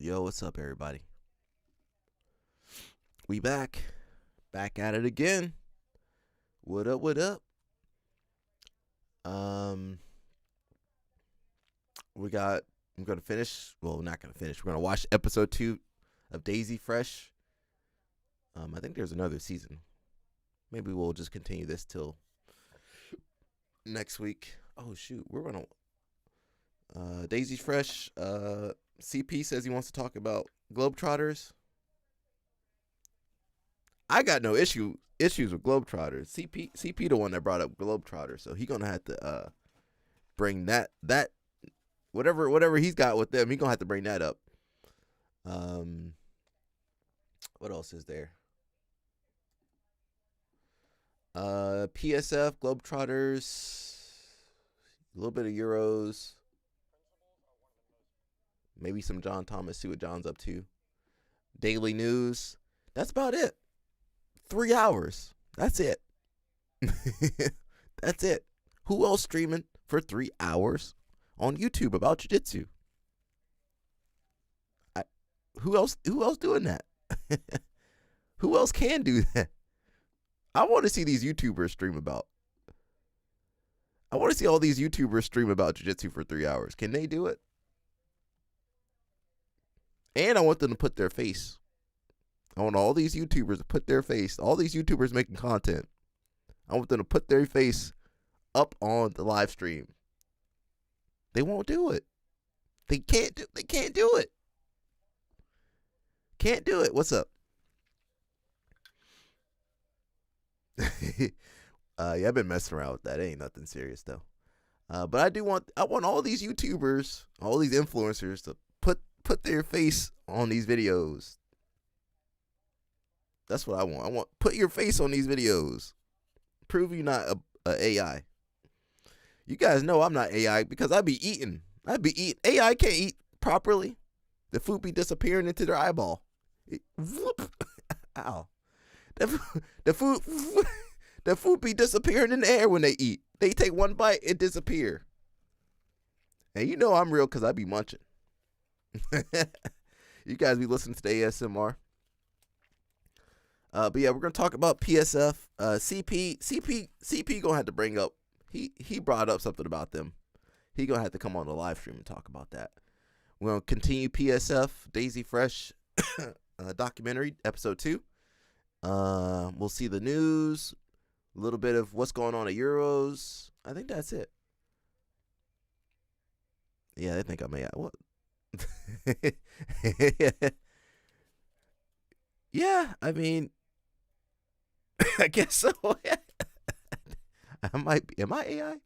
Yo, what's up, everybody? We back at it again. What up? What up? We're gonna finish. Well, we're not gonna finish. We're gonna watch episode 2 of Daisy Fresh. I think there's another season. Maybe we'll just continue this till next week. Oh shoot, we're gonna Daisy Fresh. CP says he wants to talk about globetrotters. I got no issues with globetrotters. CP the one that brought up globetrotters, so he gonna have to bring that whatever he's got with them. He gonna have to bring that up. What else is there? PSF, globetrotters, a little bit of Euros, maybe some John Thomas. See what John's up to. Daily news. That's about it. 3 hours. That's it. That's it. Who else streaming for 3 hours on YouTube about jiu-jitsu? Who else doing that? Who else can do that? I want to see these YouTubers stream about. I want to see all these YouTubers stream about jiu-jitsu for 3 hours. Can they do it? And I want them to put their face. I want all these YouTubers to put their face. All these YouTubers making content. I want them to put their face up on the live stream. They won't do it. They can't do it. Can't do it. What's up? Yeah, I've been messing around with that. It ain't nothing serious though. But I want all these YouTubers, all these influencers to put their face on these videos. That's what I want. Put your face on these videos. Prove you're not a AI. You guys know I'm not AI because I be eating. AI can't eat properly. The food be disappearing into their eyeball. Ow. The food be disappearing in the air when they eat. They take one bite, it disappear. And you know I'm real because I be munching. You guys be listening to the ASMR. But yeah, we're gonna talk about PSF. CP gonna have to bring up. He brought up something about them. He gonna have to come on the live stream and talk about that. We're gonna continue PSF Daisy Fresh documentary episode 2. We'll see the news, a little bit of what's going on at Euros. I think that's it. Yeah, they think I'm AI. What? Yeah, I mean, I guess so. I might be. Am I AI?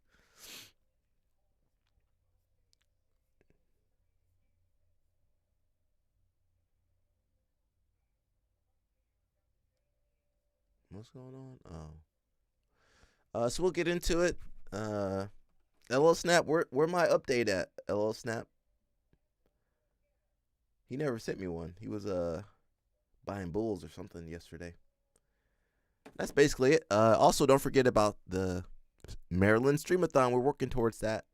What's going on? Oh. So we'll get into it. LL Snap, where my update at? LL Snap. He never sent me one. He was buying bulls or something yesterday. That's basically it. Also, don't forget about the Maryland Streamathon. We're working towards that.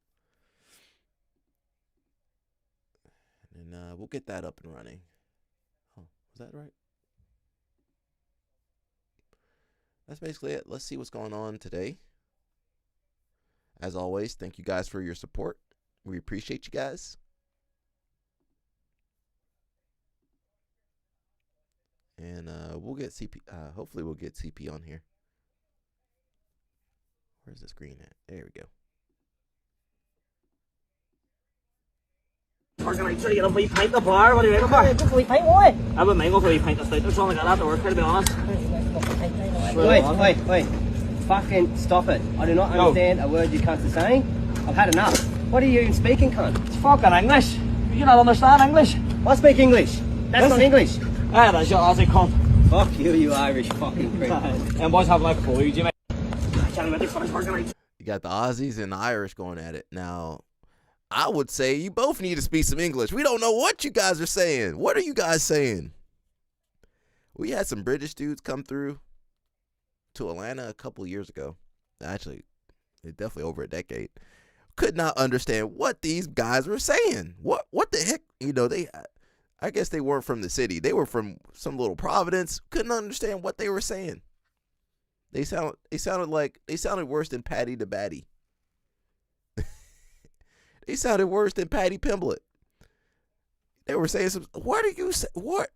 And we'll get that up and running. Oh, was that right? That's basically it. Let's see what's going on today. As always, thank you guys for your support. We appreciate you guys. And we'll get CP. Hopefully, we'll get CP on here. Where's the screen at? There we go. Organise to get a wee pint in the bar. What do you reckon, bar? Just a wee pint, why? I would mind going for a wee pint of stout or something like that to work, to be honest. Wait. Fucking stop it. I do not understand a word you cunts are saying. I've had enough. What are you even speaking, cunt? It's fucking English. You don't understand English? I speak English. That's not English. Ah, that's your Aussie cunt. Fuck you, you Irish fucking prick. And boys have like food, you mate. I can't even finish organise. You got the Aussies and the Irish going at it. Now, I would say you both need to speak some English. We don't know what you guys are saying. What are you guys saying? We had some British dudes come through to Atlanta a couple years ago. Actually, definitely over a decade. Could not understand what these guys were saying. What the heck? You know, I guess they weren't from the city. They were from some little Providence. Couldn't understand what they were saying. They sounded worse than Patty the Batty. They sounded worse than Patty Pimblett. They were saying some. What are you say? What?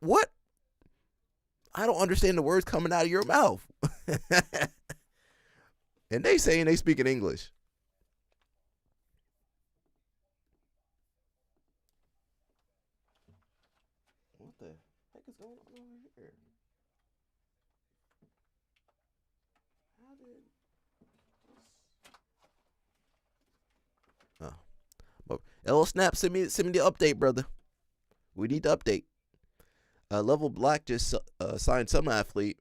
I don't understand the words coming out of your mouth. And they saying they speak in English. What the heck is going on over here? How did this? Oh, but L Snap, send me the update, brother. We need to update. Level Black just signed some athlete.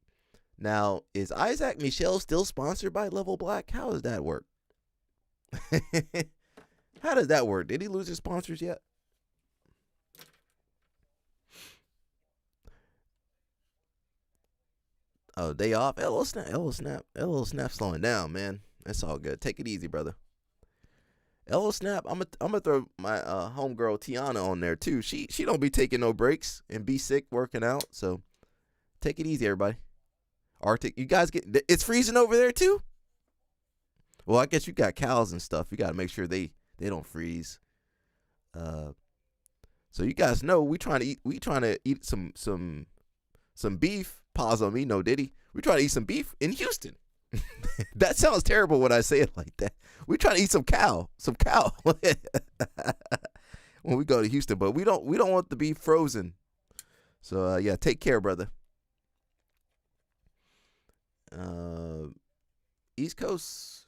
Now, is Isaac Michelle still sponsored by Level Black? How does that work? How does that work? Did he lose his sponsors yet? Oh, day off. LO Snap slowing down, man. That's all good. Take it easy, brother. LO Snap, I'm gonna throw my homegirl Tiana on there too. She don't be taking no breaks and be sick working out. So take it easy, everybody. Arctic, you guys it's freezing over there too? Well, I guess you got cows and stuff. You gotta make sure they don't freeze. So you guys know we trying to eat some beef. Pause on me, no Diddy. We trying to eat some beef in Houston. That sounds terrible when I say it like that. We trying to eat some cow when we go to Houston, but we don't want the beef frozen. So yeah, take care, brother. East Coast.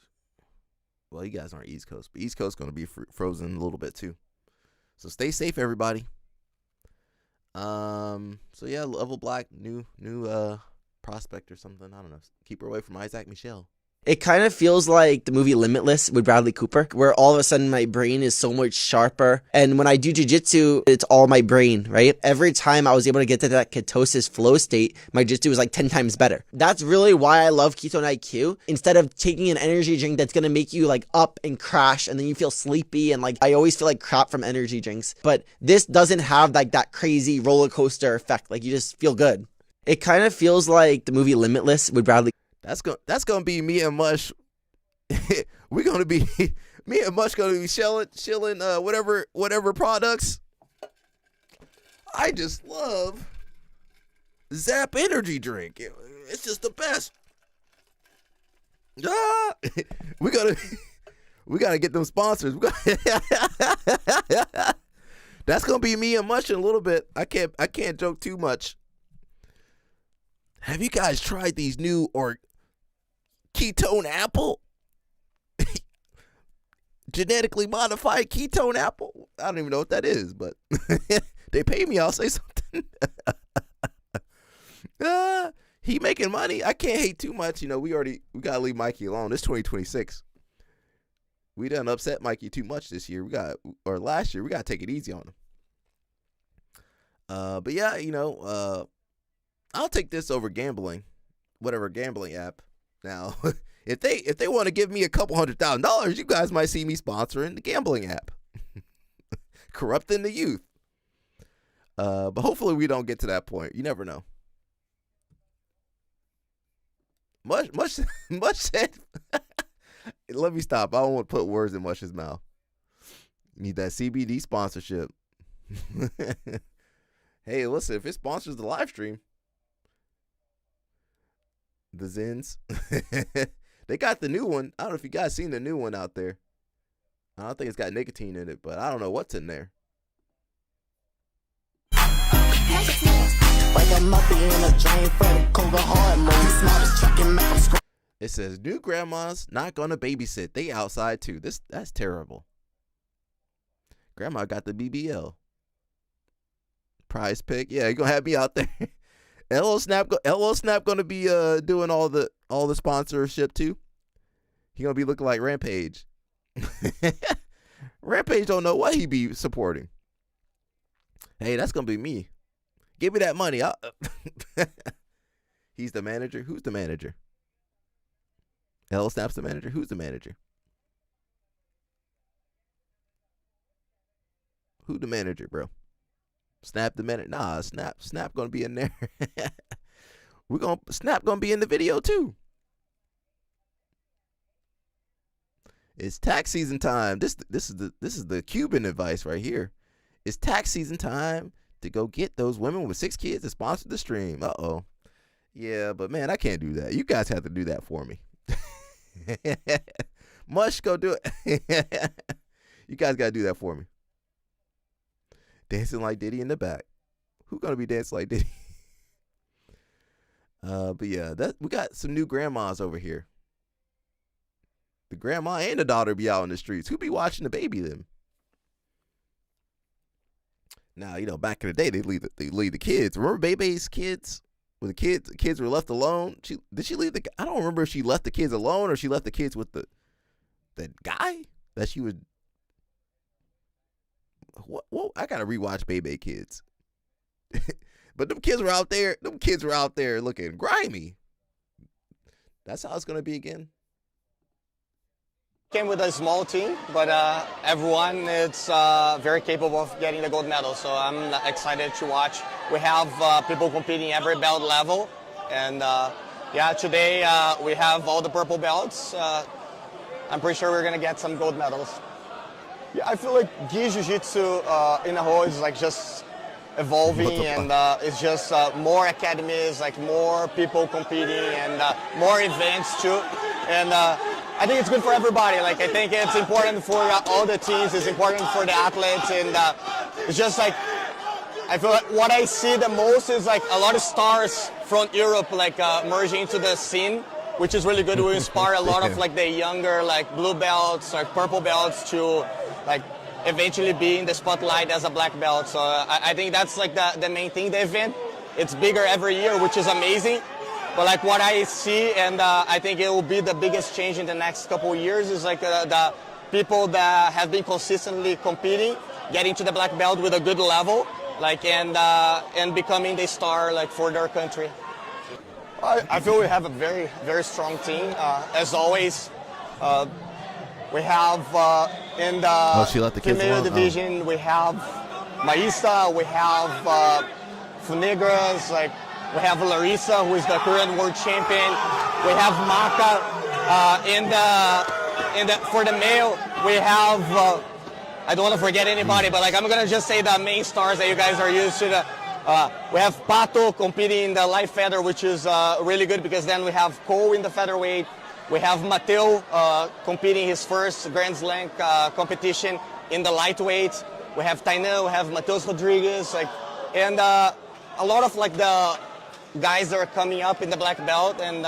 Well, you guys aren't East Coast, but East Coast gonna be frozen a little bit too. So stay safe, everybody. So yeah, Level Black, new prospect or something. I don't know. Keep her away from Isaac Michelle. It kind of feels like the movie Limitless with Bradley Cooper, where all of a sudden my brain is so much sharper. And when I do jiu-jitsu, it's all my brain, right? Every time I was able to get to that ketosis flow state, my jiu-jitsu was like 10 times better. That's really why I love Ketone IQ. Instead of taking an energy drink that's going to make you like up and crash and then you feel sleepy and like I always feel like crap from energy drinks. But this doesn't have like that crazy roller coaster effect. Like you just feel good. It kind of feels like the movie Limitless with Bradley. That's gonna be me and Mush. We're gonna be me and Mush gonna be chilling whatever products. I just love Zap energy drink. It's just the best. We gotta get them sponsors. That's gonna be me and Mush in a little bit. I can't joke too much. Have you guys tried these new ketone apple? Genetically modified ketone apple? I don't even know what that is, but they pay me, I'll say something. He making money. I can't hate too much. You know, we gotta leave Mikey alone. It's 2026. We done upset Mikey too much this year. Last year. We gotta take it easy on him. But yeah, you know, I'll take this over gambling, whatever gambling app. Now, if they want to give me a couple $100,000, you guys might see me sponsoring the gambling app, corrupting the youth. But hopefully we don't get to that point. You never know. Much said. Let me stop. I don't want to put words in Mush's mouth. Need that CBD sponsorship. Hey, listen, if it sponsors the live stream. The Zins. They got the new one. I don't know if you guys seen the new one out there. I don't think it's got nicotine in it, but I don't know what's in there. It says new grandma's not gonna babysit. They outside too. That's terrible. Grandma got the BBL. Prize pick. Yeah, you gonna have me out there. LO Snap gonna be doing all the sponsorship too. He gonna be looking like Rampage. Rampage don't know what he be supporting. Hey, that's gonna be me. Give me that money. He's the manager. Who's the manager? LO Snap's the manager. Who's the manager? Who the manager, bro? Snap the minute. Nah, Snap gonna be in there. Snap gonna be in the video too. It's tax season time. This is the Cuban advice right here. It's tax season time to go get those women with 6 kids to sponsor the stream. Uh-oh. Yeah, but man, I can't do that. You guys have to do that for me. Mush, go do it. You guys got to do that for me. Dancing like Diddy in the back. Who gonna be dancing like Diddy? But yeah, we got some new grandmas over here. The grandma and the daughter be out in the streets. Who be watching the baby then? Now, back in the day, they leave the kids. Remember Bebe's kids? When the kids were left alone, did she leave I don't remember if she left the kids alone or she left the kids with the guy that she was. What? I gotta rewatch Bebe Kids. But them kids were out there. Them kids were out there looking grimy. That's how it's gonna be again. Came with a small team, but everyone is very capable of getting the gold medal. So I'm excited to watch. We have people competing every belt level, and today we have all the purple belts. I'm pretty sure we're gonna get some gold medals. Yeah, I feel like Gi Jiu-Jitsu in a whole is like just evolving, and it's just more academies, like more people competing, and more events too, and. I think it's good for everybody. Like, I think it's important for all the teams. It's important for the athletes, and it's just like I feel like what I see the most is like a lot of stars from Europe like merging into the scene, which is really good. We inspire a lot of like the younger like blue belts, like purple belts to like eventually be in the spotlight as a black belt. So I think that's like the main thing. The event, it's bigger every year, which is amazing. But like what I see, and I think it will be the biggest change in the next couple of years, is like the people that have been consistently competing, getting to the black belt with a good level, like and becoming the star like for their country. I feel we have a very, very strong team. As always, we have in the female division, we have Maísa, we have Funegras, like. We have Larissa, who is the current world champion. We have Maka. For the male, we have. I don't want to forget anybody, but like I'm gonna just say the main stars that you guys are used to. We have Pato competing in the light feather, which is really good because then we have Cole in the featherweight. We have Mateo competing his first Grand Slam competition in the lightweight. We have Tainan, we have Mateus Rodriguez, and a lot of like the guys that are coming up in the black belt, and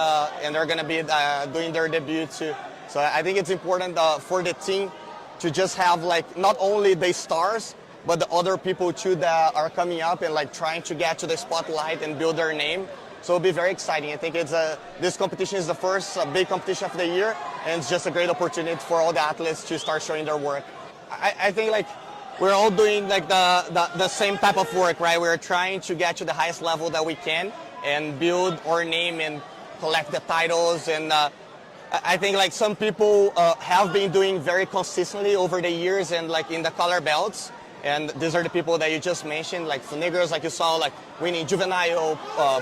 they're gonna be doing their debut too. So I think it's important for the team to just have like not only the stars, but the other people too that are coming up and like trying to get to the spotlight and build their name. So it'll be very exciting. I think this competition is the first big competition of the year, and it's just a great opportunity for all the athletes to start showing their work. I think like we're all doing like the same type of work, right? We're trying to get to the highest level that we can and build our name and collect the titles. And I think like some people have been doing very consistently over the years and like in the color belts. And these are the people that you just mentioned, like Funegras, like you saw, like winning juvenile,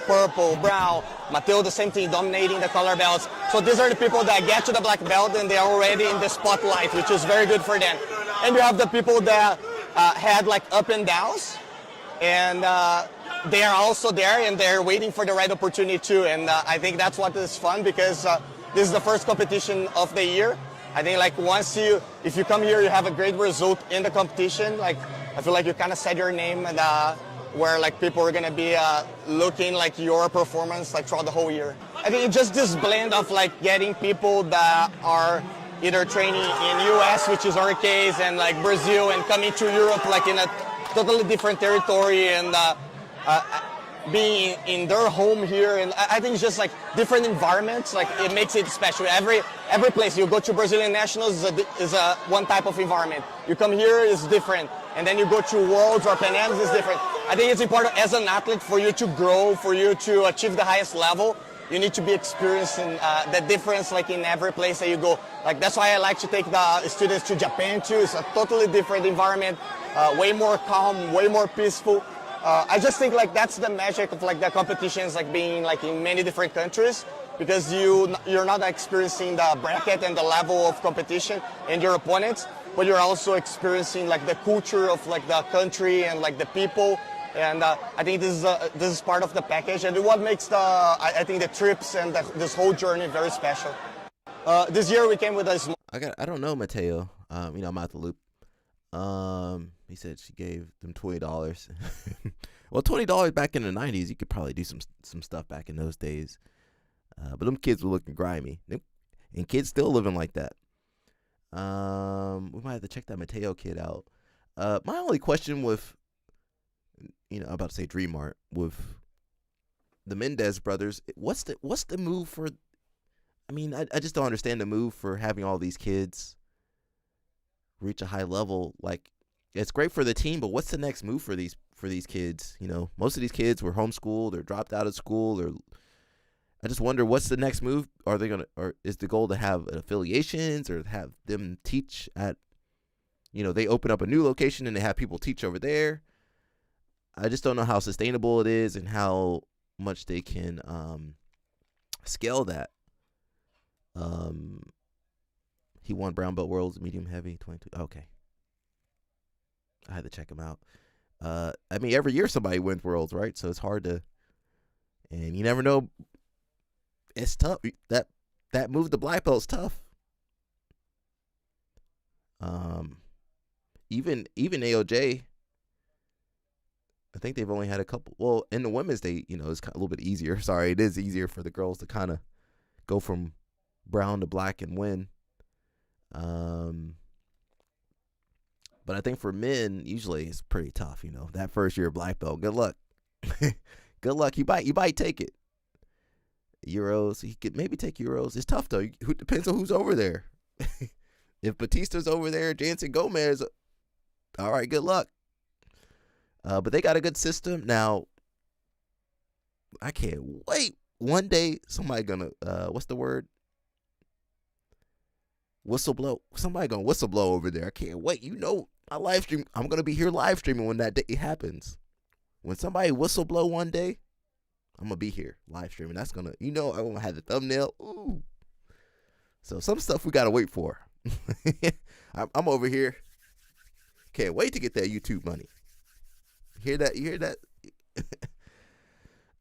purple, brown, Mateo, the same thing, dominating the color belts. So these are the people that get to the black belt and they're already in the spotlight, which is very good for them. And you have the people that had like up and downs, and they are also there and they're waiting for the right opportunity too. And I think that's what is fun, because this is the first competition of the year. I think like if you come here, you have a great result in the competition. Like I feel like you kind of set your name, and where like people are gonna be looking like your performance like throughout the whole year. I think it's just this blend of like getting people that are either training in US, which is our case, and like Brazil, and coming to Europe like in a totally different territory, and being in their home here. And I think it's just like different environments, like it makes it special. Every place you go to, Brazilian Nationals is a one type of environment. You come here is different, and then you go to Worlds or Pan Ams is different. I think it's important as an athlete for you to grow, for you to achieve the highest level. You need to be experiencing the difference like in every place that you go. Like that's why I like to take the students to Japan too. It's a totally different environment, way more calm, way more peaceful. I just think like that's the magic of like the competitions, like being like in many different countries, because you're not experiencing the bracket and the level of competition and your opponents, but you're also experiencing like the culture of like the country and like the people. And I think this is part of the package, and what makes I think the trips and this whole journey very special. This year we came with a small. I don't know, Mateo. I'm out the loop. He said she gave them $20. Well, $20 back in the 90s, you could probably do some stuff back in those days. But them kids were looking grimy, and kids still living like that. We might have to check that Mateo kid out. My only question with, I'm about to say Dream Art, with the Mendez brothers, what's the move for? I mean, I just don't understand the move for having all these kids reach a high level. Like, it's great for the team, but what's the next move for these kids? Most of these kids were homeschooled or dropped out of school, or I just wonder what's the next move. Are they gonna, or is the goal to have affiliations or have them teach at, they open up a new location and they have people teach over there? I just don't know how sustainable it is and how much they can scale that. He won Brown Belt Worlds medium heavy 22. Okay, I had to check him out. I mean, every year somebody wins Worlds, right? So it's hard to, and you never know. It's tough. That move to black belt's tough. Even AOJ, I think they've only had a couple. Well, in the women's, it's a little bit easier. Sorry, it is easier for the girls to kind of go from brown to black and win. But I think for men, usually it's pretty tough. That first year of black belt, good luck. Good luck. You might take it. Euros, he could maybe take Euros. It's tough though. It depends on who's over there. If Batista's over there, Jansen Gomez, all right, good luck. But they got a good system. Now, I can't wait. One day, somebody gonna, what's the word? Whistleblow. Somebody gonna whistleblow over there. I can't wait. My live stream, I'm gonna be here live streaming when that day happens. When somebody whistleblow one day, I'm gonna be here live streaming. That's gonna, I'm gonna have the thumbnail. Ooh. So some stuff we gotta wait for. I'm over here. Can't wait to get that YouTube money. You hear that?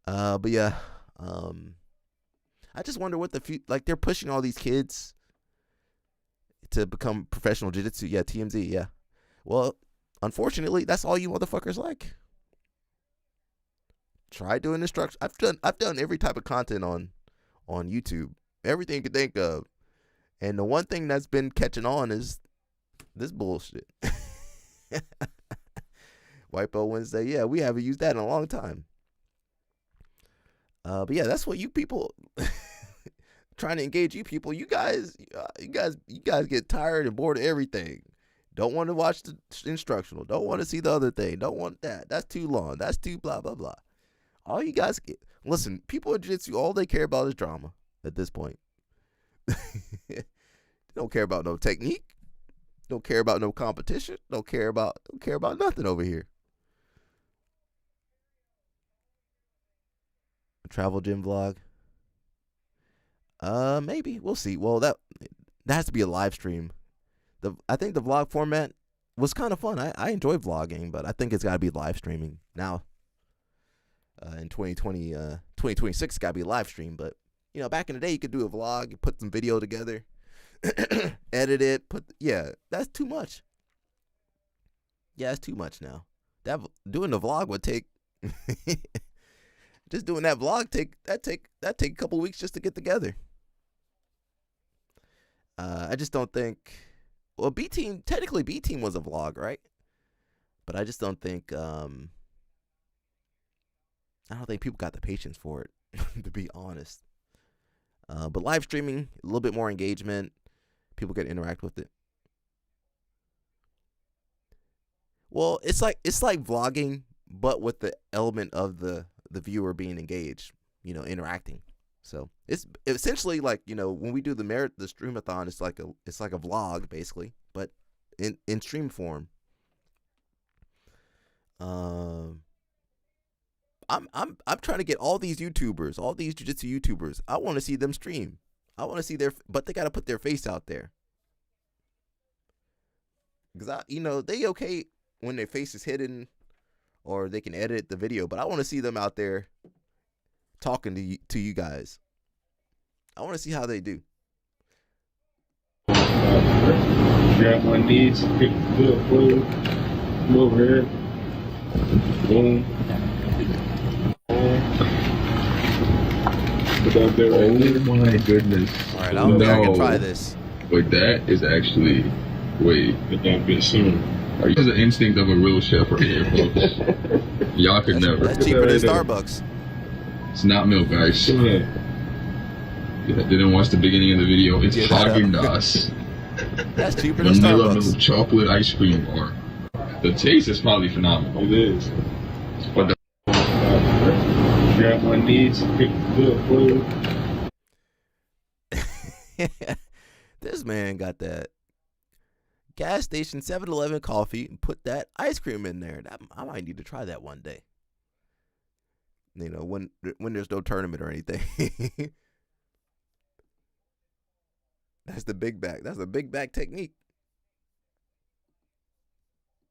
But yeah, I just wonder what like they're pushing all these kids to become professional jiu-jitsu. Yeah, TMZ. Yeah. Well, unfortunately, that's all you motherfuckers like. Try doing instruction. I've done every type of content on YouTube. Everything you could think of. And the one thing that's been catching on is this bullshit. White Belt Wednesday. Yeah, we haven't used that in a long time. But yeah, that's what you people trying to engage you people. You guys get tired and bored of everything. Don't want to watch the instructional. Don't want to see the other thing. Don't want that. That's too long. That's too blah blah blah. All you guys listen. People in jiu-jitsu, all they care about is drama at this point. They don't care about no technique. Don't care about no competition. Don't care about nothing over here. A travel gym vlog. Maybe we'll see. Well, that has to be a live stream. I think the vlog format was kind of fun. I enjoy vlogging, but I think it's got to be live streaming now. In 2026, it's got to be a live stream. But back in the day, you could do a vlog, you put some video together, edit it. That's too much. Yeah, it's too much now. Doing the vlog would take. Just doing that vlog take a couple weeks just to get together. I just don't think. Well, B Team was a vlog, right? But I just don't think. I don't think people got the patience for it, to be honest. But live streaming, a little bit more engagement. People can interact with it. Well, it's like vlogging, but with the element of the viewer being engaged, interacting. So it's essentially like, when we do the streamathon, it's like a vlog basically, but in stream form. I'm trying to get all these YouTubers, all these jiu-jitsu YouTubers. I want to see them stream. I want to see but they got to put their face out there. Because they okay when their face is hidden or they can edit the video, but I want to see them out there talking to you guys. I want to see how they do. Grab my knees, pick the food, come over here. Boom. Oh my goodness. All right, I don't think I can try this. But that is actually, wait. But that bit soon. This is the instinct of a real chef right here, folks. Y'all could never. That's cheaper than Starbucks. It's not milk, guys. Yeah, didn't watch the beginning of the video. It's Haagen-Dazs. That's cheaper than Vanilla Starbucks. milk chocolate ice cream bar. The taste is probably phenomenal. It is. But the grab my knees, pick the food. This man got that gas station 7-Eleven coffee and put that ice cream in there. I might need to try that one day. When there's no tournament or anything. That's the big back. That's a big back technique.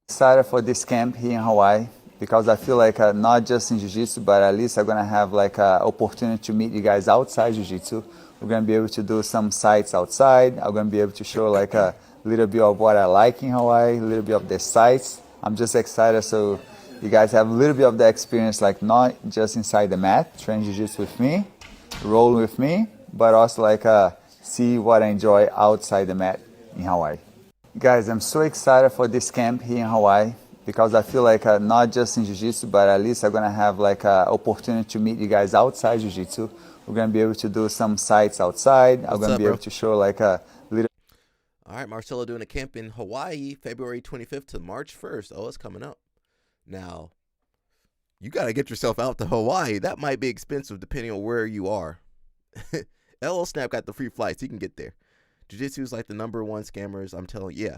Excited for this camp here in Hawaii because I feel like not just in Jiu-Jitsu, but at least I'm going to have like an opportunity to meet you guys outside Jiu-Jitsu. We're going to be able to do some sites outside. I'm going to be able to show like a little bit of what I like in Hawaii, a little bit of the sites. I'm just excited so you guys have a little bit of the experience, like not just inside the mat, train Jiu-Jitsu with me, roll with me, but also like see what I enjoy outside the mat in Hawaii. Guys, I'm so excited for this camp here in Hawaii because I feel like not just in Jiu-Jitsu, but at least I'm going to have like an opportunity to meet you guys outside Jiu-Jitsu. We're going to be able to do some sites outside. I'm going to be able to show like a little... All right, Marcelo doing a camp in Hawaii, February 25th to March 1st. Oh, it's coming up. Now, you got to get yourself out to Hawaii. That might be expensive depending on where you are. LL Snap got the free flights. He can get there. Jiu-Jitsu is like the number one scammers. I'm telling you.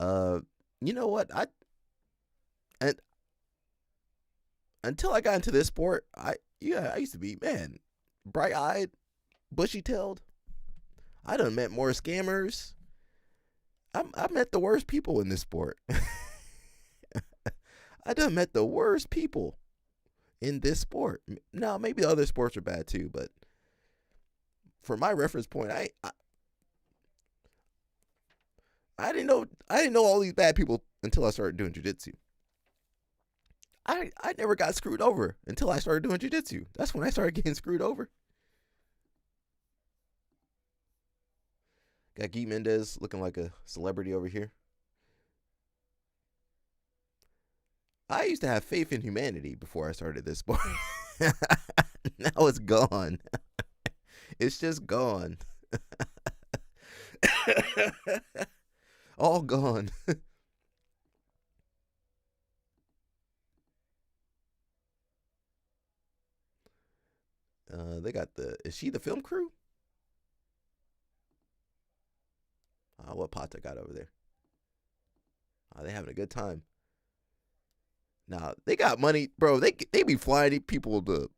Yeah. You know what? Until I got into this sport, I used to be, man, bright-eyed, bushy-tailed. I done met more scammers. I met the worst people in this sport. I done met the worst people in this sport. Now, maybe the other sports are bad too, but for my reference point, I didn't know all these bad people until I started doing jiu-jitsu. I never got screwed over until I started doing jiu-jitsu. That's when I started getting screwed over. Got Guy Mendez looking like a celebrity over here. I used to have faith in humanity before I started this sport. Now it's gone. It's just gone. All gone. They got is she the film crew? What Pata got over there? They having a good time. Now, they got money, bro. They be flying these people to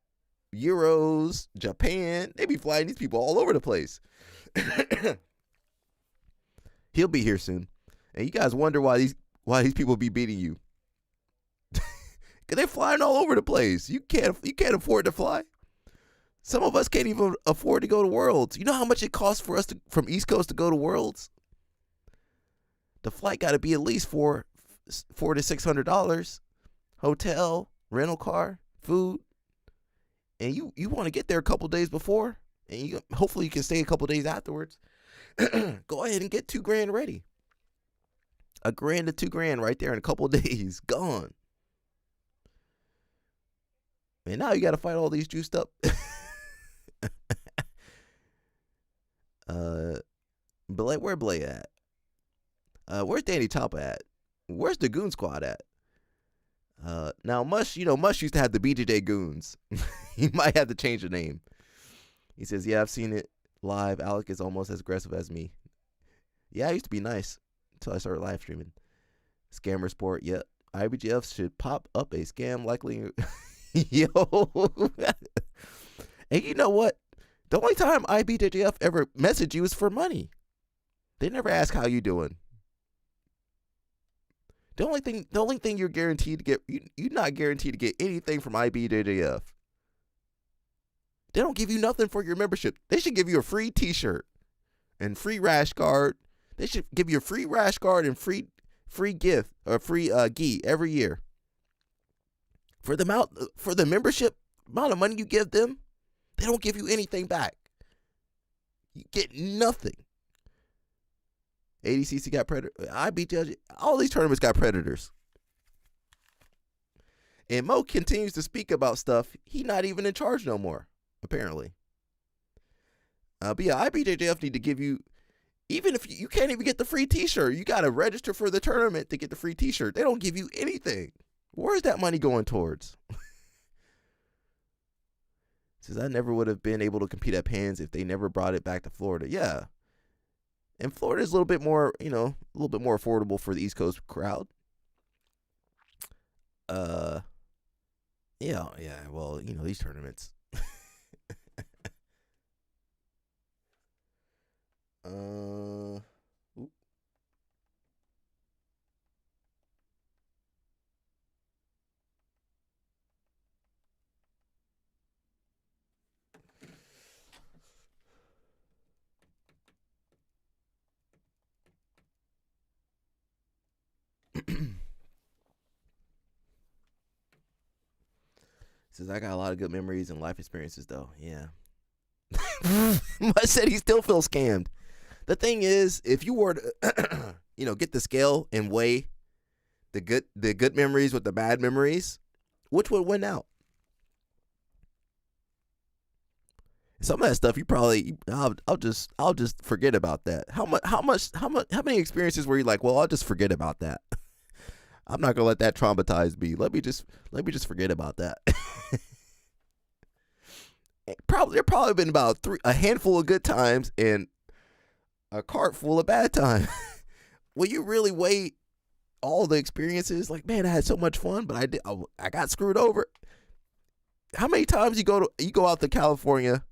Euros, Japan. They be flying these people all over the place. He'll be here soon. And you guys wonder why these people be beating you. Cause they're flying all over the place. You can't afford to fly. Some of us can't even afford to go to Worlds. You know how much it costs for us from East Coast to go to Worlds? The flight got to be at least $400 to $600. Hotel, rental car, food, and you want to get there a couple days before, and hopefully you can stay a couple days afterwards. Go ahead and get $2,000 ready. $1,000 to $2,000 right there in a couple days, gone. And now you got to fight all these juiced up. Where Blay at? Where's Danny Choppa at? Where's the Goon Squad at? Now Mush used to have the BJJ Goons. He might have to change the name. He says, yeah, I've seen it live. Alec is almost as aggressive as me. Yeah, I used to be nice until I started live streaming. Scammer sport, yep. IBJF should pop up a scam likely. Yo. And you know what? The only time IBJJF ever message you is for money. They never ask how you doing. The only thing you're guaranteed to get, you're not guaranteed to get anything from IBJJF. They don't give you nothing for your membership. They should give you a free t-shirt and free rash guard. They should give you a free rash guard and free gift or free gi every year. For the membership amount of money you give them, they don't give you anything back. You get nothing. ADCC got predator. IBJJ, all these tournaments got predators. And Mo continues to speak about stuff he not even in charge no more, apparently. But yeah, IBJJF need to give you, even if you can't even get the free t-shirt, you got to register for the tournament to get the free t-shirt. They don't give you anything. Where's that money going towards? Says I never would have been able to compete at Pans if they never brought it back to Florida. Yeah. And Florida is a little bit more, a little bit more affordable for the East Coast crowd. Yeah. Well, these tournaments. Oop. Says I got a lot of good memories and life experiences though. Yeah. I said he still feels scammed. The thing is, if you were to get the scale and weigh the good memories with the bad memories, which would win out? Some of that stuff you probably I'll just forget about that. How many experiences were you like, well, I'll just forget about that. I'm not gonna let that traumatize me. Let me just forget about that. There probably been about a handful of good times and a cart full of bad times. Will you really weigh all the experiences? Like, man, I had so much fun, but I got screwed over. How many times you go out to California,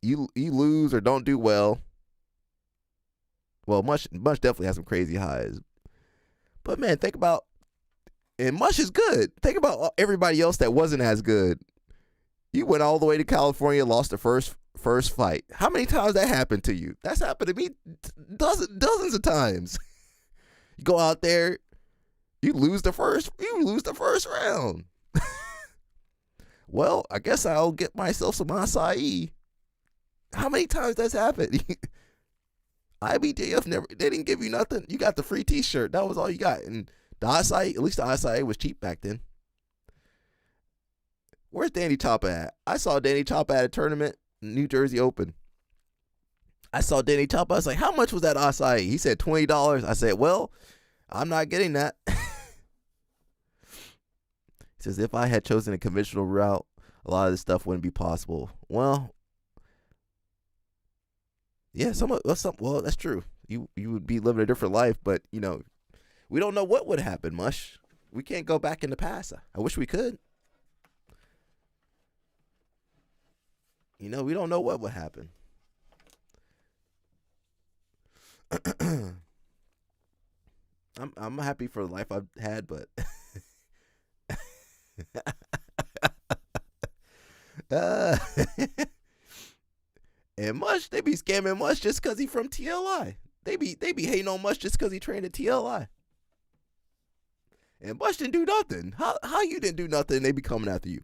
you lose or don't do well? Well, Mush definitely has some crazy highs. But man, think about, and Mush is good. Think about everybody else that wasn't as good. You went all the way to California, lost the first fight. How many times that happened to you? That's happened to me dozens of times. You go out there, you lose the first round. Well, I guess I'll get myself some acai. How many times that's happened? IBJF they didn't give you nothing. You got the free t-shirt. That was all you got. And the acai, at least the acai was cheap back then. Where's Danny Choppa at? I saw Danny Choppa at a tournament, New Jersey Open. I saw Danny Choppa. I was like, how much was that acai? He said $20. I said, well, I'm not getting that. He says, if I had chosen a conventional route, a lot of this stuff wouldn't be possible. Well, yeah, well, that's true. You would be living a different life, but, we don't know what would happen, Mush. We can't go back in the past. I wish we could. We don't know what would happen. I'm happy for the life I've had, but and Mush, they be scamming Mush just because he from TLI. They be hating on Mush just because he trained at TLI. And Mush didn't do nothing. How you didn't do nothing and they be coming after you?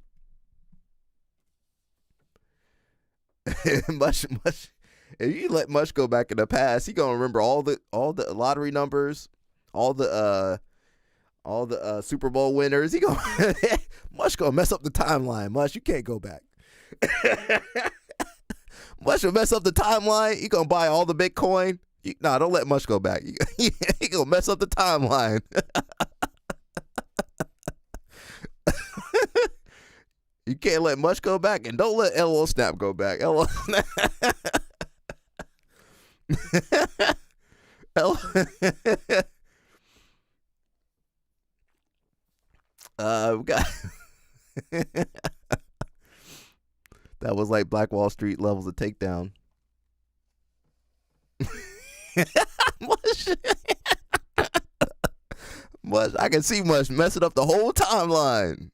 Mush, if you let Mush go back in the past, he gonna remember all the lottery numbers, all the Super Bowl winners. Mush gonna mess up the timeline. Mush, you can't go back. Mush will mess up the timeline. He gonna buy all the Bitcoin. Don't let Mush go back. He gonna mess up the timeline. You can't let Mush go back, and don't let LO Snap go back. LO Snap. We got that was like Black Wall Street levels of takedown. Mush, I can see Mush messing up the whole timeline.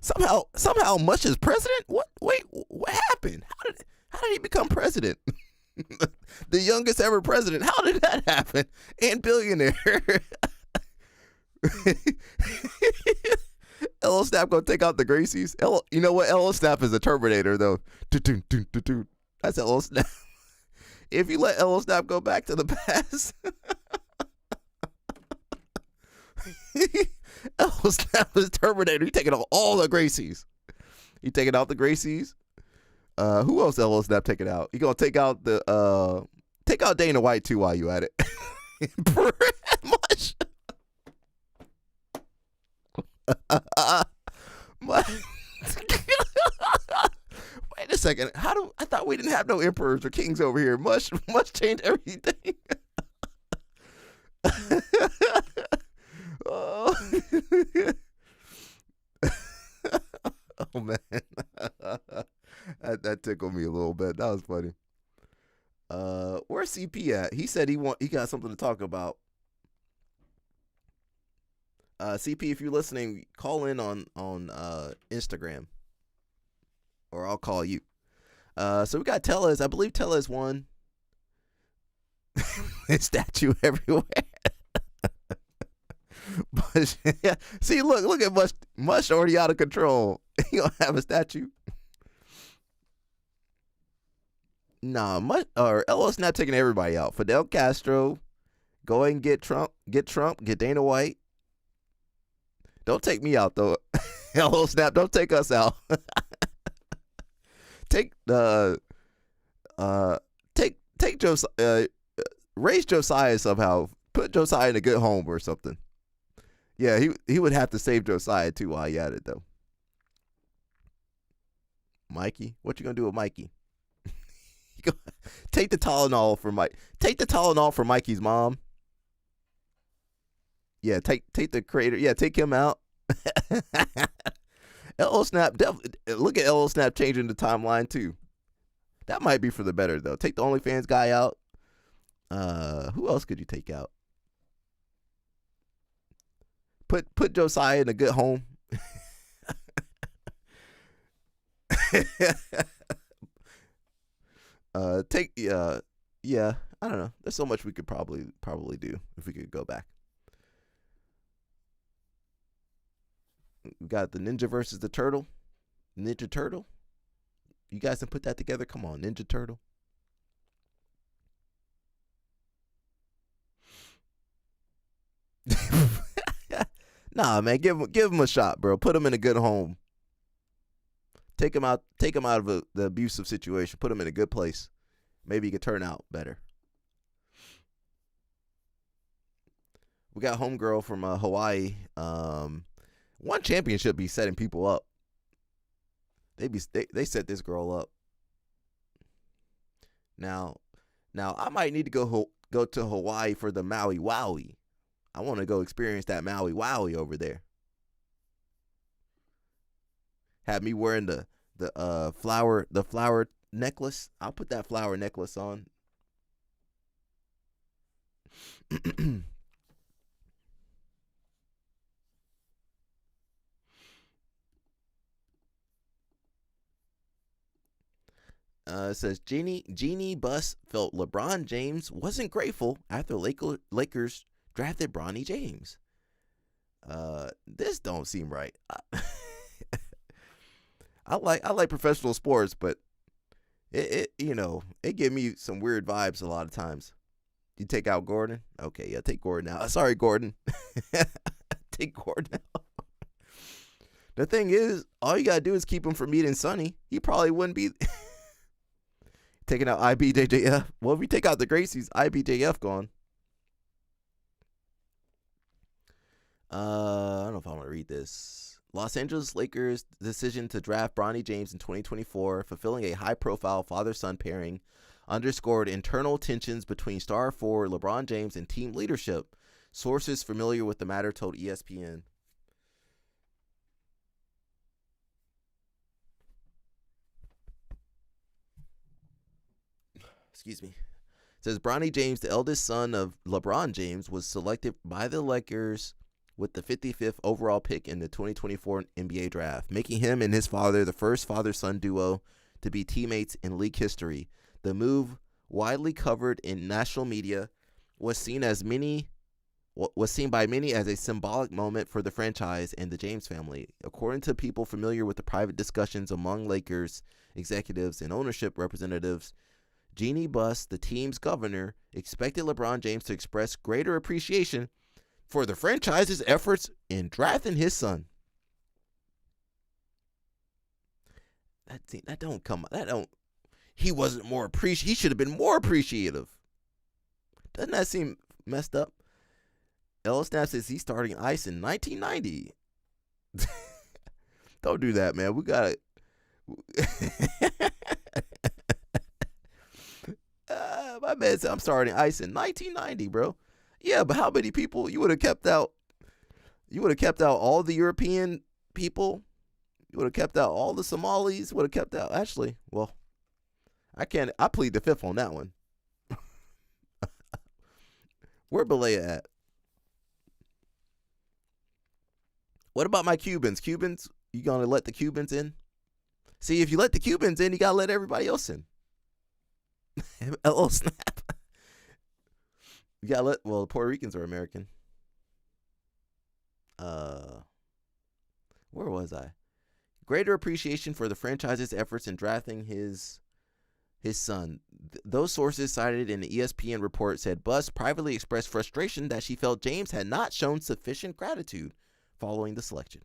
somehow Mush is president. What? Wait, what happened? How did he become president? The youngest ever president. How did that happen? And billionaire. Elo Snap gonna take out the Gracies. You know what? Elo Snap is a Terminator though. That's Elo Snap. If you let Elo Snap go back to the past, Elo Snap is Terminator. He taking out all the Gracies. He taking out the Gracies. Who else Elo Snap taking out? He gonna take out Dana White too while you at it. Much. Wait a second. I thought we didn't have no emperors or kings over here. Mush changed everything. Oh. Oh man. That tickled me a little bit. That was funny. Where's CP at? He said he got something to talk about. CP, if you're listening, call in on Instagram, or I'll call you. So we got Tellez. I believe Tellez won. Statue everywhere. But yeah, see, look at Mush already out of control. He gonna have a statue. Nah, Elo's not taking everybody out. Fidel Castro, go ahead and get Trump, get Dana White. Don't take me out though. Elo Snap, don't take us out. Take Josiah, raise Josiah somehow. Put Josiah in a good home or something. Yeah, he would have to save Josiah too while you at it though. Mikey, what you gonna do with Mikey? Take the Tylenol for Mike. Take the Tylenol for Mikey's mom. Yeah, take the creator. Yeah, take him out. Elo Snap, look at Elo Snap changing the timeline too. That might be for the better though. Take the OnlyFans guy out. Who else could you take out? Put Josiah in a good home. Yeah, I don't know. There's so much we could probably do if we could go back. We got the Ninja versus the Turtle. Ninja Turtle. You guys can put that together. Come on, Ninja Turtle. Nah, man, give him a shot, bro. Put him in a good home. Take him out of the abusive situation. Put him in a good place. Maybe he could turn out better. We got homegirl from Hawaii. One championship be setting people up. They set this girl up. Now I might need to go to Hawaii for the Maui Wowie. I want to go experience that Maui Wowie over there. Have me wearing the flower necklace. I'll put that flower necklace on. It says Jeannie Buss felt LeBron James wasn't grateful after Lakers drafted Bronny James. This don't seem right. I like professional sports, but it give me some weird vibes a lot of times. You take out Gordon? Okay, yeah, take Gordon out. Sorry, Gordon. Take Gordon out. The thing is, all you gotta do is keep him from meeting Sonny. He probably wouldn't be taking out IBJJF. Well, if we take out the Gracies, IBJF gone. I don't know if I want to read this. Los Angeles Lakers' decision to draft Bronny James in 2024, fulfilling a high-profile father-son pairing, underscored internal tensions between star forward LeBron James and team leadership, Sources familiar with the matter told ESPN. Excuse me. It says Bronny James, the eldest son of LeBron James, was selected by the Lakers with the 55th overall pick in the 2024 NBA draft, making him and his father the first father-son duo to be teammates in league history. The move, widely covered in national media, was seen by many as a symbolic moment for the franchise and the James family. According to people familiar with the private discussions among Lakers executives and ownership representatives, Jeannie Buss, the team's governor, expected LeBron James to express greater appreciation for the franchise's efforts in drafting his son. He wasn't more appreciative. He should have been more appreciative. Doesn't that seem messed up? Snap says he's starting ice in 1990. Don't do that, man. We gotta. My man said I'm starting ice in 1990, bro. Yeah, but how many people you would have kept out? You would have kept out all the European people. You would have kept out all the Somalis. Would have kept out. Actually, well, I plead the fifth on that one. Where Belaya at? What about my Cubans? Cubans, you gonna let the Cubans in? See, if you let the Cubans in, you gotta let everybody else in. Snap. You gotta let. Well, the Puerto Ricans are American. Where was I? Greater appreciation for the franchise's efforts in drafting his son. Those sources cited in the ESPN report said Buss privately expressed frustration that she felt James had not shown sufficient gratitude following the selection.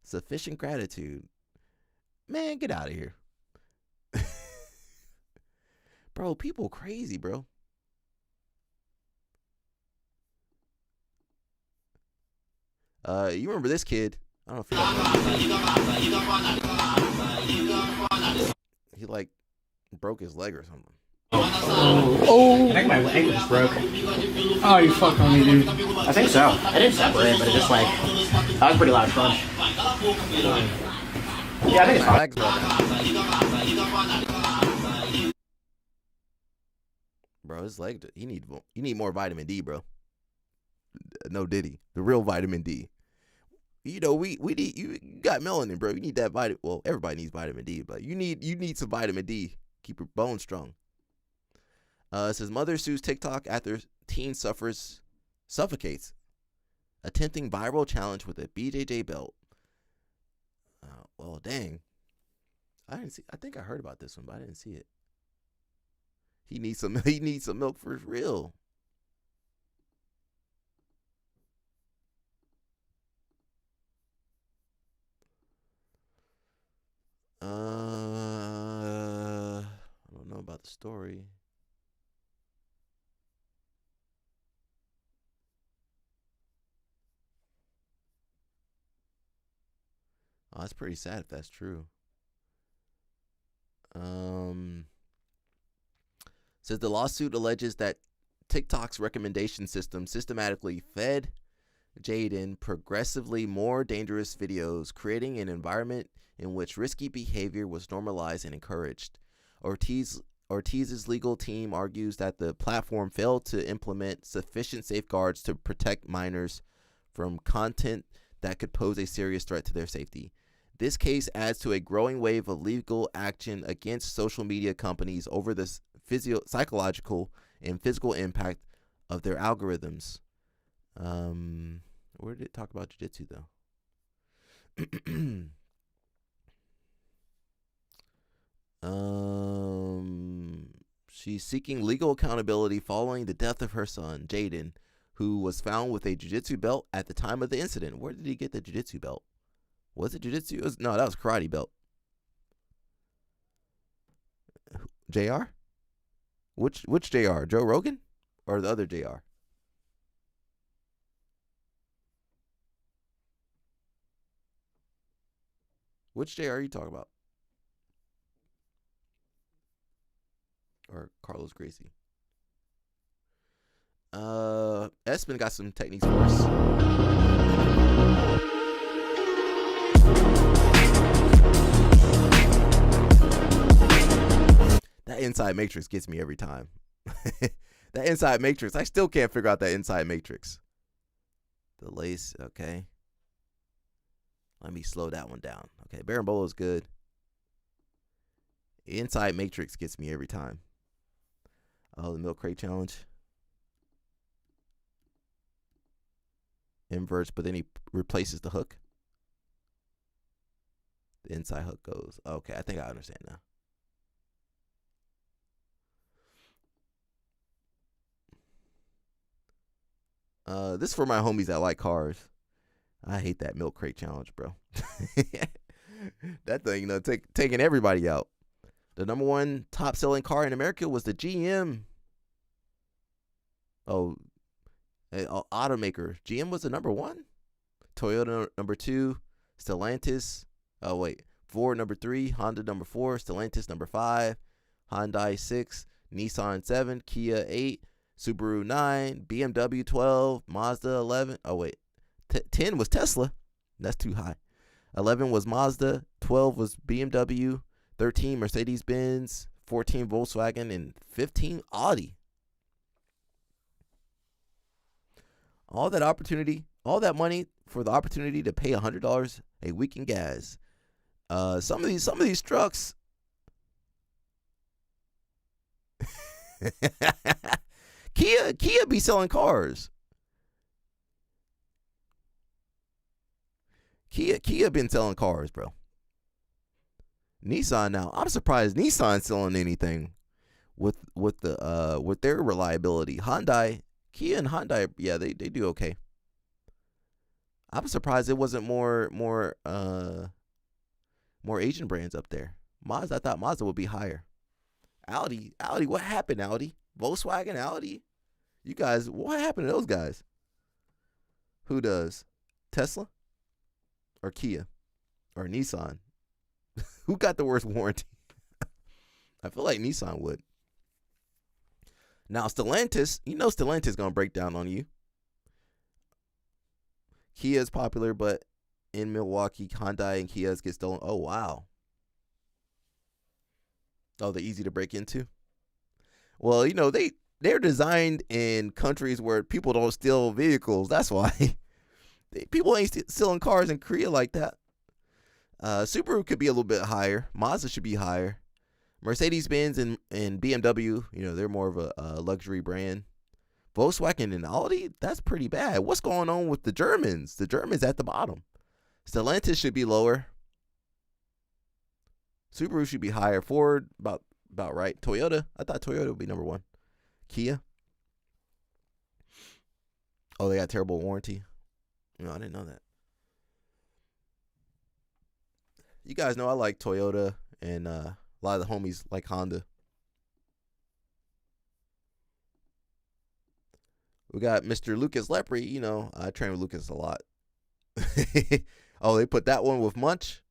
Sufficient gratitude. Man, get out of here. Bro, people crazy, bro. You remember this kid? I don't know if he like broke his leg or something. Oh! I think my ankle just broke. Oh, you fucking with me, dude. I think so. I didn't separate, but it just like that was pretty loud crunch. Yeah, I think it's fine. Bro, his leg. You need more vitamin D, bro. No Diddy, the real vitamin D. You know, we need, you got melanin, bro. You need that vitamin. Well, everybody needs vitamin D, but you need some vitamin D. Keep your bones strong. It says mother sues TikTok after teen suffocates, attempting viral challenge with a BJJ belt. Well, dang. I didn't see. I think I heard about this one, but I didn't see it. He needs some milk for real. I don't know about the story. Oh, that's pretty sad if that's true. Says the lawsuit alleges that TikTok's recommendation system systematically fed Jaden progressively more dangerous videos, creating an environment in which risky behavior was normalized and encouraged. Ortiz's legal team argues that the platform failed to implement sufficient safeguards to protect minors from content that could pose a serious threat to their safety. This case adds to a growing wave of legal action against social media companies over the psychological and physical impact of their algorithms. Where did it talk about jiu-jitsu though? She's seeking legal accountability following the death of her son, Jaden, who was found with a jiu-jitsu belt at the time of the incident. Where did he get the jiu-jitsu belt? Was it jiu-jitsu? No, that was karate belt. JR? Which JR? Joe Rogan? Or the other JR? Which JR are you talking about? Or Carlos Gracie? Espen got some techniques for us. That inside matrix gets me every time. That inside matrix, I still can't figure out that inside matrix. The lace, okay. Let me slow that one down. Okay, Berimbolo is good. Inside matrix gets me every time. Oh, the milk crate challenge. Inverts, but then he replaces the hook. The inside hook goes. Okay, I think I understand now. This is for my homies that like cars. I hate that milk crate challenge, bro. That thing, taking everybody out. The number one top selling car in America was the GM. Automaker. GM was the number one. Toyota number two. Stellantis. Ford number 3. Honda number 4. Stellantis number 5. Hyundai 6. Nissan 7. Kia 8. Subaru 9. BMW 12. Mazda 11. 10 was Tesla. That's too high. 11 was Mazda. 12 was BMW. 13 Mercedes-Benz. 14 Volkswagen. And 15 Audi. All that opportunity, all that money for the opportunity to pay $100 a week in gas. Some of these trucks. Kia be selling cars. Kia been selling cars, bro. Nissan now. I'm surprised Nissan's selling anything with their reliability. Kia and Hyundai, yeah, they do okay. I'm surprised it wasn't more Asian brands up there. Mazda, I thought Mazda would be higher. Audi, what happened, Audi? Volkswagen, Audi? You guys, what happened to those guys? Who does? Tesla? Or Kia? Or Nissan? Who got the worst warranty? I feel like Nissan would. Now, Stellantis, Stellantis going to break down on you. Kia is popular, but in Milwaukee, Hyundai and Kias get stolen. Oh, wow. Oh, they're easy to break into? Well, they're designed in countries where people don't steal vehicles. That's why. People ain't stealing cars in Korea like that. Subaru could be a little bit higher. Mazda should be higher. Mercedes-Benz and BMW, they're more of a luxury brand. Volkswagen and Audi, that's pretty bad. What's going on with the Germans? The Germans at the bottom. Stellantis should be lower. Subaru should be higher. Ford, about right. Toyota, I thought Toyota would be number 1. Kia. Oh, they got terrible warranty. No, I didn't know that. You guys know I like Toyota, and a lot of the homies like Honda. We got Mr. Lucas Lepre. I train with Lucas a lot. Oh, they put that one with Munch.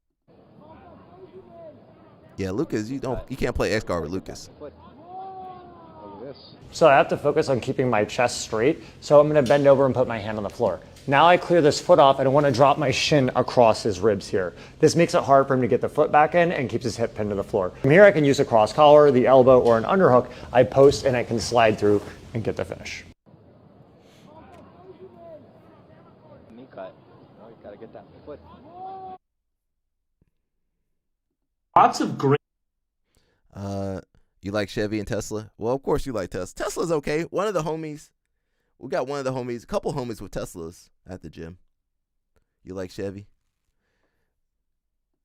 Yeah, Lucas, you can't play X-Guard with Lucas. So I have to focus on keeping my chest straight. So I'm going to bend over and put my hand on the floor. Now I clear this foot off. I don't want to drop my shin across his ribs here. This makes it hard for him to get the foot back in and keeps his hip pinned to the floor. From here I can use a cross collar, the elbow, or an underhook. I post and I can slide through and get the finish. Knee cut. Oh, you gotta get that foot. Lots of great. You like Chevy and Tesla? Well, of course you like Tesla. Tesla's okay. We got a couple homies with Teslas at the gym. You like Chevy?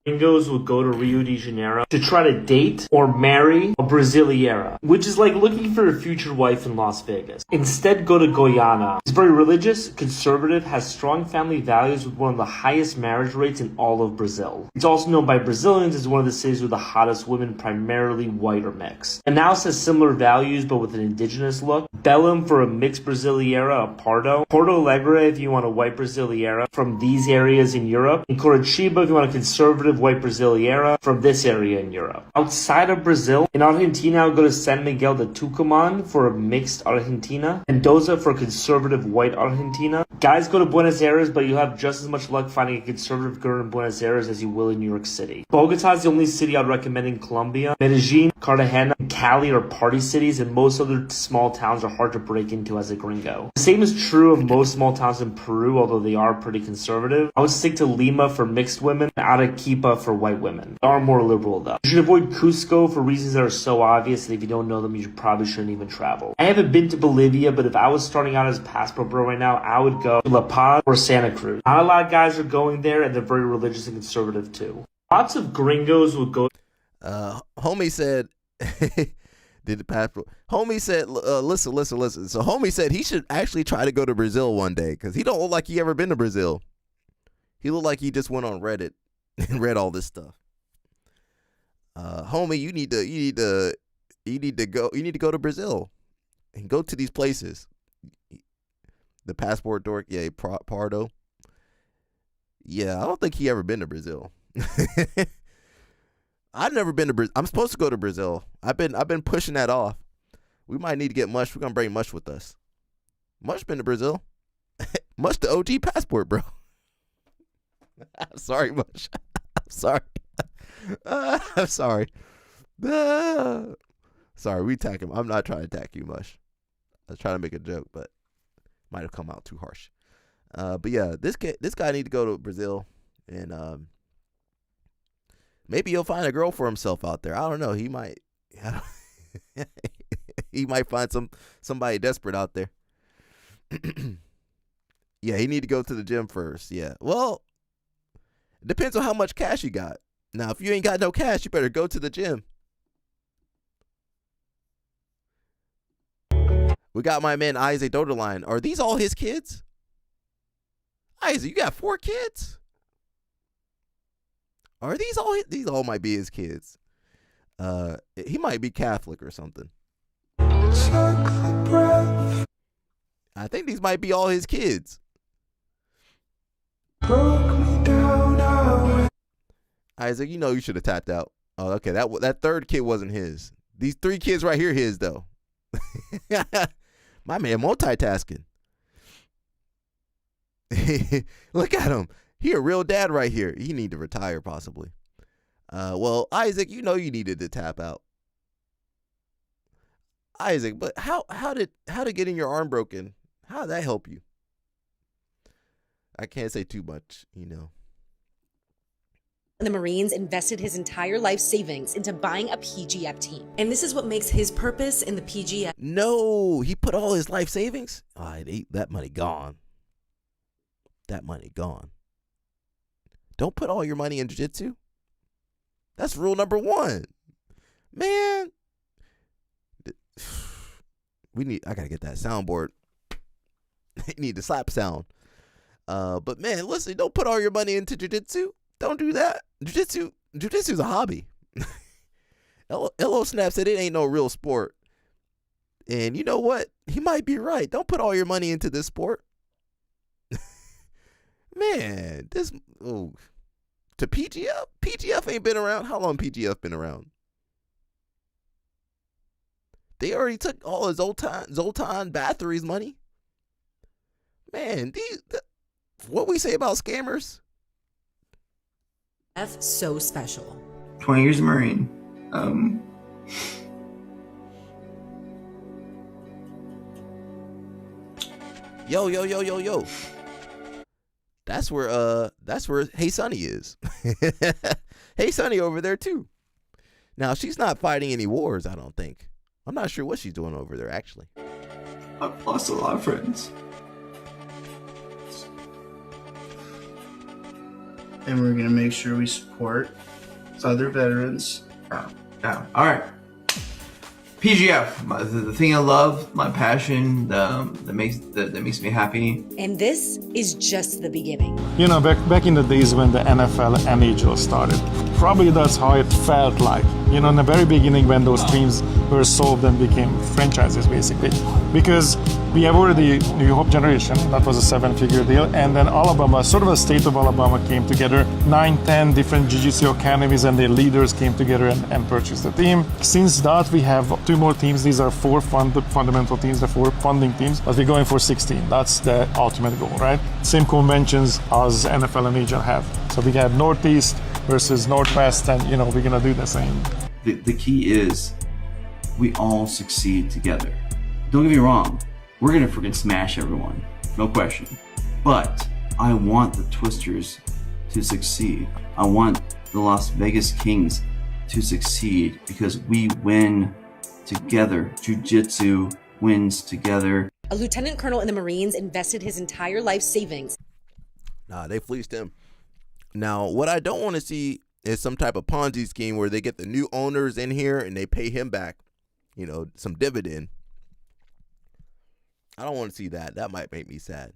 Gringos would go to Rio de Janeiro to try to date or marry a Brasileira, which is like looking for a future wife in Las Vegas. Instead, go to Guyana. It's very religious, conservative, has strong family values with one of the highest marriage rates in all of Brazil. It's also known by Brazilians as one of the cities with the hottest women, primarily white or mixed. Manaus has similar values but with an indigenous look. Belém for a mixed Brasileira, a Pardo. Porto Alegre if you want a white Brasileira from these areas in Europe. And Curitiba if you want a conservative conservative white Brasileira from this area in Europe. Outside of Brazil, in Argentina, I would go to San Miguel de Tucumán for a mixed Argentina, Mendoza for conservative white Argentina. Guys, go to Buenos Aires, but you'll have just as much luck finding a conservative girl in Buenos Aires as you will in New York City. Bogota is the only city I'd recommend in Colombia. Medellin, Cartagena, and Cali are party cities, and most other small towns are hard to break into as a gringo. The same is true of most small towns in Peru, although they are pretty conservative. I would stick to Lima for mixed women, and Arequipa for white women. They are more liberal though. You should avoid Cusco for reasons that are so obvious that if you don't know them, you probably shouldn't even travel. I haven't been to Bolivia, but if I was starting out as a passport bro right now, I would go to La Paz or Santa Cruz. Not a lot of guys are going there, and they're very religious and conservative too. Lots of gringos would go. Homie said, did the passport. Homie said, listen. So homie said he should actually try to go to Brazil one day because he don't look like he ever been to Brazil. He looked like he just went on Reddit and read all this stuff. Homie, you need to go to Brazil and go to these places. The passport dork, yeah, Pardo. Yeah, I don't think he ever been to Brazil. I've never been to Brazil. I'm supposed to go to Brazil. I've been pushing that off. We might need to get Mush. We're gonna bring Mush with us. Mush been to Brazil. Mush the OG passport, bro. I'm sorry, Mush. I'm sorry. I'm sorry. Sorry, we attack him. I'm not trying to attack you, Mush. I was trying to make a joke, but might have come out too harsh. But yeah, this guy need to go to Brazil, and maybe he'll find a girl for himself out there. I don't know. He might. He might find somebody desperate out there. Yeah, he need to go to the gym first. Yeah. Well, it depends on how much cash you got. Now, if you ain't got no cash, you better go to the gym. We got my man Isaac Doderline. Are these all his kids? Isaac, you got 4 kids? Are these all his? These all might be his kids. He might be Catholic or something. I think these might be all his kids. Isaac, you know you should have tapped out. Oh, okay. That third kid wasn't his. These 3 kids right here, his though. My man multitasking. Look at him. He a real dad right here. He need to retire possibly. Well, Isaac, you know you needed to tap out. Isaac, but how did getting your arm broken? How did that help you? I can't say too much, you know. The Marines invested his entire life savings into buying a PGF team. And this is what makes his purpose in the PGF. No, he put all his life savings? That money gone. That money gone. Don't put all your money in jiu-jitsu. That's rule number 1. Man. I gotta get that soundboard. Need the slap sound. But man, listen, don't put all your money into jiu-jitsu. Don't do that. Jiu-jitsu's a hobby. LO Snap said it ain't no real sport. And you know what? He might be right. Don't put all your money into this sport. Man, to PGF? PGF ain't been around. How long PGF been around? They already took all of Zoltan Bathory's money. Man, what we say about scammers? So special. 20 years a Marine. Yo. That's where Hey Sonny is. Hey Sonny over there too. Now she's not fighting any wars, I don't think. I'm not sure what she's doing over there actually. I've lost a lot of friends. And we're gonna make sure we support other veterans. Yeah. All right. PGF, the thing I love, my passion, that makes me happy. And this is just the beginning. You know, back in the days when the NFL and NHL started, probably that's how it felt like. You know, in the very beginning when those teams were solved and became franchises, basically. Because We have already New Hope Generation, that was a 7-figure deal, and then Alabama, sort of a state of Alabama came together. 9-10 different Jiu-Jitsu academies and their leaders came together and purchased the team. Since that, we have 2 more teams. These are 4 fundamental teams, the 4 funding teams, but we're going for 16. That's the ultimate goal, right? Same conventions as NFL and NHL have. So we have Northeast versus Northwest, and we're gonna do the same. The key is we all succeed together. Don't get me wrong, we're gonna freaking smash everyone, no question. But I want the Twisters to succeed. I want the Las Vegas Kings to succeed because we win together. Jiu-Jitsu wins together. A lieutenant colonel in the Marines invested his entire life savings. Nah, they fleeced him. Now, what I don't want to see is some type of Ponzi scheme where they get the new owners in here and they pay him back, some dividend. I don't want to see that. That might make me sad.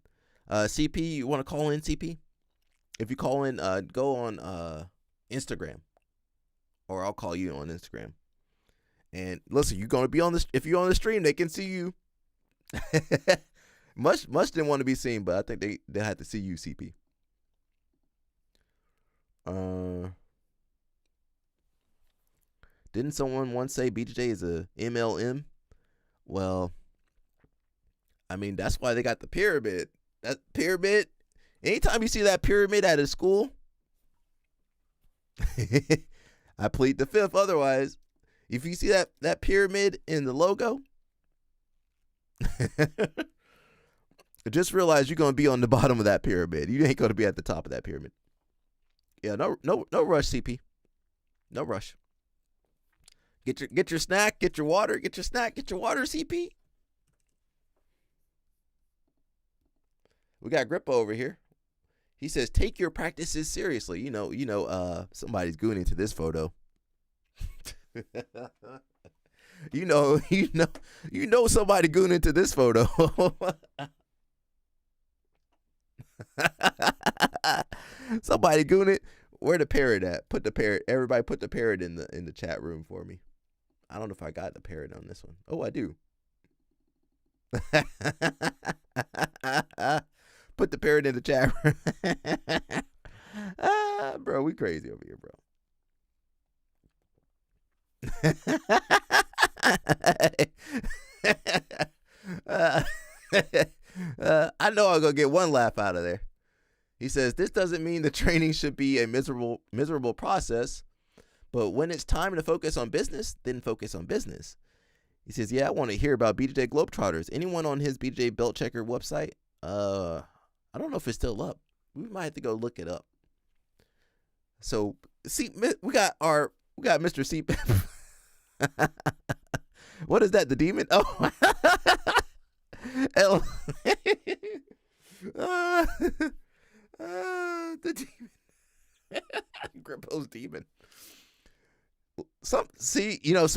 CP, you want to call in, CP? If you call in, go on Instagram. Or I'll call you on Instagram. And listen, you're going to be on this. If you're on the stream, they can see you. Much didn't want to be seen, but I think they had to see you, CP. Didn't someone once say BJJ is a MLM? Well, I mean, that's why they got the pyramid. That pyramid, anytime you see that pyramid at a school, I plead the fifth otherwise. If you see that pyramid in the logo, just realize you're going to be on the bottom of that pyramid. You ain't going to be at the top of that pyramid. Yeah, no rush, CP. No rush. Get your snack, get your water, get your snack, get your water, CP. We got Grippo over here. He says, take your practices seriously. Somebody's gooning to this photo. you know somebody gooning to this photo. Somebody gooning. Where the parrot at? Put the parrot. Everybody put the parrot in the chat room for me. I don't know if I got the parrot on this one. Oh, I do. Put the parrot in the chat room. Bro, we crazy over here, bro. I know I'm gonna get one laugh out of there. He says, this doesn't mean the training should be a miserable process, but when it's time to focus on business, then focus on business. He says, yeah, I want to hear about BJJ Globetrotters. Anyone on his BJJ Belt Checker website? I don't know if it's still up. We might have to go look it up. So, see, we got Mr. C. What is that? The demon? Oh, the demon. Grippo's demon. Some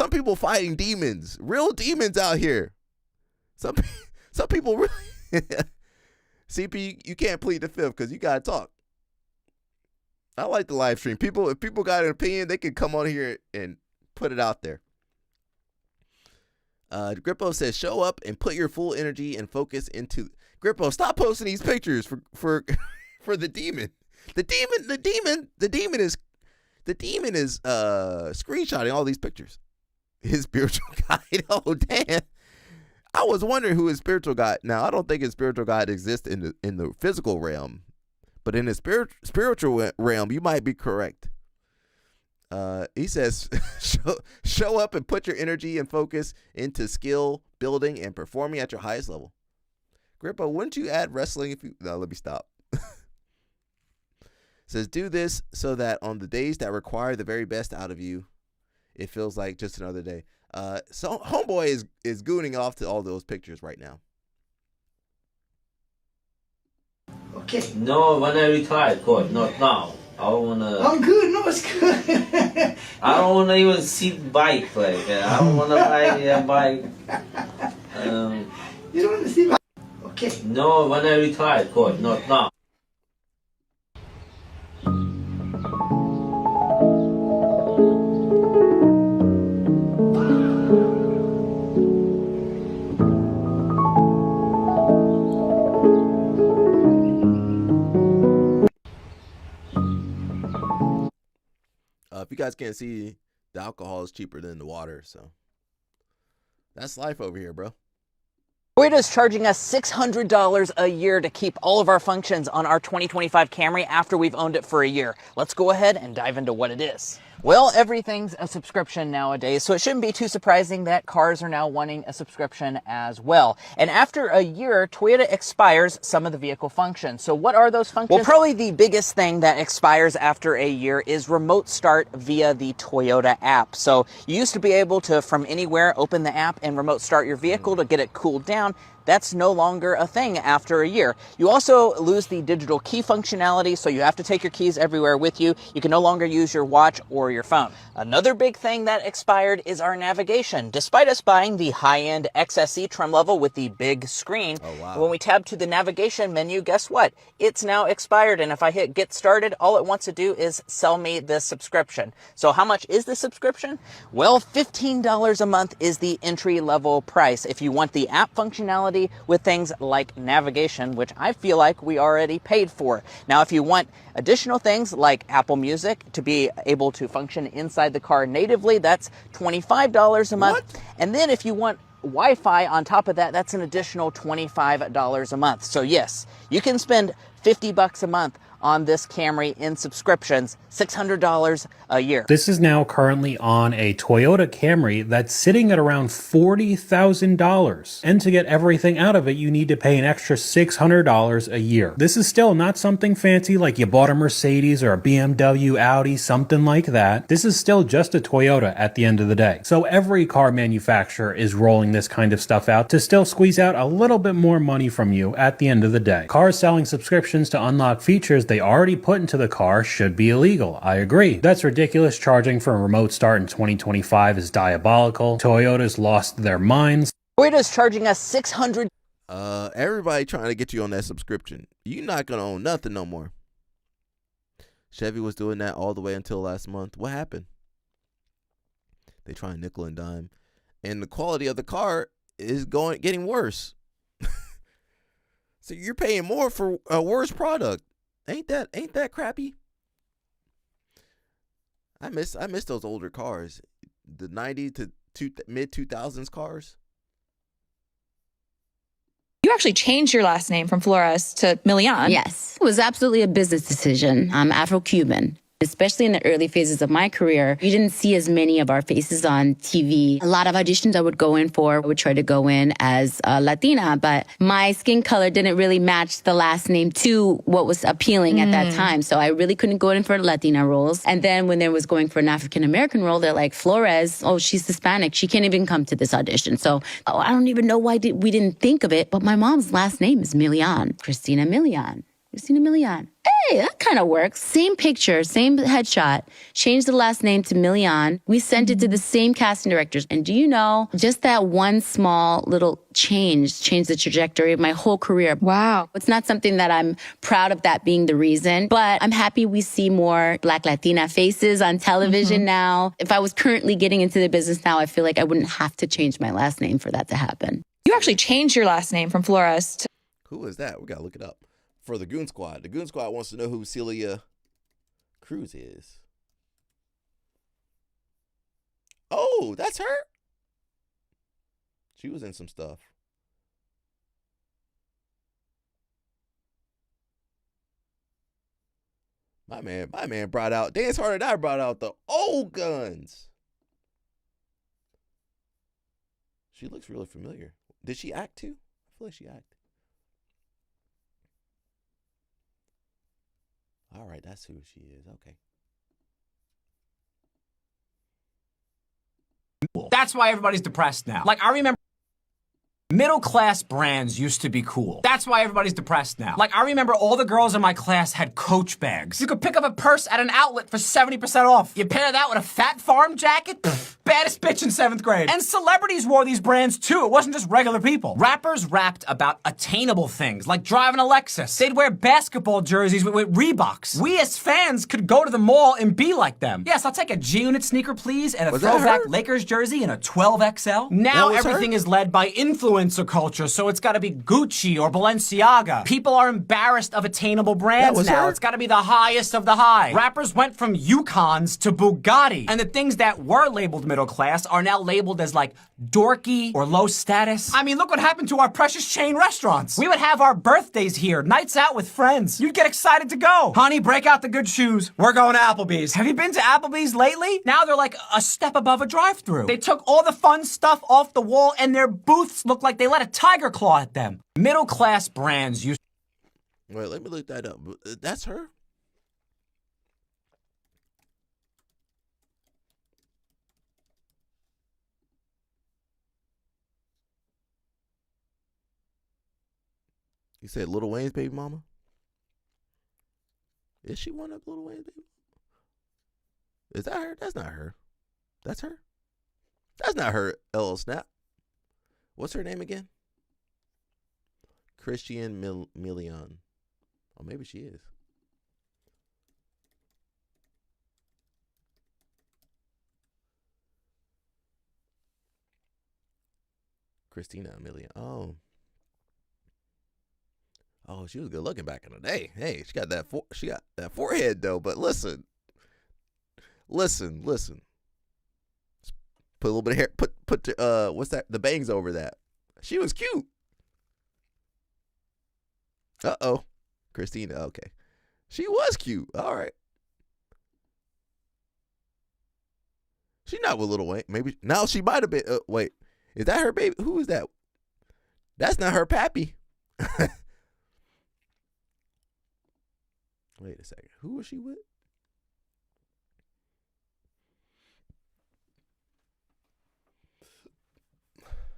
people fighting demons, real demons out here. Some people really. CP, you can't plead the fifth because you gotta talk. I like the live stream. If people got an opinion, they can come on here and put it out there. Grippo says, show up and put your full energy and focus into. Grippo, stop posting these pictures for the demon. The demon is screenshotting all these pictures. His spiritual guide. Oh, damn. I was wondering who his spiritual guide. Now, I don't think his spiritual guide exists in the physical realm, but in the spiritual realm, you might be correct. He says, show up and put your energy and focus into skill building and performing at your highest level. Grippo, wouldn't you add wrestling if you... No, let me stop. Says, do this so that on the days that require the very best out of you, it feels like just another day. So homeboy is gooning off to all those pictures right now. Okay. No, when I retire, coach, not now. I don't wanna. I'm good. No, it's good. I don't wanna even see the bike. Like I don't wanna buy a bike. You don't wanna see my. Okay. No, when I retire, coach, not now. If you guys can't see, the alcohol is cheaper than the water, so that's life over here, bro. Toyota's charging us $600 a year to keep all of our functions on our 2025 Camry after we've owned it for a year. Let's go ahead and dive into what it is. Well, everything's a subscription nowadays, so it shouldn't be too surprising that cars are now wanting a subscription as well. And after a year, Toyota expires some of the vehicle functions. So what are those functions? Well, probably the biggest thing that expires after a year is remote start via the Toyota app. So you used to be able to, from anywhere, open the app and remote start your vehicle to get it cooled down. That's no longer a thing after a year. You also lose the digital key functionality, so you have to take your keys everywhere with you. You can no longer use your watch or your phone. Another big thing that expired is our navigation. Despite us buying the high-end XSE trim level with the big screen, when we tab to the navigation menu, guess what? It's now expired, and if I hit get started, all it wants to do is sell me the subscription. So how much is the subscription? Well, $15 a month is the entry-level price. If you want the app functionality with things like navigation, which I feel like we already paid for. Now, if you want additional things like Apple Music to be able to function inside the car natively, that's $25 a month. What? And then if you want Wi-Fi on top of that, that's an additional $25 a month. So yes, you can spend $50 a month on this Camry in subscriptions, $600 a year. This is now currently on a Toyota Camry that's sitting at around $40,000. And to get everything out of it, you need to pay an extra $600 a year. This is still not something fancy like you bought a Mercedes or a BMW, Audi, something like that. This is still just a Toyota at the end of the day. So every car manufacturer is rolling this kind of stuff out to still squeeze out a little bit more money from you at the end of the day. Cars selling subscriptions to unlock features they already put into the car should be illegal. I agree. That's ridiculous. Charging for a remote start in 2025 is diabolical. Toyota's lost their minds. Toyota's charging us $600. Everybody trying to get you on that subscription. You're not gonna own nothing no more. Chevy was doing that all the way until last month. What happened? They try nickel and dime, and the quality of the car is getting worse. So you're paying more for a worse product. Ain't that crappy? I miss those older cars, the 90 to mid 2000s cars. You actually changed your last name from Flores to Milian. Yes, it was absolutely a business decision. I'm Afro-Cuban. Especially in the early phases of my career, you didn't see as many of our faces on TV. A lot of auditions I would go in for, I would try to go in as a Latina, but my skin color didn't really match the last name to what was appealing at that time. So I really couldn't go in for Latina roles. And then when there was going for an African-American role, they're like, Flores, oh, she's Hispanic. She can't even come to this audition. So I don't even know why we didn't think of it, but my mom's last name is Milian, Christina Milian. Christina Milian. Hey, that kind of works. Same picture, same headshot. Changed the last name to Milian. We sent it to the same casting directors. And do you know, just that one small little changed the trajectory of my whole career. Wow. It's not something that I'm proud of that being the reason, but I'm happy we see more Black Latina faces on television now. If I was currently getting into the business now, I feel like I wouldn't have to change my last name for that to happen. You actually changed your last name from Flores to... Who is that? We got to look it up. For the Goon Squad. The Goon Squad wants to know who Celia Cruz is. Oh, that's her? She was in some stuff. My man brought out, Dance Hard and I brought out the old guns. She looks really familiar. Did she act too? I feel like she acted. All right, that's who she is. Okay. That's why everybody's depressed now. Like, I remember middle-class brands used to be cool. That's why everybody's depressed now. Like, I remember all the girls in my class had Coach bags. You could pick up a purse at an outlet for 70% off. You pair that with a Fat Farm jacket? Pfft, baddest bitch in 7th grade. And celebrities wore these brands too. It wasn't just regular people. Rappers rapped about attainable things, like driving a Lexus. They'd wear basketball jerseys with Reeboks. We as fans could go to the mall and be like them. Yes, I'll take a G-Unit sneaker, please, and a throwback Lakers jersey and a 12XL. Now everything is led by influencers influencer culture, so it's gotta be Gucci or Balenciaga. People are embarrassed of attainable brands now. It's gotta be the highest of the high. Rappers went from Yukons to Bugatti. And the things that were labeled middle class are now labeled as like dorky or low status. I mean, look what happened to our precious chain restaurants. We would have our birthdays here, nights out with friends. You'd get excited to go. Honey, break out the good shoes. We're going to Applebee's. Have you been to Applebee's lately? Now they're like a step above a drive-thru. They took all the fun stuff off the wall and their booths look like they let a tiger claw at them. Middle class brands used. Wait, let me look that up. That's her? You said Lil Wayne's baby mama? Is she one of Lil Wayne's baby? Is that her? That's not her. That's her? That's not her, LL Snap. What's her name again? Christian Milian. Oh, maybe she is. Christina Milian. Oh. Oh, she was good looking back in the day. Hey, she got that forehead though. But listen. Put a little bit of hair. Put what's that? The bangs over that. She was cute. Uh-oh. Christina. Okay. She was cute. All right. She's not with Lil Wayne. Maybe now she might have been. Wait, is that her baby? Who is that? That's not her pappy. Wait a second. Who was she with?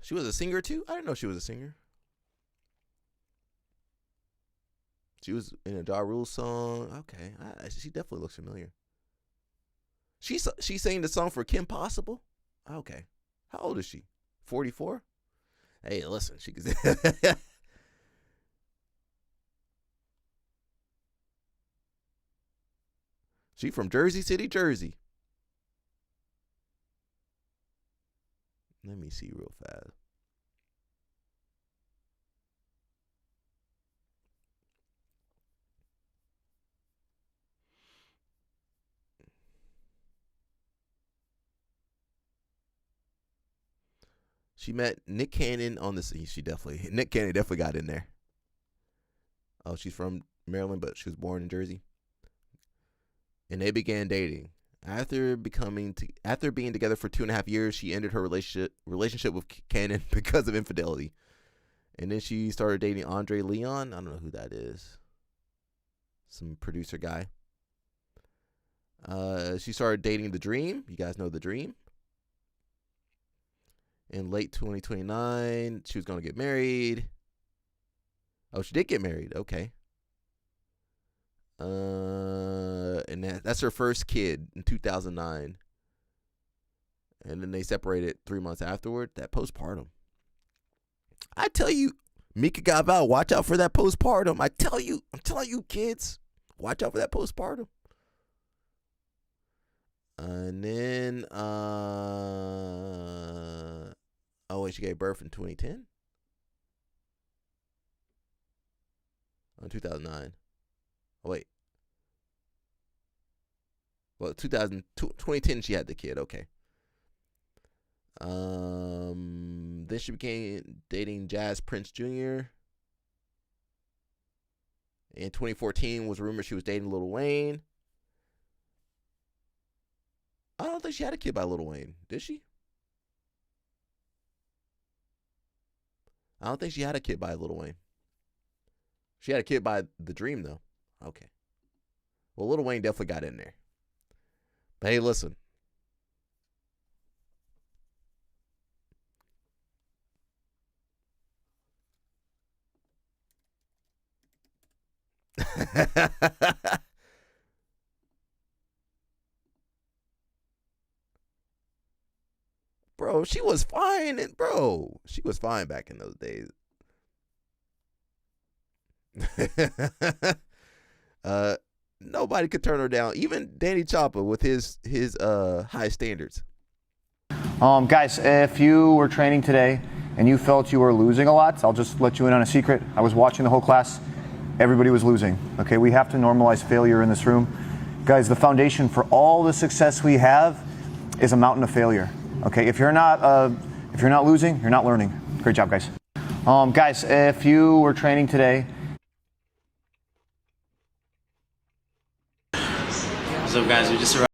She was a singer too? I didn't know she was a singer. She was in a Ja Rule song. Okay. She definitely looks familiar. She sang the song for Kim Possible? Okay. How old is she? 44? Hey, listen. She could. She from Jersey City, Jersey. Let me see real fast. She met Nick Cannon on the. Nick Cannon definitely got in there. Oh, she's from Maryland, but she was born in Jersey. And they began dating. After being together for 2.5 years, she ended her relationship with Cannon because of infidelity. And then she started dating Andre Leon. I don't know who that is. Some producer guy. She started dating The Dream. You guys know The Dream. In late 2029, she was going to get married. Oh, she did get married. Okay. And that's her first kid in 2009. And then they separated 3 months afterward. That postpartum. I tell you, Mika Gaval, watch out for that postpartum. I'm telling you, kids, watch out for that postpartum. And then, oh wait, she gave birth in 2010? Oh, 2009. Oh, wait. Well, 2010 she had the kid. Okay. Then she began dating Jazz Prince Jr. In 2014 was rumored she was dating Lil Wayne. I don't think she had a kid by Lil Wayne. Did she? I don't think she had a kid by Lil Wayne. She had a kid by The Dream, though. Okay. Well, Lil Wayne definitely got in there. But hey, listen. Bro, she was fine. She was fine back in those days. Nobody could turn her down. Even Danny Choppa with his high standards. Guys, if you were training today and you felt you were losing a lot, I'll just let you in on a secret. I was watching the whole class. Everybody was losing. Okay, we have to normalize failure in this room. Guys, the foundation for all the success we have is a mountain of failure. Okay, if you're not losing, you're not learning. Great job, guys. Guys, if you were training today. What's up, guys? We just arrived.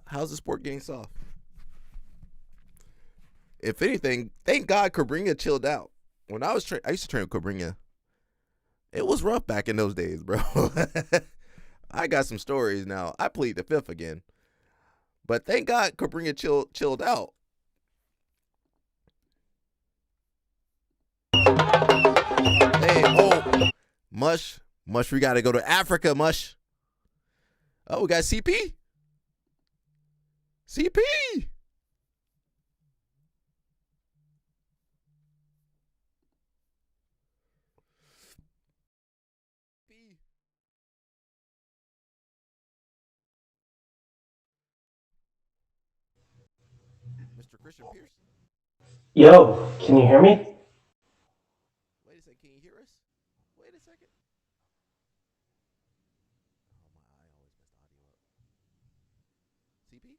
How's the sport getting soft? If anything, thank God Cobrinha chilled out. When I used to train with Cobrinha. It was rough back in those days, bro. I got some stories now. I plead the fifth again. But thank God Cobrinha chilled out. Hey, oh, Mush, we got to go to Africa, Mush. Oh, we got CP. CP. Mr. Christian Pierce. Yo, can you hear me? Wait a second, can you hear us? Wait a second. Oh my, I always mess the audio up. CP?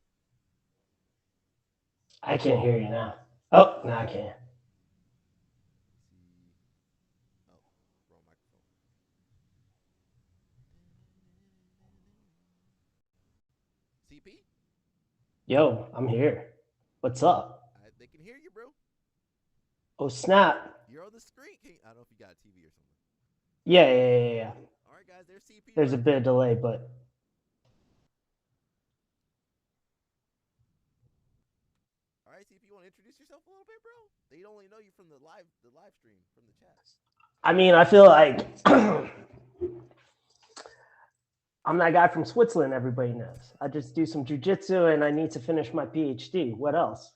I can't hear you now. Oh, now I can. Oh, wrong microphone. CP? Yo, I'm here. What's up? They can hear you, bro. Oh, snap. You're on the screen. I don't know if you got a TV or something. Yeah. All right, guys, there's CP. There's a bit of delay, but. All right, CP, you want to introduce yourself a little bit, bro? They only know you from the live stream, from the chat. I mean, I feel like I'm that guy from Switzerland everybody knows. I just do some jujitsu and I need to finish my PhD. What else?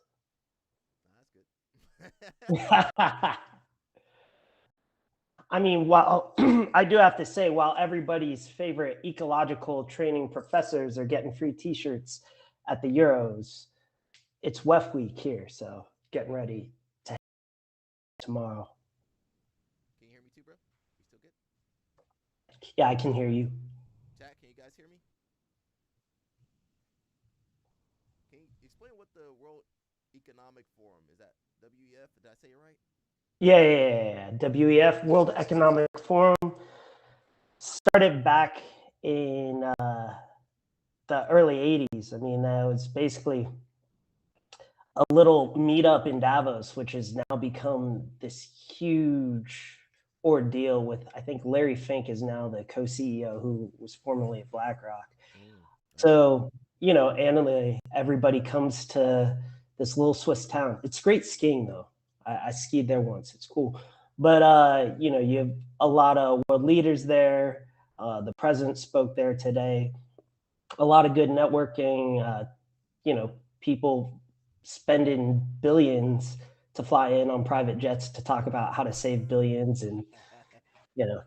That's good. I mean, while I do have to say, while everybody's favorite ecological training professors are getting free t-shirts at the Euros, it's WEF week here, so getting ready to tomorrow. Can you hear me too, bro? You still good? Yeah, I can hear you. Chat, can you guys hear me? Can you explain what the World Economic Forum is? That WEF? Did I say it right? Yeah. WEF, World Economic Forum, started back in the early 80s. I mean, it was basically a little meetup in Davos, which has now become this huge ordeal with, I think Larry Fink is now the co-CEO who was formerly at BlackRock. So, annually, everybody comes to this little Swiss town. It's great skiing, though. I skied there once. It's cool. But, you have a lot of world leaders there. The president spoke there today. A lot of good networking, people spending billions to fly in on private jets to talk about how to save billions and, you know,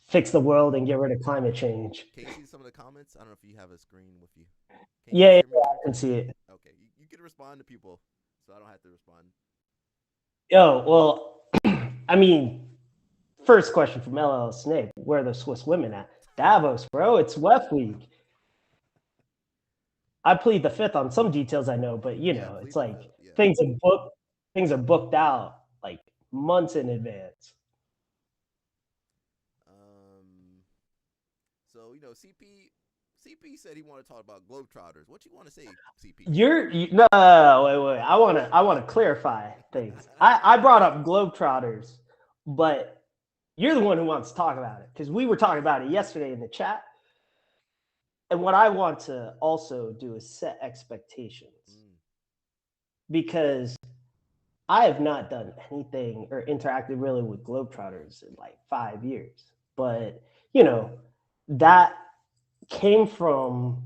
fix the world and get rid of climate change. Can you see some of the comments? I don't know if you have a screen with you. Yeah, I can see it. Okay, you can respond to people, so I don't have to respond. Yo, well, I mean, first question from LL Snake: where are the Swiss women at? Davos, bro. It's WEF week. I plead the fifth on some details I know, but you know, it's like things are booked out like months in advance. So CP said he wanted to talk about globetrotters. What you want to say, CP? No, wait. I want to clarify things. I brought up globetrotters, but you're the one who wants to talk about it because we were talking about it yesterday in the chat. And what I want to also do is set expectations because I have not done anything or interacted really with globetrotters in like 5 years. But, you know, that came from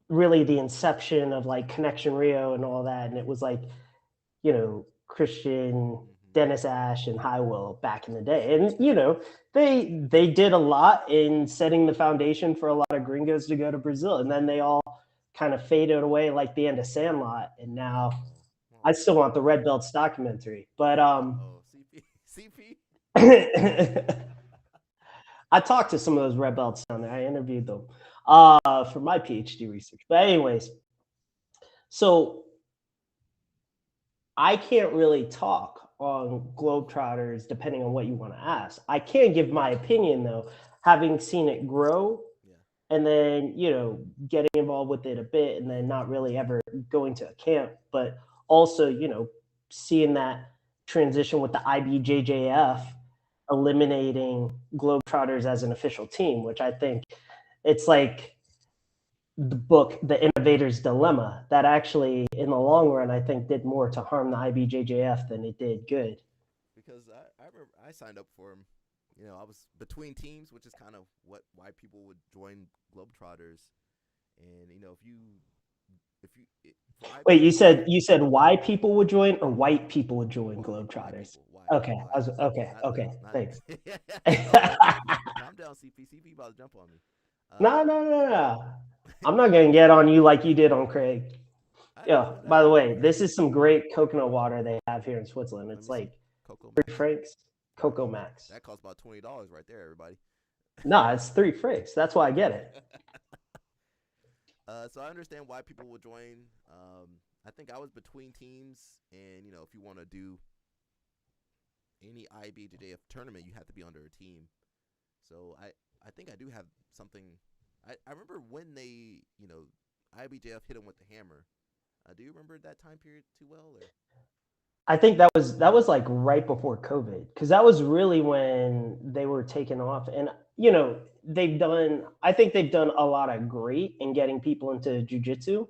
really the inception of like Connection Rio and all that. And it was like, you know, Christian, Dennis Ash, and High Will back in the day. And, you know, they did a lot in setting the foundation for a lot of gringos to go to Brazil. And then they all kind of faded away like the end of Sandlot. And now I still want the Red Belts documentary. But CP. I talked to some of those Red Belts down there. I interviewed them for my PhD research. But anyways, so I can't really talk on globetrotters depending on what you want to ask. I can give my opinion though, having seen it grow and then, you know, getting involved with it a bit and then not really ever going to a camp, but also, you know, seeing that transition with the IBJJF eliminating globetrotters as an official team, which I think it's like the book, The Innovator's Dilemma, that actually, in the long run, I think did more to harm the IBJJF than it did good. Because I remember I signed up for him. You know, I was between teams, which is kind of why people would join Globetrotters. And you know, Wait, you said why people would join or white people would join Globetrotters? Okay, okay, thanks. Calm down, CP about to jump on me. No. I'm not gonna get on you like you did on Craig. Yeah. By the way, this is some great coconut water they have here in Switzerland. It's like 3 francs, Coco Max. That costs about $20 right there, everybody. No, it's 3 francs. That's why I get it. So I understand why people will join. I think I was between teams, and you know, if you want to do any IBJJF tournament, you have to be under a team. So I think I do have something. I remember when they, you know, IBJF hit them with the hammer. Do you remember that time period too well? Or? I think that was like right before COVID, because that was really when they were taking off. And you know, I think they've done a lot of great in getting people into jiu-jitsu.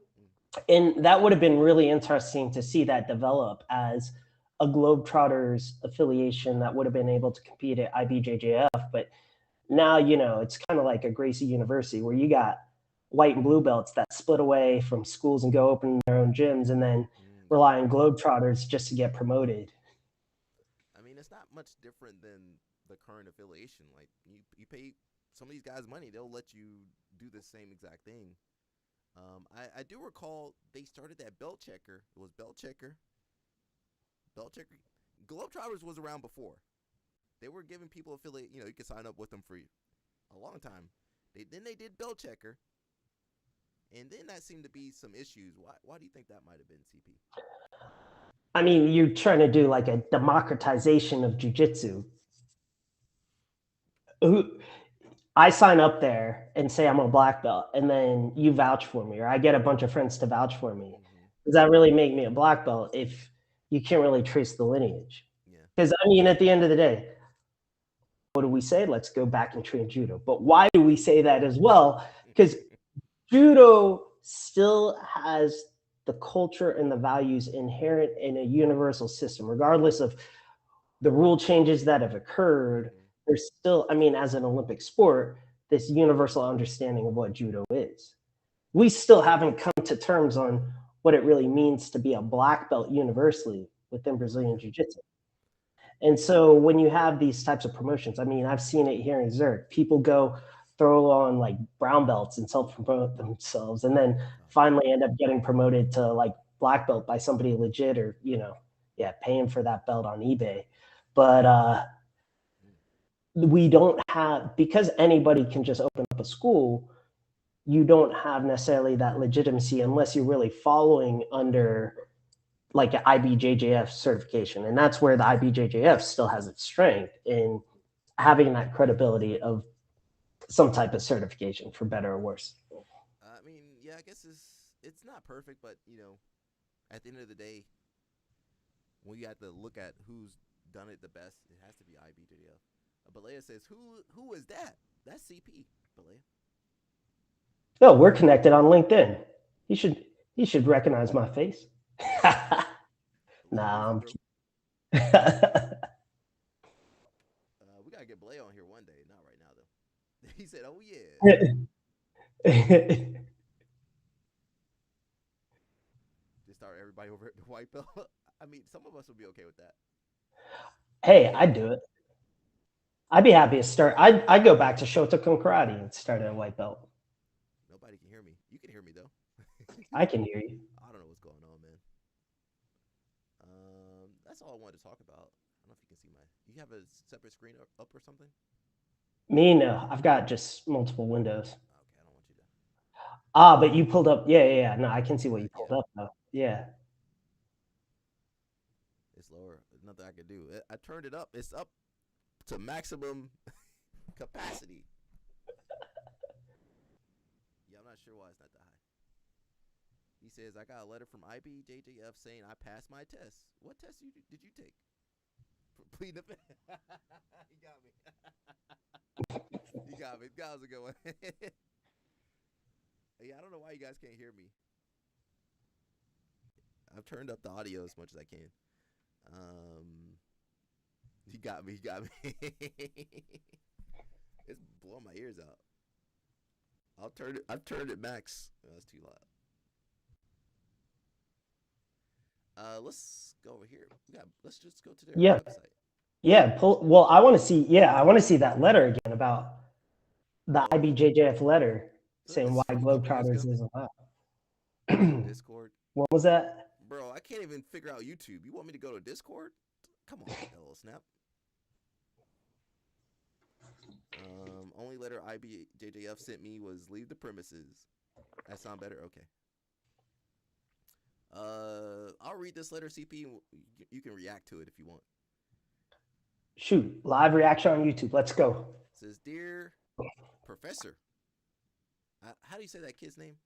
And that would have been really interesting to see that develop as a Globetrotters affiliation that would have been able to compete at IBJJF. But now, you know, it's kind of like a Gracie University where you got white and blue belts that split away from schools and go open their own gyms and then rely on Globetrotters just to get promoted. I mean, it's not much different than the current affiliation. Like you pay some of these guys money, they'll let you do the same exact thing. I do recall they started that belt checker. It was belt checker. Globetrotters was around before. They were giving people affiliate. You know, you could sign up with them for a long time. Then they did belt checker, and then that seemed to be some issues. Why do you think that might have been, CP? I mean, you're trying to do like a democratization of jiu-jitsu. I sign up there and say I'm a black belt, and then you vouch for me, or I get a bunch of friends to vouch for me. Does that really make me a black belt if you can't really trace the lineage? Because I mean, at the end of the day, what do we say? Let's go back and train judo. But why do we say that as well? Because judo still has the culture and the values inherent in a universal system, regardless of the rule changes that have occurred. There's still, I mean, as an Olympic sport, this universal understanding of what judo is. We still haven't come to terms on what it really means to be a black belt universally within Brazilian Jiu-Jitsu. And so when you have these types of promotions, I mean, I've seen it here in Zurich. People go throw on like brown belts and self-promote themselves, and then finally end up getting promoted to like black belt by somebody legit, or, you know, paying for that belt on eBay. But we don't have, because anybody can just open up a school, you don't have necessarily that legitimacy unless you're really following under like an IBJJF certification. And that's where the IBJJF still has its strength in having that credibility of some type of certification, for better or worse. I mean, yeah, I guess it's not perfect, but, you know, at the end of the day, when you have to look at who's done it the best, it has to be IBJJF. Balea says, who is that? That's CP, Balea. No, we're connected on LinkedIn. He should recognize my face. Nah, I'm we gotta get Balea on here one day. Not right now though. He said, "Oh yeah." Just start everybody over at the white belt. I mean, some of us would be okay with that. Hey, I'd do it. I'd be happy to start. I'd go back to Shotokan karate and start at a white belt. Nobody can hear me. You can hear me though. I can hear you. I don't know what's going on, man. That's all I wanted to talk about. I don't know if you can see you have a separate screen up or something? Me, no. I've got just multiple windows. Okay, I don't want you to. But you pulled up. Yeah. No, I can see what you pulled up though. Yeah. It's lower. There's nothing I can do. I turned it up. It's up to maximum capacity. Yeah, I'm not sure why it's not that high. He says, I got a letter from IBJJF saying I passed my test. What test did you take? Plead the fifth. He got me. He got me. That was a good one. Yeah, I don't know why you guys can't hear me. I've turned up the audio as much as I can. He got me. It's blowing my ears out. I've turned it max. Oh, that's too loud. Let's go over here. Let's just go to their website. Yeah. Well, I want to see. Yeah, I want to see that letter again about the IBJJF letter saying why Globetrotters isn't allowed. Discord. What was that? Bro, I can't even figure out YouTube. You want me to go to Discord? Come on, hello, snap. Only letter IBJJF sent me was leave the premises. That sound better? Okay. I'll read this letter, CP, and you can react to it if you want. Shoot, live reaction on YouTube. Let's go. It says, Dear Professor. How do you say that kid's name?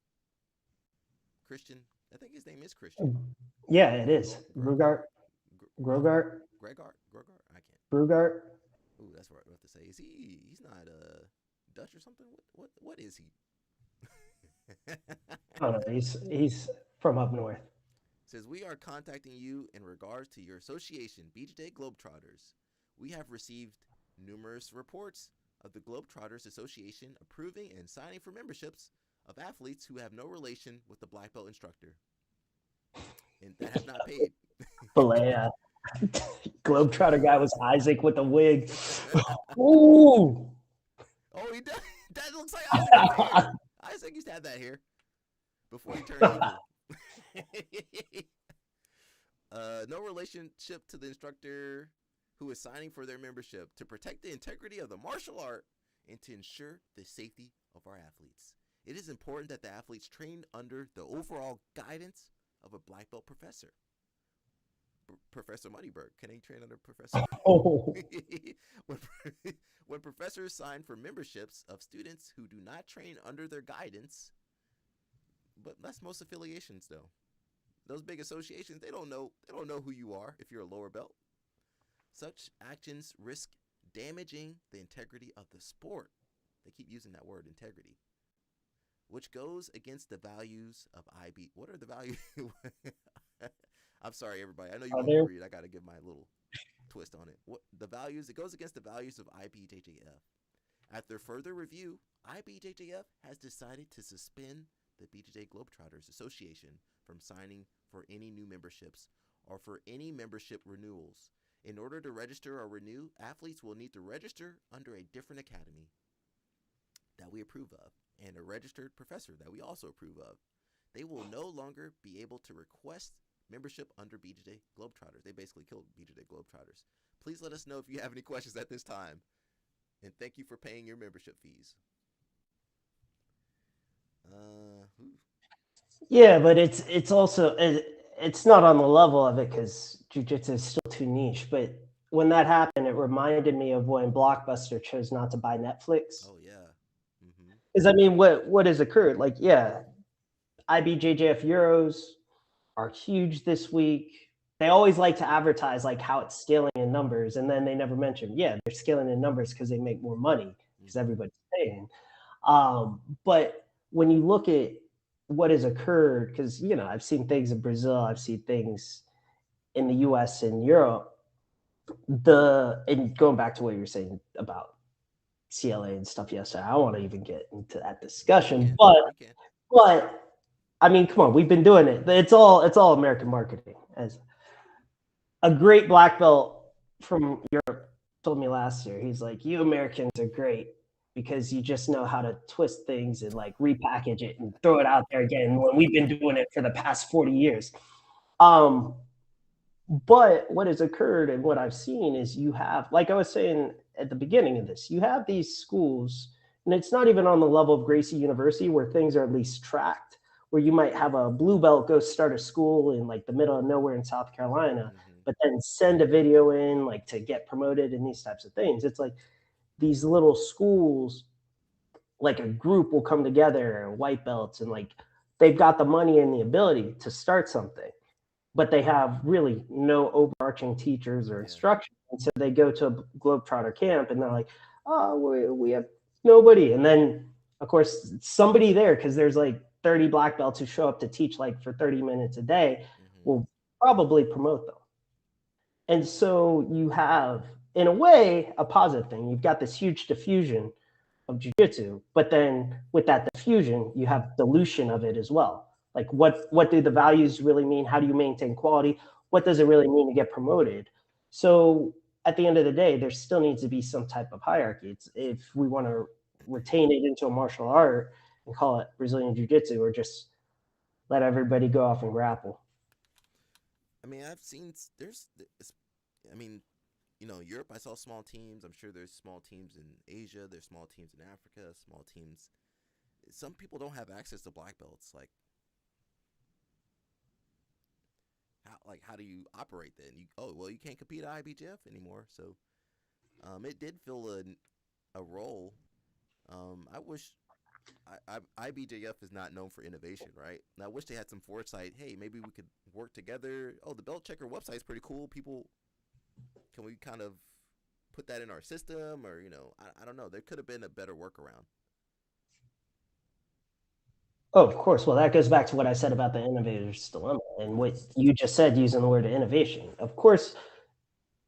Christian. I think his name is Christian. Yeah, it is. Grogart. Gregart? I can't. Brugart. Ooh, that's what I have to say. He's not Dutch or something? What is he? Oh no, he's from up north. Says, we are contacting you in regards to your association, BJJ Globetrotters. We have received numerous reports of the Globetrotters Association approving and signing for memberships of athletes who have no relation with the black belt instructor and that have not paid. Balea. Globetrotter guy was Isaac with the wig. Ooh. Oh, he does. That looks like Isaac. Isaac used to have that hair before he turned evil. No relationship to the instructor who is signing for their membership to protect the integrity of the martial art and to ensure the safety of our athletes. It is important that the athletes train under the overall guidance of a black belt professor. Professor Moneyberg. Can he train under Professor? Oh. When professors sign for memberships of students who do not train under their guidance, but that's most affiliations though. Those big associations, they don't know who you are if you're a lower belt. Such actions risk damaging the integrity of the sport. They keep using that word, integrity, which goes against the values of IB. What are the values? I'm sorry, everybody. I know you want me to read. I got to give my little twist on it. What the values? It goes against the values of IBJJF. After further review, IBJJF has decided to suspend the BJJ Globetrotters Association from signing for any new memberships or for any membership renewals. In order to register or renew, athletes will need to register under a different academy that we approve of and a registered professor that we also approve of. They will no longer be able to request membership under BJJ Globetrotters. They basically killed BJJ Globetrotters. Please let us know if you have any questions at this time. And thank you for paying your membership fees. Yeah, but it's also it's not on the level of it because jiu-jitsu is still too niche. But when that happened, it reminded me of when Blockbuster chose not to buy Netflix. Oh yeah. Because I mean, what has occurred? Like, yeah, IBJJF Euros are huge this week. They always like to advertise like how it's scaling in numbers, and then they never mention, yeah, they're scaling in numbers because they make more money because everybody's paying. But when you look at what has occurred, because I've seen things in Brazil, I've seen things in the US and Europe, and going back to what you were saying about CLA and stuff yesterday, I don't want to even get into that discussion, but I mean, come on, we've been doing it. It's all American marketing. As a great black belt from Europe told me last year, he's like, you Americans are great because you just know how to twist things and like repackage it and throw it out there again when we've been doing it for the past 40 years. But what has occurred and what I've seen is you have, like I was saying at the beginning of this, you have these schools, and it's not even on the level of Gracie University where things are at least tracked, where you might have a blue belt go start a school in like the middle of nowhere in South Carolina, but then send a video in like to get promoted and these types of things. It's like these little schools, like a group will come together, white belts, and like they've got the money and the ability to start something, but they have really no overarching teachers or instruction. And so they go to a Globetrotter camp and they're like, oh, we have nobody. And then, of course, somebody there, because there's like 30 black belts who show up to teach like for 30 minutes a day, will probably promote them. And so you have, in a way, a positive thing. You've got this huge diffusion of jiu-jitsu, but then with that diffusion, you have dilution of it as well. Like what do the values really mean? How do you maintain quality? What does it really mean to get promoted? So at the end of the day, there still needs to be some type of hierarchy. It's, if we want to retain it into a martial art and call it Brazilian Jiu-Jitsu, or just let everybody go off and grapple. I mean, I've seen Europe, I saw small teams. I'm sure there's small teams in Asia. There's small teams in Africa, small teams. Some people don't have access to black belts. How do you operate then? You can't compete at IBJF anymore. So it did fill a role. I wish IBJF is not known for innovation, right? And I wish they had some foresight. Hey, maybe we could work together. Oh, the Belt Checker website is pretty cool. Can we kind of put that in our system? Or, I don't know. There could have been a better workaround. Oh, of course. Well, that goes back to what I said about the innovator's dilemma and what you just said using the word innovation. Of course,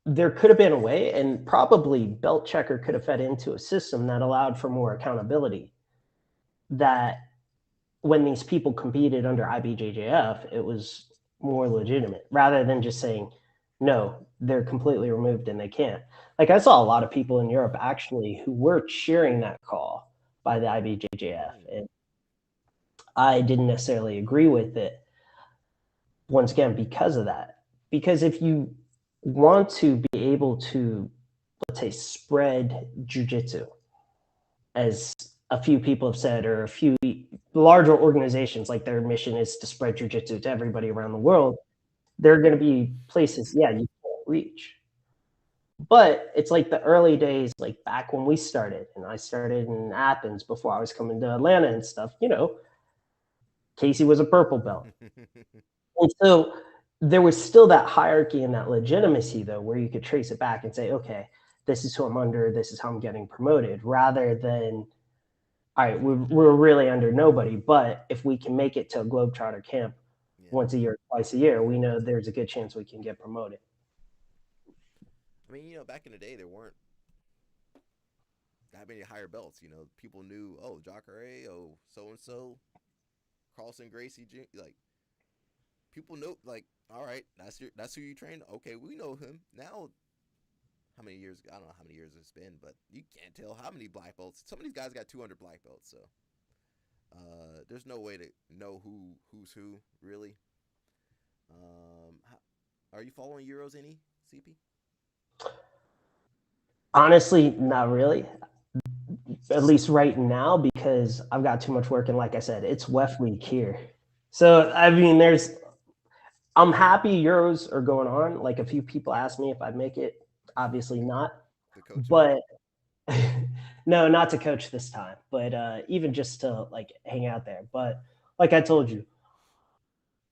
there could have been a way, and probably Belt Checker could have fed into a system that allowed for more accountability, that when these people competed under IBJJF, it was more legitimate rather than just saying, no, they're completely removed and they can't. Like I saw a lot of people in Europe actually who were cheering that call by the IBJJF, and I didn't necessarily agree with it, once again, because of that. Because if you want to be able to, let's say, spread jiu-jitsu, as a few people have said, or a few larger organizations, like their mission is to spread jiu-jitsu to everybody around the world, there are going to be places, you can't reach. But it's like the early days, like back when we started, and I started in Athens before I was coming to Atlanta and stuff, Casey was a purple belt. And so there was still that hierarchy and that legitimacy, though, where you could trace it back and say, okay, this is who I'm under, this is how I'm getting promoted, rather than, all right, we're really under nobody. But if we can make it to a Globetrotter camp once a year, twice a year, we know there's a good chance we can get promoted. I mean, back in the day, there weren't that many higher belts. People knew, Jacare, so-and-so, Carlson Gracie, people know, like, all right, that's who you train. Okay, we know him now. How many years? I don't know how many years it's been, but you can't tell how many black belts. Some of these guys got 200 black belts, so there's no way to know who's who really. Are you following Euros any, CP? Honestly, not really. At least right now, because I've got too much work, and like I said, it's WEF week here. So I mean, I'm happy Euros are going on. Like a few people asked me if I'd make it. Obviously not. But no, not to coach this time, but even just to like hang out there. But like I told you,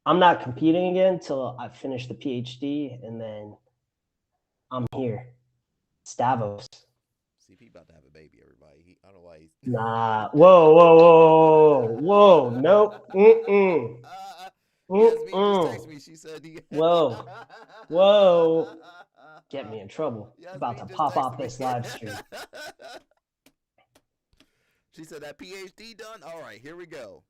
I'm not competing again till I finish the PhD, and then I'm here. Stavos. CP about to have a baby, everybody. I don't know why he's Nah. Whoa. Nope. Yasmin just texted me. She said Whoa. Get me in trouble. About to pop off this live stream. She said that PhD done? All right, here we go.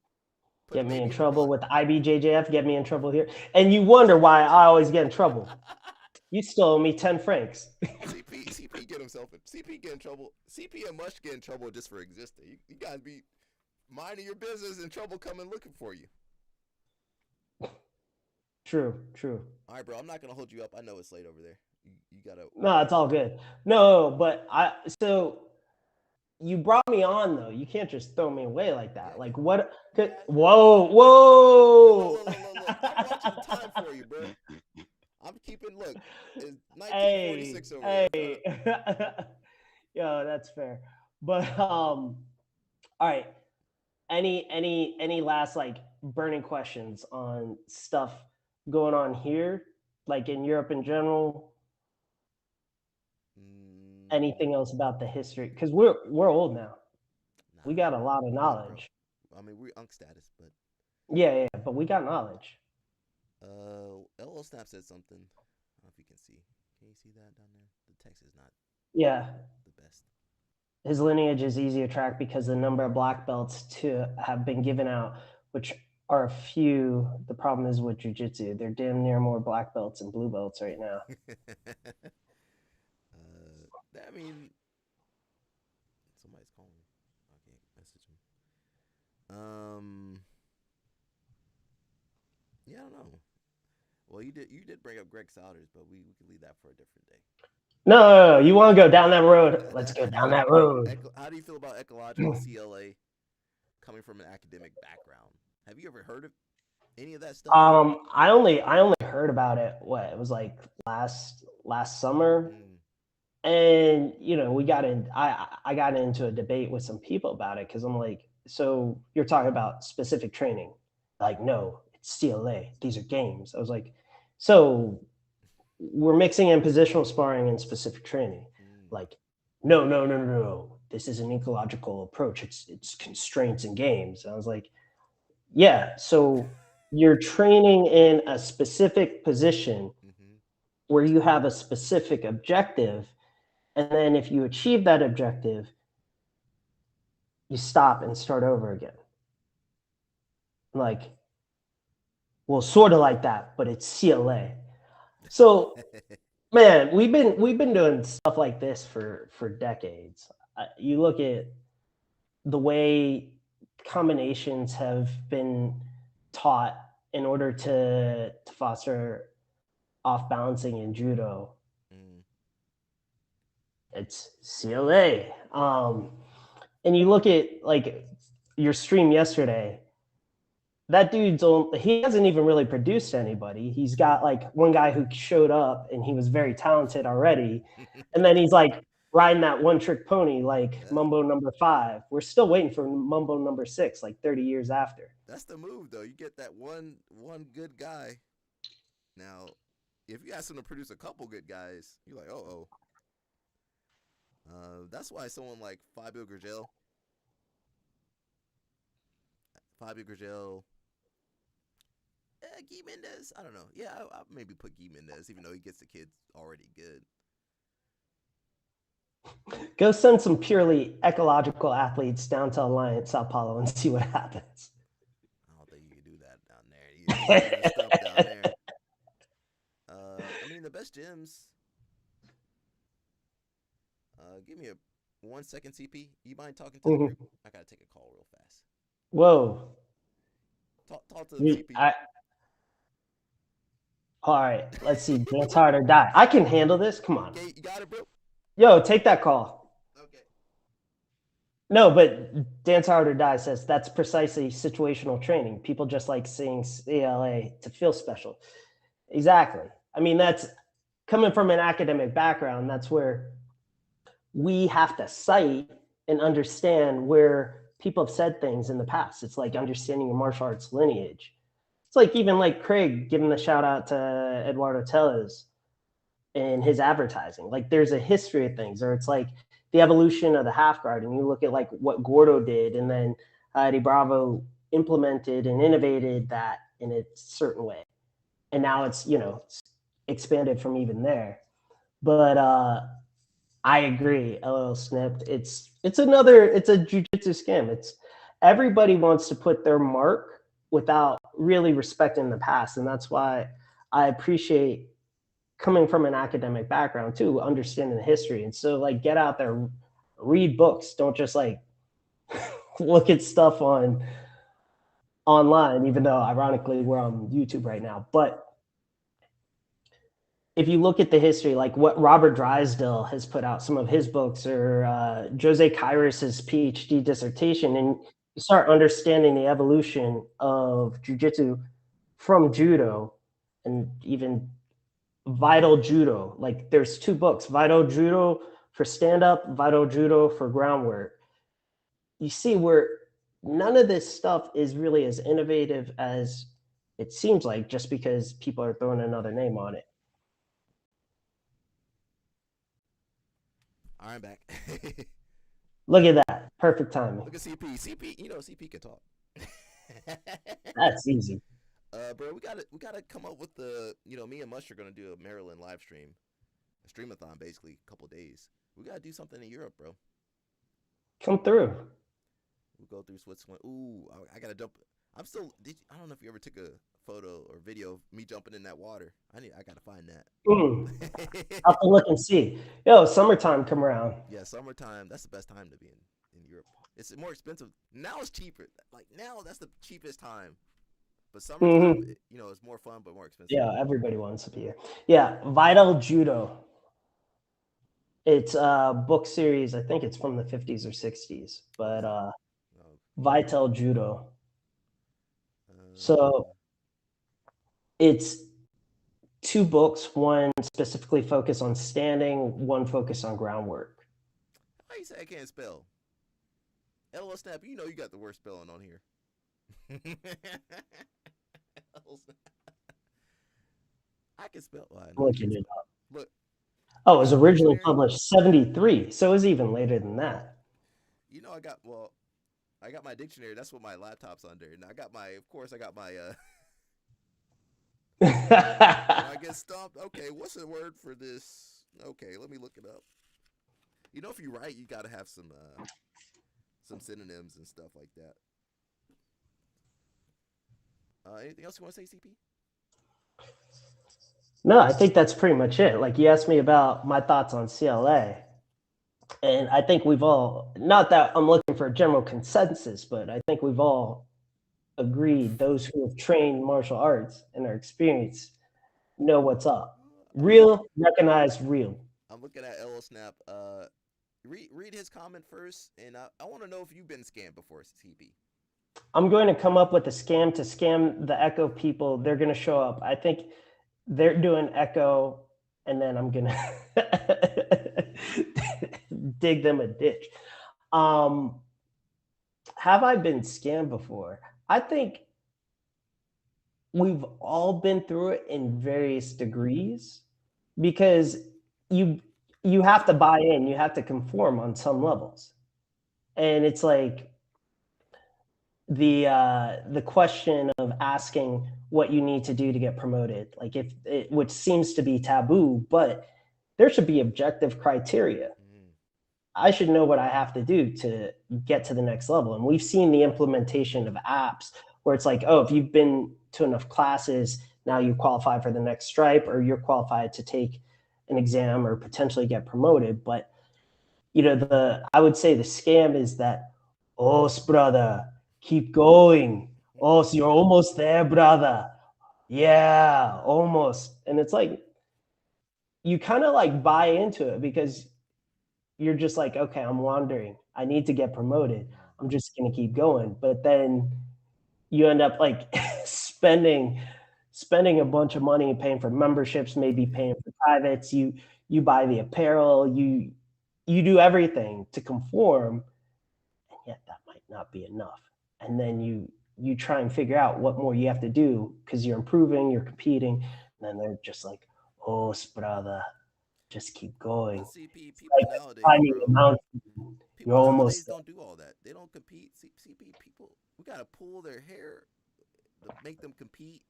Get me in trouble with the IBJJF. Get me in trouble here. And you wonder why I always get in trouble. You still owe me 10 francs. CP get himself in. CP get in trouble. CP and Mush get in trouble just for existing. You guys be minding your business and trouble coming looking for you. True. All right, bro. I'm not gonna hold you up. I know it's late over there. You gotta. No, it's all good. No, but so you brought me on though. You can't just throw me away like that. Like what? Whoa. Look. I'm watching the time for you, bro. I'm keeping. Look, it's 1946 over here. Yo, that's fair. But all right. Any last like burning questions on stuff going on here, like in Europe in general? Anything else about the history? Because we're old now. We got a lot of knowledge. I mean, we're unk status, but yeah, but we got knowledge. LO Snap said something. I don't know if you can see. Can you see that down there? The text is not the best. His lineage is easy to track because the number of black belts to have been given out, which are a few. The problem is with jiu-jitsu. They're damn near more black belts than blue belts right now. I mean, somebody's calling me. Okay, message me. Yeah, I don't know. Well, you did bring up Greg Souders, but we can leave that for a different day. No, you want to go down that road? Let's go down that road. How do you feel about ecological CLA coming from an academic background? Have you ever heard of any of that stuff? I only heard about it. It was like last summer. And we got in. I got into a debate with some people about it because I'm like, so you're talking about specific training? Like, no, it's CLA. These are games. I was like, so we're mixing in positional sparring and specific training. Like, no. This is an ecological approach. It's constraints and games. And I was like, yeah. So you're training in a specific position where you have a specific objective. And then if you achieve that objective, you stop and start over again. Like, well, sort of like that, but it's CLA. So, man, we've been doing stuff like this for decades. You look at the way combinations have been taught in order to foster off balancing in judo. It's CLA. And you look at like your stream yesterday, that he hasn't even really produced anybody. He's got like one guy who showed up and he was very talented already. And then he's like riding that one trick pony, like Mumbo number 5. We're still waiting for Mumbo number 6, like 30 years after. That's the move though. You get that one good guy. Now, if you ask him to produce a couple good guys, you're like, that's why someone like Fabio Gurgel, Guy Mendez, I don't know. Yeah, I'll maybe put Guy Mendez, even though he gets the kids already good. Go send some purely ecological athletes down to Alliance, Sao Paulo, and see what happens. I don't think you can do that down there. You stuff down best gyms. Give me a 1 second, CP. You mind talking to the group? I gotta take a call real fast. Whoa. Talk to the CP. All right, let's see. Dance hard or die. I can handle this. Come on. Okay, you got it, bro. Yo, take that call. Okay. No, but Dance Hard or Die says that's precisely situational training. People just like seeing CLA to feel special. Exactly. I mean, that's coming from an academic background. That's where we have to cite and understand where people have said things in the past. It's like understanding your martial arts lineage. It's like even like Craig giving the shout out to Eduardo Tellez and his advertising. Like there's a history of things, or it's like the evolution of the half guard, and you look at like what Gordo did, and then Eddie Bravo implemented and innovated that in a certain way, and now it's expanded from even there. But I agree, LL Snipped. It's a jujitsu scam. It's everybody wants to put their mark without really respecting the past, and that's why I appreciate coming from an academic background too, understanding the history. And so like get out there, read books. Don't just like look at stuff online, even though ironically we're on YouTube right now. But if you look at the history, like what Robert Drysdale has put out, some of his books, or Jose Kairis's PhD dissertation, and you start understanding the evolution of jiu-jitsu from judo, and even Vital Judo. Like there's two books, Vital Judo for stand-up, Vital Judo for groundwork. You see where none of this stuff is really as innovative as it seems like, just because people are throwing another name on it. I'm back. Look at that. Perfect timing. Look at CP. CP can talk. That's easy. Bro, we gotta come up with the, me and Mush are gonna do a Maryland live stream, a streamathon basically, a couple days. We gotta do something in Europe, bro. Come through. We'll go through Switzerland. Ooh, I gotta jump. I don't know if you ever took a photo or video of me jumping in that water. I gotta find that. I'll have to look and see. Yo, summertime come around. Yeah, summertime. That's the best time to be in Europe. It's more expensive. Now it's cheaper. Like now, that's the cheapest time. But summertime, it's more fun but more expensive. Yeah, everybody wants to be here. Yeah, Vital Judo. It's a book series. I think it's from the 50s or 60s. But Vital Judo. So it's two books, one specifically focused on standing, one focused on groundwork. How you say I can't spell? LL Snap, you got the worst spelling on here. I can spell. Looking it up. Look. Oh, it was originally published 73, so it was even later than that. I got my dictionary. That's what my laptop's under. And I got my I get stumped. Okay, what's the word for this? Okay, let me look it up. If you write, you got to have some synonyms and stuff like that. Anything else you want to say, CP? No, I think that's pretty much it. Like you asked me about my thoughts on CLA. And I think we've all, not that I'm looking for a general consensus, but I think we've all agreed, those who have trained martial arts and are experienced know what's up. Real, recognized, real. I'm looking at LL Snap. Read his comment first, and I want to know if you've been scammed before, CP. I'm going to come up with a scam to scam the Echo people. They're going to show up. I think they're doing Echo, and then I'm going to dig them a ditch. Have I been scammed before? I think we've all been through it in various degrees, because you have to buy in, you have to conform on some levels. And it's like the question of asking what you need to do to get promoted, like which seems to be taboo, but there should be objective criteria. I should know what I have to do to get to the next level. And we've seen the implementation of apps where it's like, oh, if you've been to enough classes, now you qualify for the next stripe, or you're qualified to take an exam or potentially get promoted. But I would say the scam is that, oh, brother, keep going. Oh, so you're almost there, brother. Yeah, almost. And it's like, you kind of like buy into it because you're just like, okay, I'm wandering. I need to get promoted. I'm just going to keep going. But then you end up like spending a bunch of money and paying for memberships, maybe paying for privates. You buy the apparel, you do everything to conform, and yet that might not be enough. And then you try and figure out what more you have to do because you're improving, you're competing, and then they're just like, oh, brother, just keep going. CP people like nowadays, climbing bro. the mountain. People You're nowadays almost don't do all that. They don't compete. CP people, we gotta pull their hair to make them compete.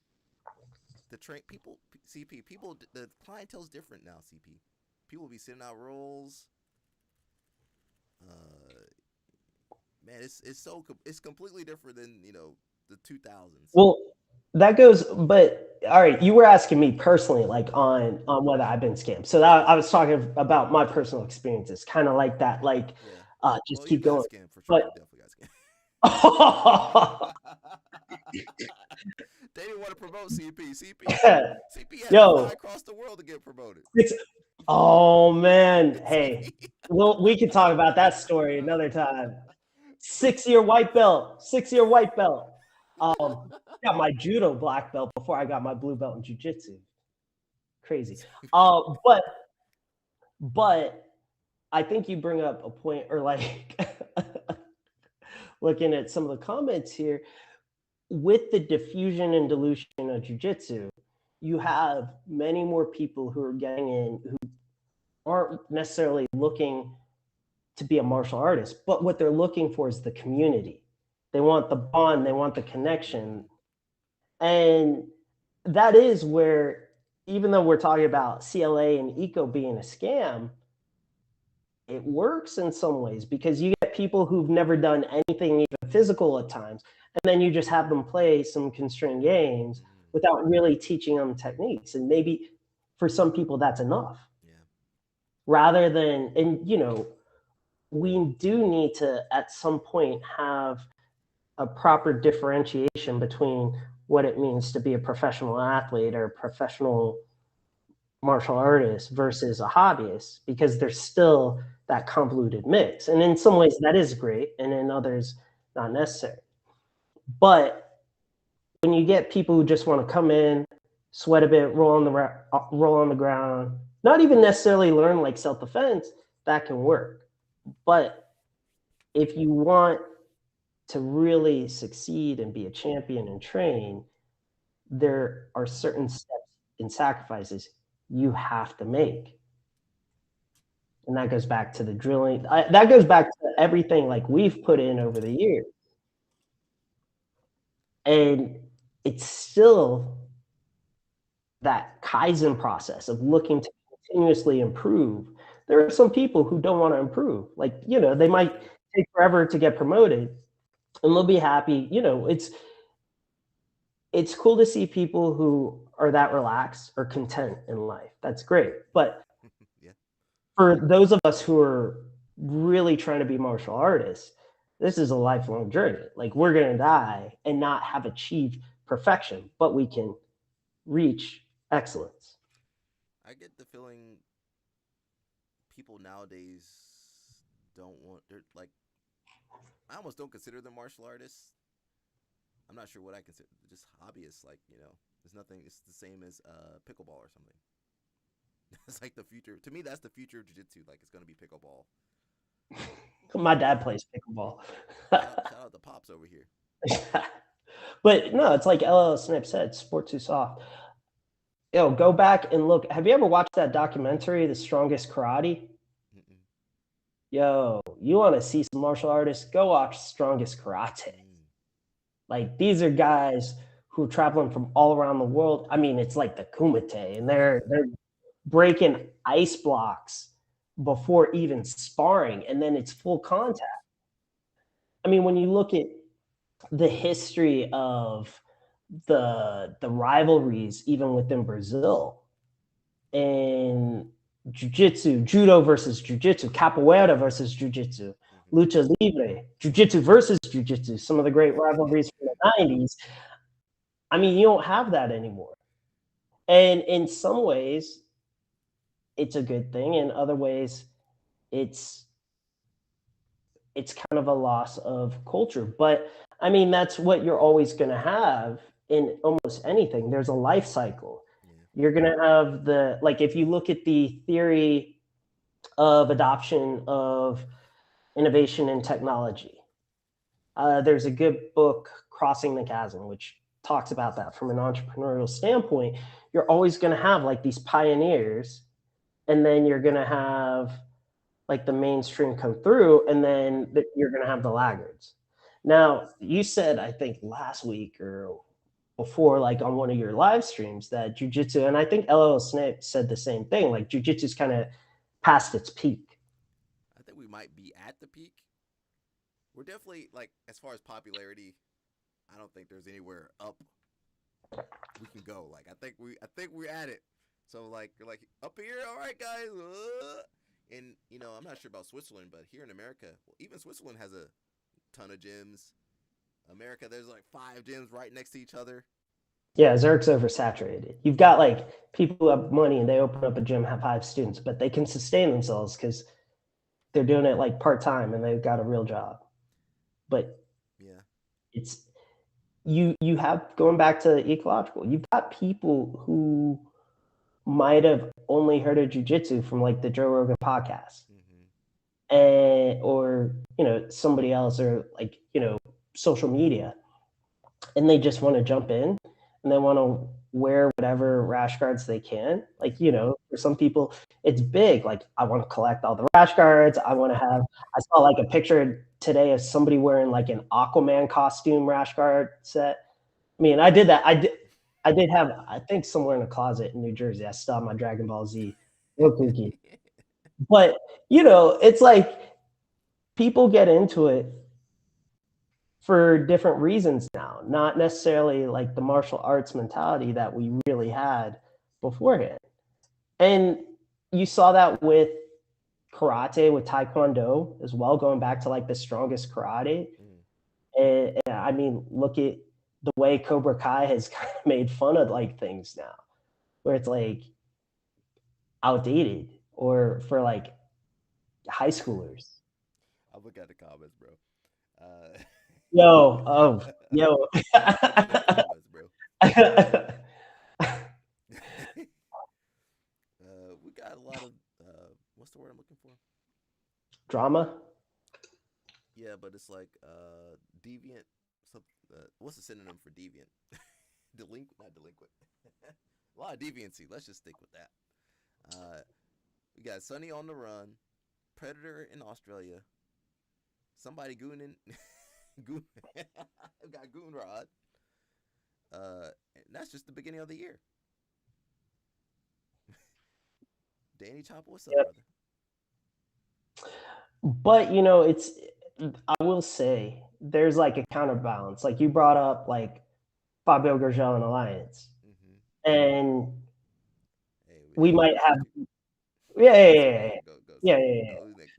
The train people, CP people, the clientele's different now. CP people be sitting out roles. Man, it's completely different than the 2000s. Well, that goes, but all right, you were asking me personally, like on whether I've been scammed. So that I was talking about my personal experiences, kind of like that, like just keep going. Scammed for sure. But You definitely got scammed. They didn't want to promote CP. CP had to fly across the world to get promoted. Oh man, hey, well, we could talk about that story another time. 6-year white belt, 6-year white belt. Got my judo black belt before I got my blue belt in jiu-jitsu. Crazy. But I think you bring up a point, or like looking at some of the comments here, with the diffusion and dilution of jiu-jitsu, you have many more people who are getting in who aren't necessarily looking to be a martial artist, but what they're looking for is the community. They want the bond, they want the connection. And that is where, even though we're talking about CLA and ECO being a scam, it works in some ways because you get people who've never done anything even physical at times, and then you just have them play some constrained games without really teaching them techniques. And maybe for some people that's enough. Rather than, and we do need to at some point have a proper differentiation between what it means to be a professional athlete or a professional martial artist versus a hobbyist, because there's still that convoluted mix. And in some ways that is great, and in others not necessary. But when you get people who just want to come in, sweat a bit, roll on the ground, not even necessarily learn like self-defense, that can work. But if you want to really succeed and be a champion and train, there are certain steps and sacrifices you have to make. And that goes back to the drilling. That goes back to everything like we've put in over the years. And it's still that Kaizen process of looking to continuously improve. There are some people who don't want to improve. Like, they might take forever to get promoted and they'll be happy. It's cool to see people who are that relaxed or content in life. That's great. But for those of us who are really trying to be martial artists, this is a lifelong journey. Like, we're going to die and not have achieved perfection, but we can reach excellence. I get the feeling people nowadays they're like, I almost don't consider them martial artists. I'm not sure what I consider, just hobbyists. Like, there's nothing, it's the same as pickleball or something. It's like the future. To me, that's the future of jiu-jitsu. Like, it's going to be pickleball. My dad plays pickleball. Shout out to Pops over here. But no, it's like LL Snip said, sports too soft. Go back and look. Have you ever watched that documentary, The Strongest Karate? Yo, you want to see some martial artists? Go watch Strongest Karate. Like, these are guys who are traveling from all around the world. I mean, it's like the Kumite, and they're breaking ice blocks before even sparring, and then it's full contact. I mean, when you look at the history of the rivalries even within Brazil and jiu-jitsu, judo versus jiu-jitsu, capoeira versus jiu-jitsu, lucha libre, jiu-jitsu versus jiu-jitsu, some of the great rivalries from the 90s. I mean, you don't have that anymore. And in some ways, it's a good thing. In other ways, it's kind of a loss of culture. But I mean, that's what you're always going to have in almost anything. There's a life cycle. You're going to have like, if you look at the theory of adoption of innovation and technology, there's a good book, Crossing the Chasm, which talks about that from an entrepreneurial standpoint. You're always going to have like these pioneers, and then you're going to have like the mainstream come through, and then you're going to have the laggards. Now, you said, I think last week or before, like on one of your live streams, that jiu-jitsu, and I think LL Snape said the same thing, like jiu-jitsu's kind of past its peak. I think we might be at the peak. We're definitely, like, as far as popularity, I don't think there's anywhere up we can go. Like, I think we're at it. So like up here, all right, guys. And you know, I'm not sure about Switzerland, but here in America, well, even Switzerland has a ton of gyms. America, there's like 5 gyms right next to each other. Yeah, Zurich's oversaturated. You've got like people who have money and they open up a gym, have 5 students, but they can sustain themselves because they're doing it like part-time and they've got a real job. But yeah, it's you have, going back to ecological, you've got people who might have only heard of jiu-jitsu from like the Joe Rogan podcast, and or you know, somebody else, or like, you know, social media, and they just want to jump in and they want to wear whatever rash guards they can. Like, you know, for some people it's big, like I want to collect all the rash guards. I saw like a picture today of somebody wearing like an Aquaman costume rash guard set. I mean, I did that. I did have, I think, somewhere in a closet in New Jersey, I still have my Dragon Ball Z cookie. But, you know, it's like people get into it for different reasons now, not necessarily like the martial arts mentality that we really had beforehand. And you saw that with karate, with taekwondo as well, going back to like the strongest karate. And I mean, look at the way Cobra Kai has kind of made fun of like things now, where it's like outdated, or for like high schoolers. I'll look at the comments, bro. Yo. We got a lot of what's the word I'm looking for? Drama. Yeah, but it's like deviant. What's the synonym for deviant? Delinquent, not delinquent. A lot of deviancy. Let's just stick with that. We got Sonny on the run, Predator in Australia, somebody gooning. We got Goon Rod. And that's just the beginning of the year. Danny Chopper, what's up, brother? But you know, I will say there's like a counterbalance. Like you brought up like Fabio Gurgel and Alliance, and we might have. Yeah.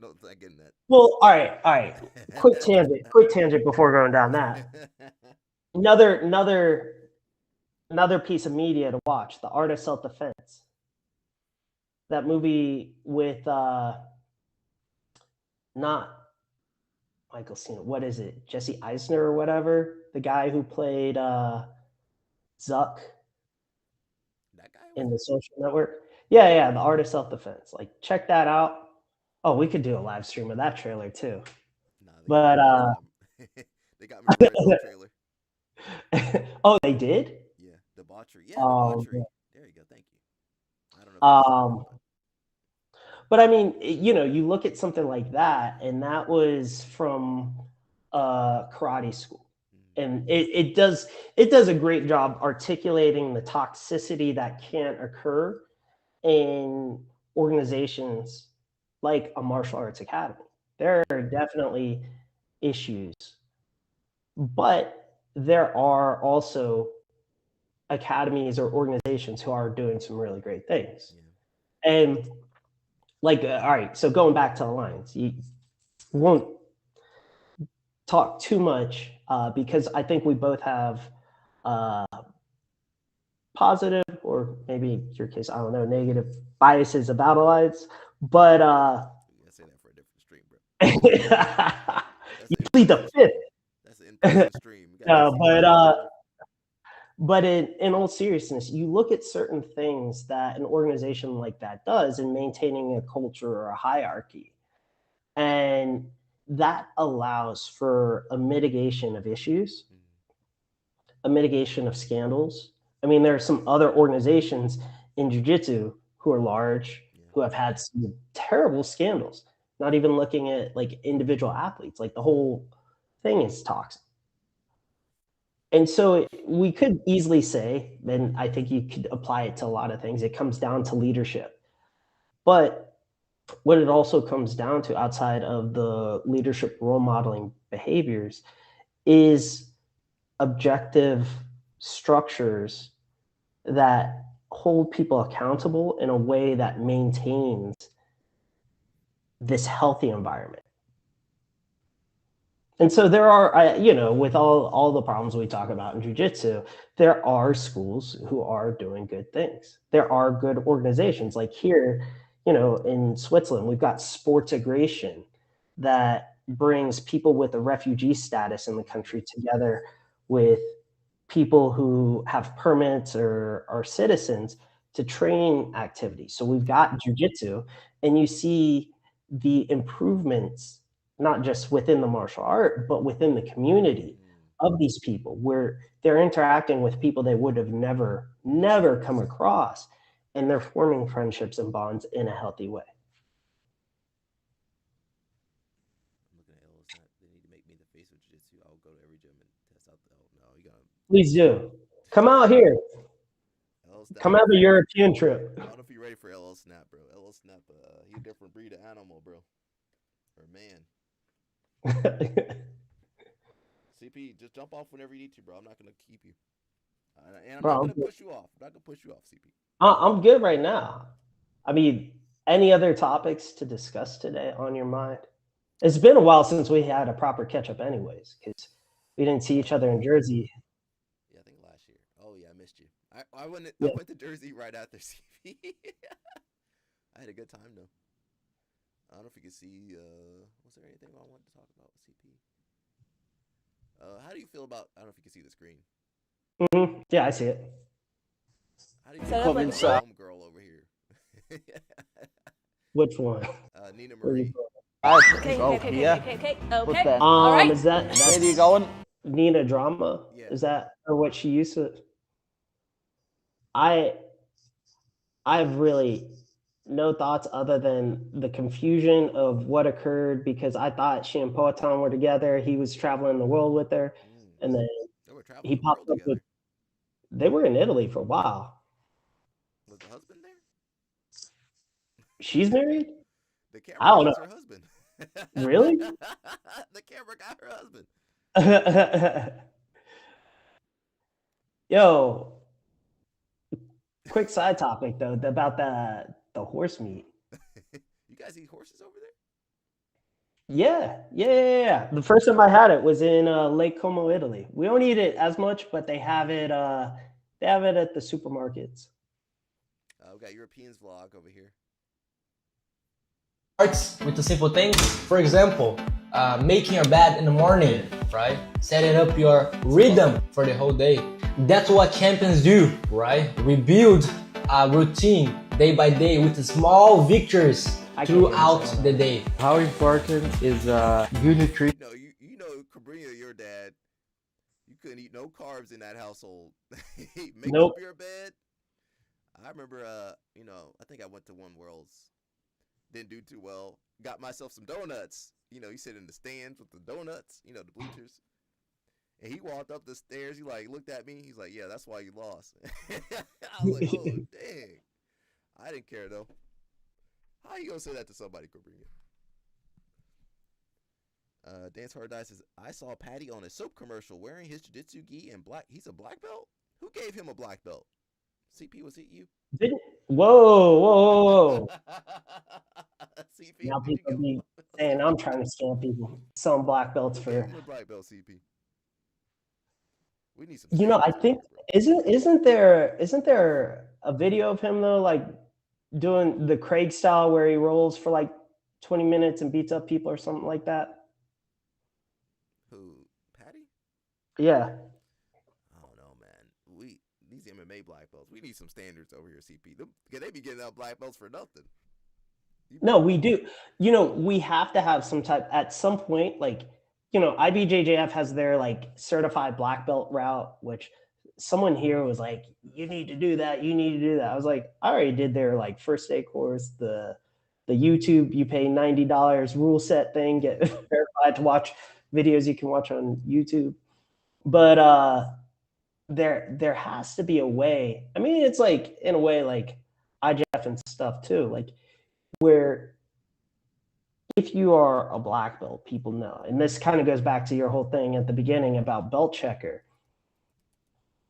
No, not getting that. Well, all right. Quick tangent before going down that. Another piece of media to watch: The Art of Self-Defense. That movie with not Michael Cena. What is it? Jesse Eisner or whatever, the guy who played Zuck in The Social Network. Yeah, The Art of Self-Defense. Like, check that out. Oh, we could do a live stream of that trailer too. But they got me the trailer. Oh, they did? Yeah, debauchery. Yeah, debauchery. Yeah. There you go. Thank you. I don't know. But I mean, you know, you look at something like that, and that was from karate school, and it does a great job articulating the toxicity that can occur in organizations like a martial arts academy. There are definitely issues, but there are also academies or organizations who are doing some really great things. And like, all right, so going back to Alliance, you won't talk too much because I think we both have positive, or maybe in your case, I don't know, negative biases about Alliance. But say that for a different stream, bro. you plead the fifth. That's an in-person stream. No, but in all seriousness, you look at certain things that an organization like that does in maintaining a culture or a hierarchy, and that allows for a mitigation of issues, a mitigation of scandals. I mean, there are some other organizations in jiu-jitsu who are large, who have had some terrible scandals, not even looking at like individual athletes, like the whole thing is toxic. And so we could easily say, and I think you could apply it to a lot of things, it comes down to leadership. But what it also comes down to outside of the leadership role modeling behaviors is objective structures that hold people accountable in a way that maintains this healthy environment. And so there are, with all the problems we talk about in jiu-jitsu, there are schools who are doing good things. There are good organizations like here, in Switzerland, we've got Sportagration that brings people with a refugee status in the country together with people who have permits or are citizens to train activities. So we've got jiu-jitsu, and you see the improvements not just within the martial art, but within the community of these people, where they're interacting with people they would have never come across, and they're forming friendships and bonds in a healthy way. I'm looking at Ellis. They need to make me the face of jiu-jitsu. I'll go to every gym and test out the. Oh no, you gotta. Please do. Come out here. Come have a European trip. I don't know if you're ready for LL Snap, bro. LL Snap, he's a different breed of animal, bro. Or man. CP, just jump off whenever you need to, bro. I'm not gonna keep you, and I'm not gonna push you off. I'm not gonna push you off, CP. I'm good right now. I mean, any other topics to discuss today on your mind? It's been a while since we had a proper catch up, anyways, because we didn't see each other in Jersey. Yeah, I think last year. Oh yeah, I missed you. I went to Jersey right after CP. I had a good time though. I don't know if you can see. Was there anything I wanted to talk about with CP? How do you feel about? I don't know if you can see the screen. Mm-hmm. Yeah, I see it. How do you feel about the homegirl over here? Which one? Nina Marie. Okay. All right. Is that's where are you going? Nina Drama? Yeah. Is that or what she used to? I've really no thoughts other than the confusion of what occurred, because I thought she and Poetan were together. He was traveling the world with her, and then he popped up with. They were in Italy for a while. Was the husband there? She's married? The camera I don't know. her husband. Really? The camera got her husband. Yo, quick side topic though about the horse meat. You guys eat horses over there? Yeah. The first time I had it was in Lake Como, Italy. We don't eat it as much, but they have it. They have it at the supermarkets. We got Europeans vlog over here. Starts with the simple things. For example, making your bed in the morning, right? Setting up your rhythm for the whole day. That's what champions do, right? We build a routine day by day with small victories throughout the day. How important is good nutrition? You know, Cabrillo, your dad, you couldn't eat no carbs in that household. Make up your bed. I remember, I think I went to One Worlds. Didn't do too well. Got myself some donuts. You sit in the stands with the donuts, the bleachers. And he walked up the stairs. He looked at me. He's like, "Yeah, that's why you lost." I was like, "Oh, dang." I didn't care though. How you gonna say that to somebody, Cabrillo? Dance Hard Dice says, I saw Patty on a soap commercial wearing his jiu-jitsu gi and black. He's a black belt? Who gave him a black belt? CP, was it you? Didn't, whoa, whoa, whoa, whoa. CP, Now did you people give be saying I'm trying to scam people, selling black belts Who gave for. him a black belt, CP? We need some. You know, I standards think here, isn't there a video of him though, like doing the Craig style where he rolls for like 20 minutes and beats up people or something like that? Who? Patty? Yeah. I don't know, man. These MMA black belts. We need some standards over here, CP. They be getting out black belts for nothing. No, we do. You know, we have to have some type at some point, like, you know, IBJJF has their like certified black belt route, which someone here was like, you need to do that. You need to do that. I was like, I already did their like first day course, the YouTube, you pay $90 rule set thing, get verified to watch videos you can watch on YouTube. But there has to be a way. I mean, it's like in a way like IJF and stuff too, like where if you are a black belt, people know. And this kind of goes back to your whole thing at the beginning about belt checker.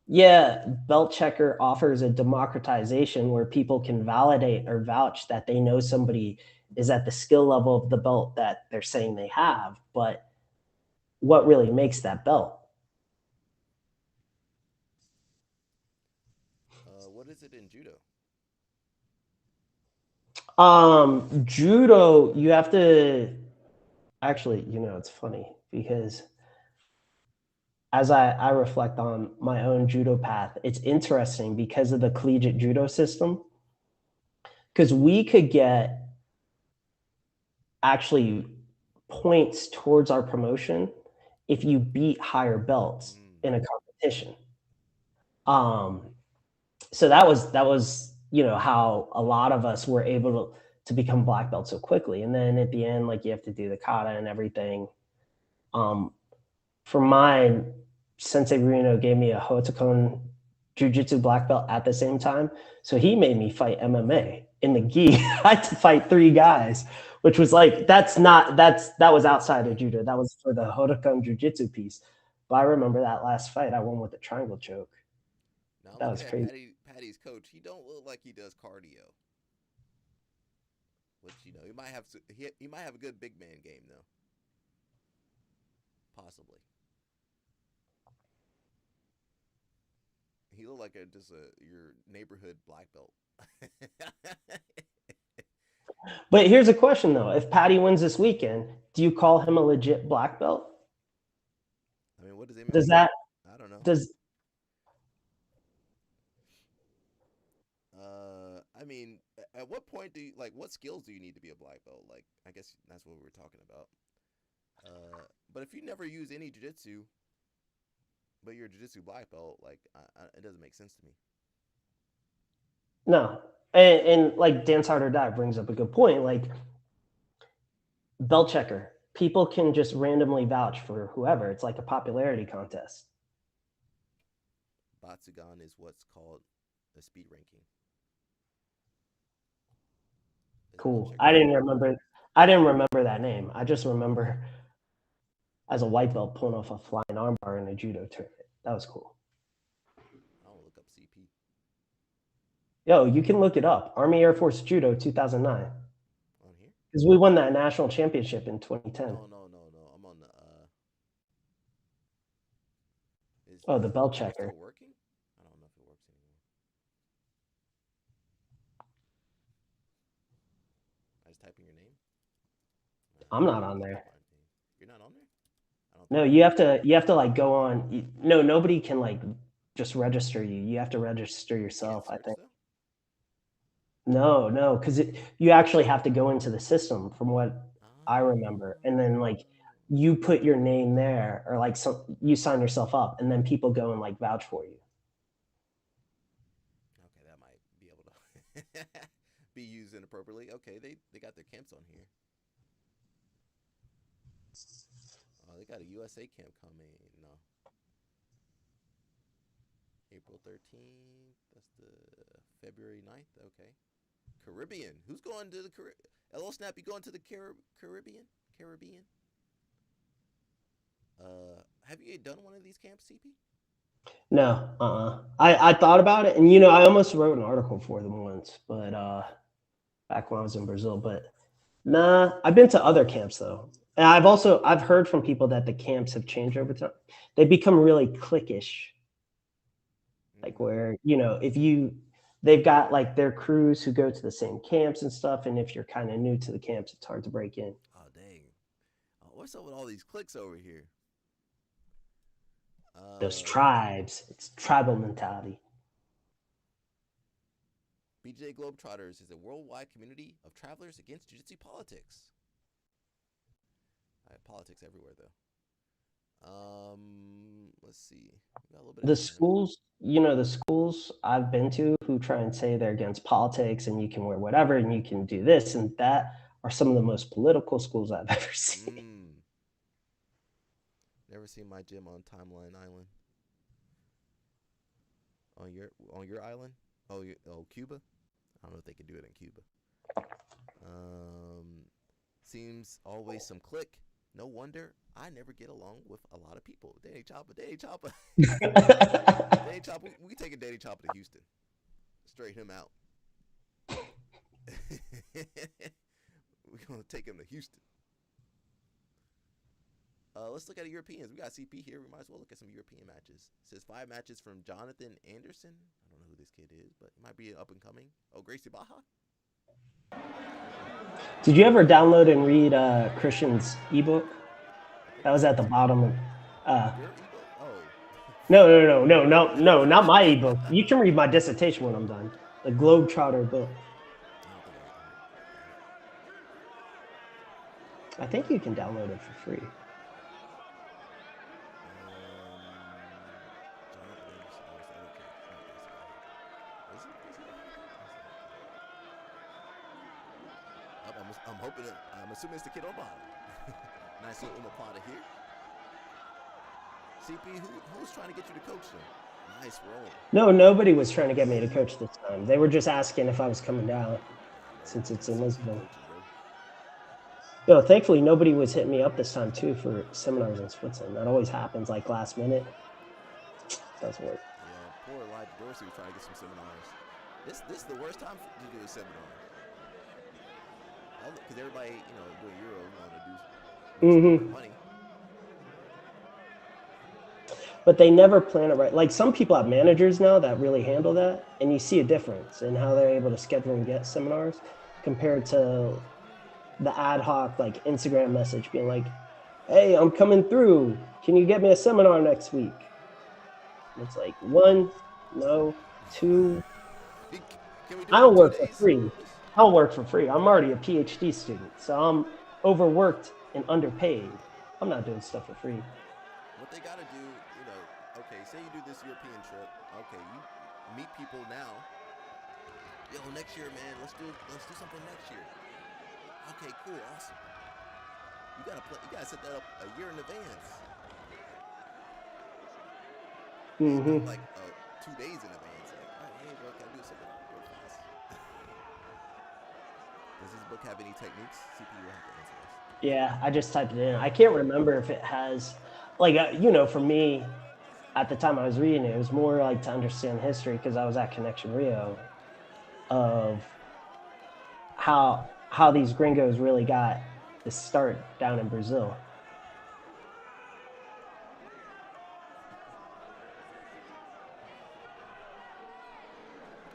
Yeah, belt checker offers a democratization where people can validate or vouch that they know somebody is at the skill level of the belt that they're saying they have. But what really makes that belt? What is it in judo? Judo, you have to actually, you know, it's funny because as I reflect on my own judo path, it's interesting because of the collegiate judo system. Because we could get actually points towards our promotion if you beat higher belts in a competition. So that was you know how a lot of us were able to become black belts so quickly. And then at the end, like you have to do the kata and everything. For mine, Sensei Reno gave me a Hotakon Jiu-Jitsu black belt at the same time. So he made me fight MMA in the gi. I had to fight 3 guys, which was like, that was outside of judo. That was for the Hotakon Jiu-Jitsu piece. But I remember that last fight, I won with the triangle choke. Now That was crazy. Patty's coach. He don't look like he does cardio. Which, you know, he might have a good big man game though. Possibly. He looked like your neighborhood black belt. But here's a question though: if Patty wins this weekend, do you call him a legit black belt? I mean, what does Does that? I don't know. I mean, at what point do you what skills do you need to be a black belt? Like, I guess that's what we were talking about. But if you never use any jiu-jitsu, but you're a jiu-jitsu black belt, like, it doesn't make sense to me. No. And like Dance Hard or Die brings up a good point. Like, belt checker, people can just randomly vouch for whoever. It's like a popularity contest. Batsugan is what's called a speed ranking. Cool. I didn't remember that name. I just remember as a white belt pulling off a flying armbar in a judo tournament. That was cool. I'll look up CP. Yo, you can look it up. Army Air Force Judo 2009. On here? Because we won that national championship in 2010. No. I'm on the the belt checker. Still working? I don't know if it works anymore. I just type in your name. I'm not on there. You're not on there? No, you have to like go on. No, nobody can like just register you. You have to register yourself, I think. No, because you actually have to go into the system from what I remember. And then like you put your name there or like you sign yourself up and then people go and like vouch for you. Okay, that might be able to be used inappropriately. Okay, they got their camps on here. Oh, they got a USA camp coming. No. April 13th. That's the February 9th. Okay. Caribbean. Who's going to the Caribbean? LO Snap, you going to the Caribbean? Have you done one of these camps, CP? No, I thought about it, and you know, I almost wrote an article for them once, but back when I was in Brazil. But nah, I've been to other camps though, and I've heard from people that the camps have changed over time. They become really cliquish, like where you know they've got like their crews who go to the same camps and stuff, and if you're kind of new to the camps, it's hard to break in. Oh dang! What's up with all these clicks over here? Those tribes, it's tribal mentality. BJJ Globetrotters is a worldwide community of travelers against jiu-jitsu politics. Politics everywhere though. Let's see. We got a little bit The of schools, you know, the schools I've been to who try and say they're against politics and you can wear whatever and you can do this and that are some of the most political schools I've ever seen. Never seen my gym on Timeline Island. On your island? Oh, Cuba. I don't know if they can do it in Cuba. Seems always some click. No wonder I never get along with a lot of people. Danny Chopper. Danny Chopper, we taking Danny Chopper to Houston. Straight him out. We're going to take him to Houston. Let's look at the Europeans. We got CP here. We might as well look at some European matches. It says 5 matches from Jonathan Anderson. I don't know who this kid is, but he might be up and coming. Oh, Gracie Baja. Did you ever download and read Christian's ebook? That was at the bottom. No, not my ebook. You can read my dissertation when I'm done. The Globetrotter book. I think you can download it for free. I'm assuming it's the kid on bottom. Nice little Umaplata here. CP, who's trying to get you to coach them? Nice roll. No, nobody was trying to get me to coach this time. They were just asking if I was coming down, since it's in Lisbon. Yo, thankfully nobody was hitting me up this time too for seminars in Switzerland. That always happens like last minute. Doesn't work. Yeah, poor Elijah Dorsey was trying to get some seminars. This is the worst time to do a seminar. Because everybody, doing Euro, want to do money. But they never plan it right. Like some people have managers now that really handle that, and you see a difference in how they're able to schedule and get seminars compared to the ad hoc like Instagram message being like, "Hey, I'm coming through. Can you get me a seminar next week?" And it's like 1, no, 2. I don't work for free. I don't work for free. I'm already a PhD student, so I'm overworked and underpaid. I'm not doing stuff for free. What they got to do, okay, say you do this European trip. Okay, you meet people now. Yo, next year, man, let's do something next year. Okay, cool, awesome. You gotta set that up a year in advance. Like 2 days in advance. Like, oh, hey, bro, can I do something real fast? Does this book have any techniques? CP will have to answer this. Yeah, I just typed it in. I can't remember if it has, like, for me, at the time I was reading it, it was more like to understand history because I was at Connection Rio of how these gringos really got the start down in Brazil.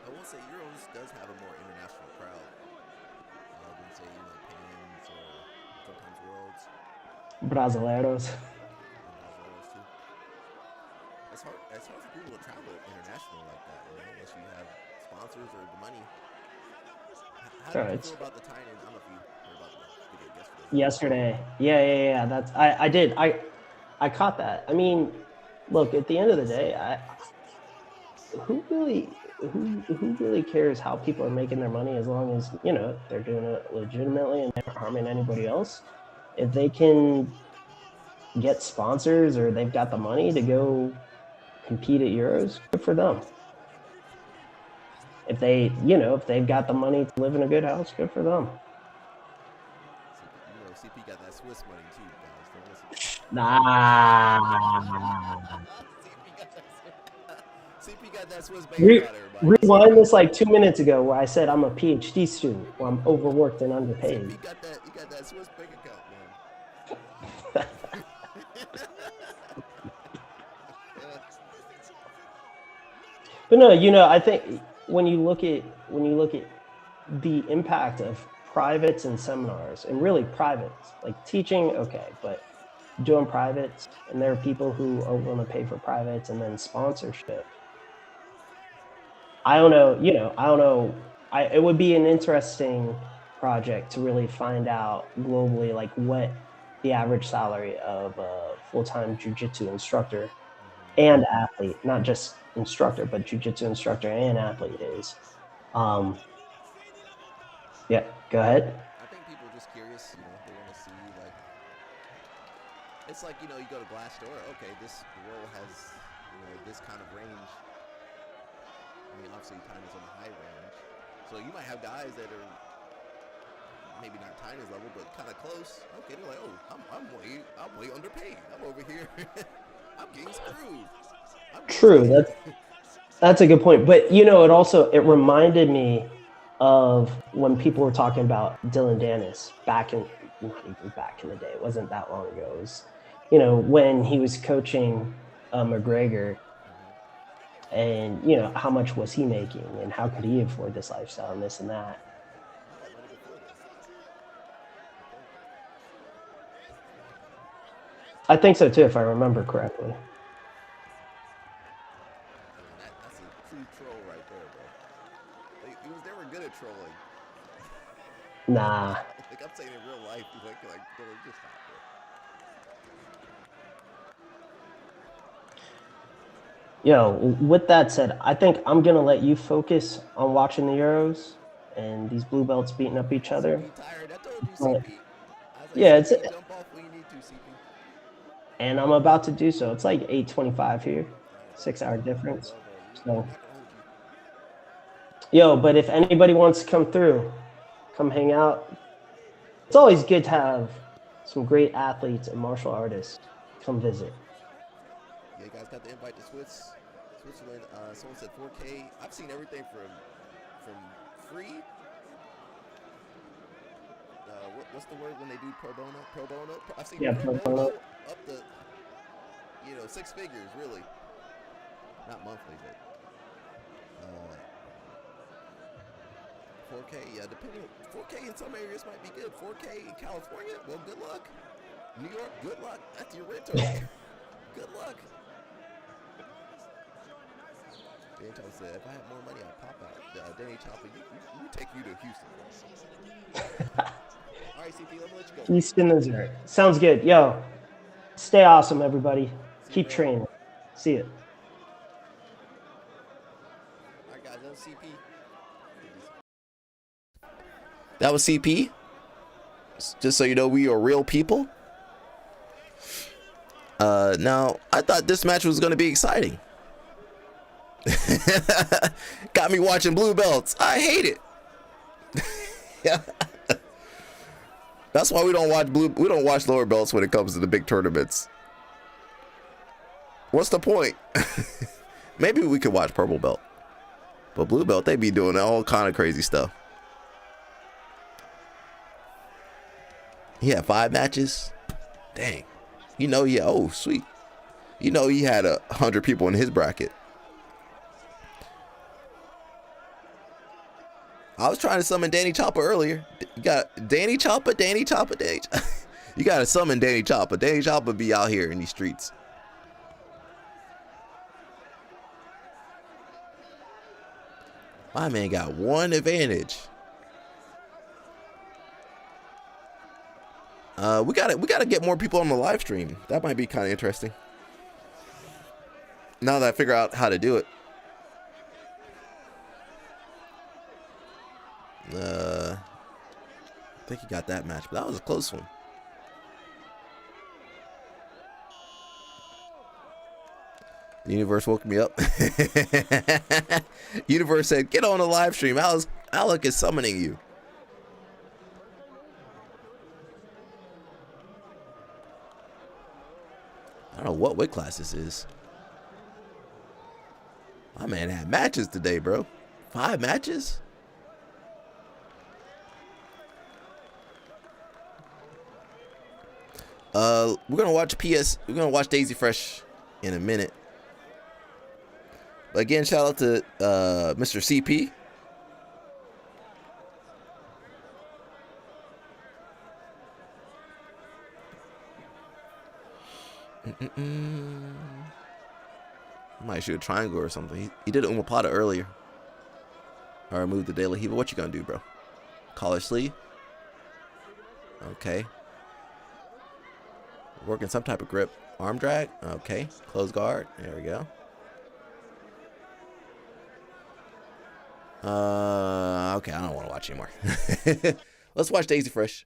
I will say Euros does have a more international crowd than say Pans or sometimes Worlds. Brasileiros. It's hard for people to travel international like that, unless you have sponsors or the money. How did you feel about the tie-in? I don't know if you heard about the video yesterday. Yeah. That's I did. I caught that. I mean, look, at the end of the day, who really cares how people are making their money as long as they're doing it legitimately and they're not harming anybody else. If they can get sponsors or they've got the money to go compete at Euros, good for them. If they've got the money to live in a good house, good for them. CP got that Swiss money too, guys. Nah. CP got that Swiss bank account, everybody. Rewind this like 2 minutes ago where I said I'm a PhD student, where I'm overworked and underpaid. CP got that Swiss bank account, man. But no, you know, I think when you look at the impact of privates and seminars, and really privates, like teaching, okay, but doing privates, and there are people who are willing to pay for privates and then sponsorship. I don't know, you know, I don't know. It would be an interesting project to really find out globally, like what the average salary of a full-time jiu-jitsu instructor and athlete, not just instructor, but jiu-jitsu instructor and athlete is. Yeah, go ahead. I think people are just curious, you know, they want to see, like, it's like, you know, you go to Glassdoor, okay, this roll has, you know, this kind of range. I mean, obviously Tiny's on the high range. So you might have guys that are maybe not Tiny's level, but kind of close. Okay, they're like, oh, I'm way underpaid. I'm over here. I'm getting screwed. True, that's a good point. But you know, it reminded me of when people were talking about Dylan Dennis not even back in the day. It wasn't that long ago. It was, you know, when he was coaching McGregor, and you know, how much was he making, and how could he afford this lifestyle and this and that. I think so too, if I remember correctly. That's a true troll right there, bro. They were good at trolling. Nah. Like I'm saying in real life, like Dylan, just stop it. Yo, with that said, I think I'm gonna let you focus on watching the Euros and these blue belts beating up each other. But, yeah, it's. And I'm about to do so. It's like 8:25 here, 6-hour difference. So, yo, but if anybody wants to come through, come hang out. It's always good to have some great athletes and martial artists come visit. Yeah, you guys got the invite to Switzerland. Someone said 4K. I've seen everything from free. What's the word when they do pro bono? Pro bono. I've seen pro bono up to, you know, 6 figures, really. Not monthly, but 4K. Yeah, depending. 4K in some areas might be good. 4K in California. Well, good luck. New York. Good luck. That's your rental. Good luck. Danny Chopper said, if I had more money, I'd pop out. Danny Chopper, we take you to Houston. All right, CP, let me let you go. Easton, Missouri. Sounds good. Yo, stay awesome, everybody. Keep training. See ya. All right, guys, that was CP. That was CP. Just so you know, we are real people. Now, I thought this match was going to be exciting. Got me watching blue belts. I hate it. Yeah. That's why we don't watch lower belts when it comes to the big tournaments. What's the point? Maybe we could watch purple belt, but blue belt, they be doing all kind of crazy stuff. He had 5 matches. Dang. You know, yeah. Oh, sweet. You know, he had 100 people in his bracket. I was trying to summon Danny Chopper earlier. You got Danny Chopper. You got to summon Danny Chopper. Danny Chopper be out here in these streets. My man got 1 advantage. We gotta get more people on the live stream. That might be kind of interesting. Now that I figure out how to do it. I think he got that match, but that was a close one. The universe woke me up. Universe said, "Get on the live stream. Alec is summoning you." I don't know what weight class this is. My man had matches today, bro. 5 matches? We're gonna watch Daisy Fresh in a minute. But again, shout out to Mr. CP. Might shoot a triangle or something. He did an Umaplata earlier. Or move the De La Riva. What you gonna do, bro? Collar sleeve? Okay. Working some type of grip. Arm drag? Okay. Close guard. There we go. Okay, I don't want to watch anymore. Let's watch Daisy Fresh.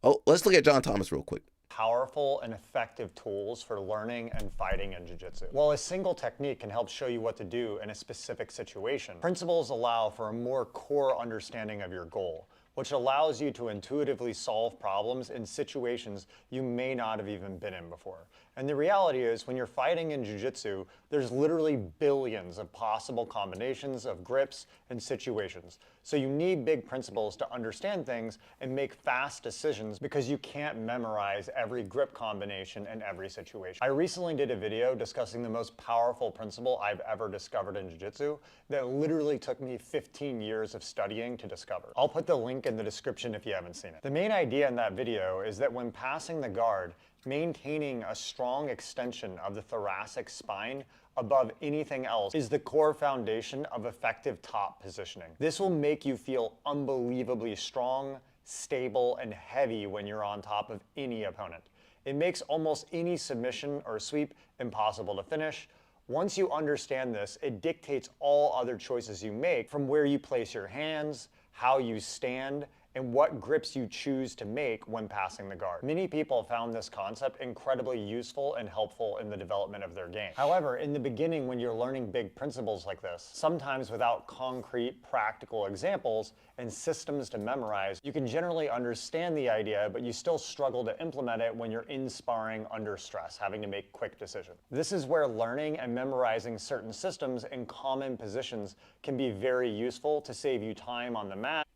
Oh, let's look at John Thomas real quick. Powerful and effective tools for learning and fighting in jiu-jitsu. While a single technique can help show you what to do in a specific situation, principles allow for a more core understanding of your goal, which allows you to intuitively solve problems in situations you may not have even been in before. And the reality is, when you're fighting in jiu-jitsu, there's literally billions of possible combinations of grips and situations. So you need big principles to understand things and make fast decisions, because you can't memorize every grip combination in every situation. I recently did a video discussing the most powerful principle I've ever discovered in jiu-jitsu that literally took me 15 years of studying to discover. I'll put the link in the description if you haven't seen it. The main idea in that video is that when passing the guard, maintaining a strong extension of the thoracic spine above anything else is the core foundation of effective top positioning. This will make you feel unbelievably strong, stable, and heavy when you're on top of any opponent. It makes almost any submission or sweep impossible to finish. Once you understand this, it dictates all other choices you make, from where you place your hands, how you stand, and what grips you choose to make when passing the guard. Many people found this concept incredibly useful and helpful in the development of their game. However, in the beginning, when you're learning big principles like this, sometimes without concrete, practical examples and systems to memorize, you can generally understand the idea, but you still struggle to implement it when you're in sparring under stress, having to make quick decisions. This is where learning and memorizing certain systems in common positions can be very useful to save you time on the mat.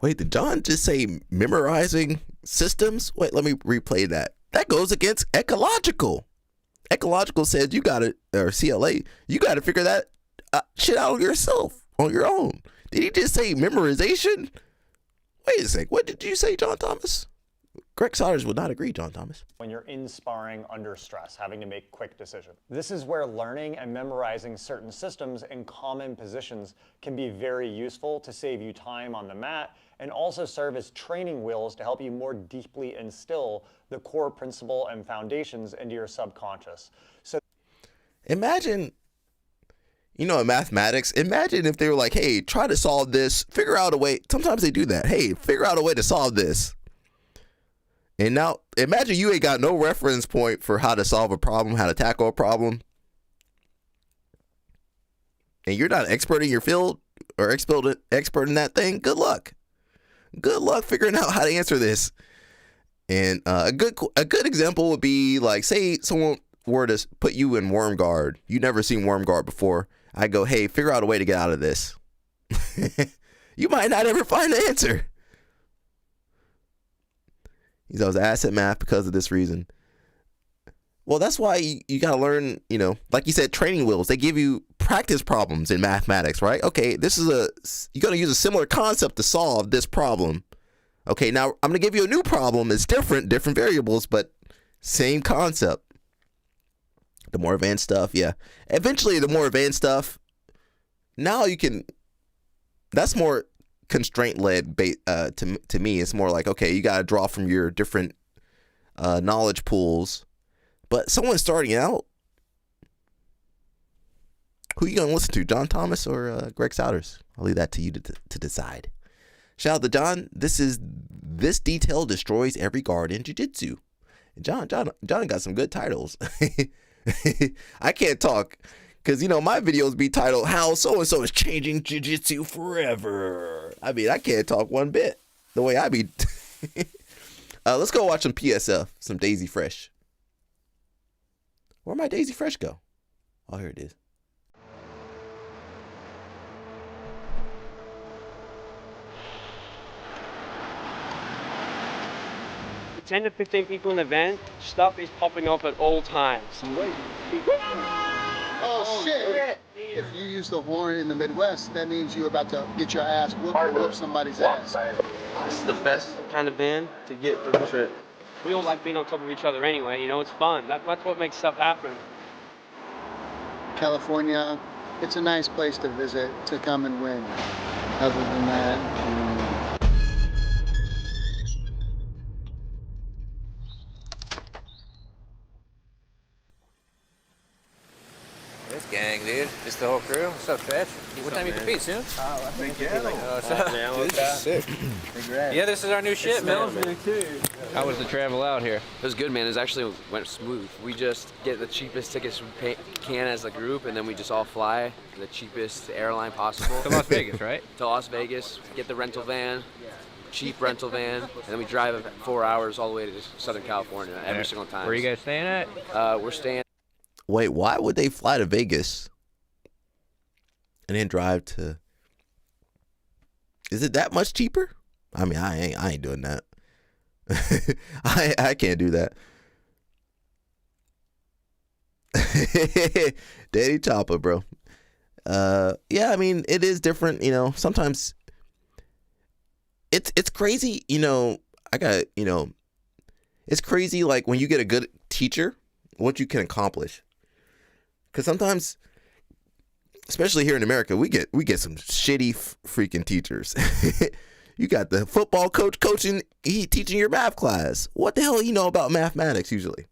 Wait, did John just say memorizing systems? Wait, let me replay that. That goes against ecological. Ecological says you got to, or CLA, you got to figure that shit out yourself, on your own. Did he just say memorization? Wait a sec. What did you say, John Thomas? Greg Sodders would not agree, John Thomas. When you're in sparring under stress, having to make quick decisions. This is where learning and memorizing certain systems in common positions can be very useful to save you time on the mat, and also serve as training wheels to help you more deeply instill the core principle and foundations into your subconscious. So imagine, you know, in mathematics, imagine if they were like, hey, try to solve this, figure out a way. Sometimes they do that. Hey, figure out a way to solve this. And now imagine you ain't got no reference point for how to solve a problem, how to tackle a problem. And you're not an expert in your field or expert in that thing. Good luck. Good luck figuring out how to answer this. And a good example would be like, say someone were to put you in worm guard. You never seen worm guard before. I go, hey, figure out a way to get out of this. You might not ever find the answer. He says asset math because of this reason. Well, that's why you got to learn, you know, like you said, training wheels. They give you practice problems in mathematics, right? Okay, this is you're going to use a similar concept to solve this problem. Okay, now I'm going to give you a new problem. It's different variables, but same concept. The more advanced stuff, yeah. Eventually, the more advanced stuff, now you can, that's more constraint-led to me. It's more like, okay, you got to draw from your different knowledge pools. But someone starting out, who you gonna listen to, John Thomas or Greg Sodders? I'll leave that to you to decide. Shout out to John. This detail destroys every guard in jiu-jitsu. John got some good titles. I can't talk because, you know, my videos be titled "How So-and-so is Changing Jiu-Jitsu Forever." I mean, I can't talk one bit the way I be. Let's go watch some PSF, some Daisy Fresh. Where'd my Daisy Fresh go? Oh, here it is. 10 to 15 people in the van, stuff is popping off at all times. Oh shit! If you use the horn in the Midwest, that means you're about to get your ass whooped or whoop somebody's ass. This is the best kind of van to get for the trip. We all like being on top of each other anyway, you know, it's fun. That's what makes stuff happen. California, it's a nice place to visit, to come and win. Other than that, This gang, dude. Just the whole crew. What's up, Fetch? What time you compete soon? I think Dude, this is sick. Yeah, this is our new shit, man. How was the travel out here? It was good, man. It actually went smooth. We just get the cheapest tickets we can as a group, and then we just all fly the cheapest airline possible. To Las Vegas, right? To Las Vegas. Get the rental van, cheap rental van, and then we drive 4 hours all the way to Southern California every single time. Where are you guys staying at? We're staying. Wait, why would they fly to Vegas and then drive to? Is it that much cheaper? I mean, I ain't doing that. I can't do that. Daddy Chopper, bro. Yeah, I mean, it is different, you know. Sometimes it's crazy, you know. It's crazy like when you get a good teacher, what you can accomplish. Because sometimes, especially here in America, we get some shitty freaking teachers. You got the football coach teaching your math class. What the hell do you know about mathematics usually?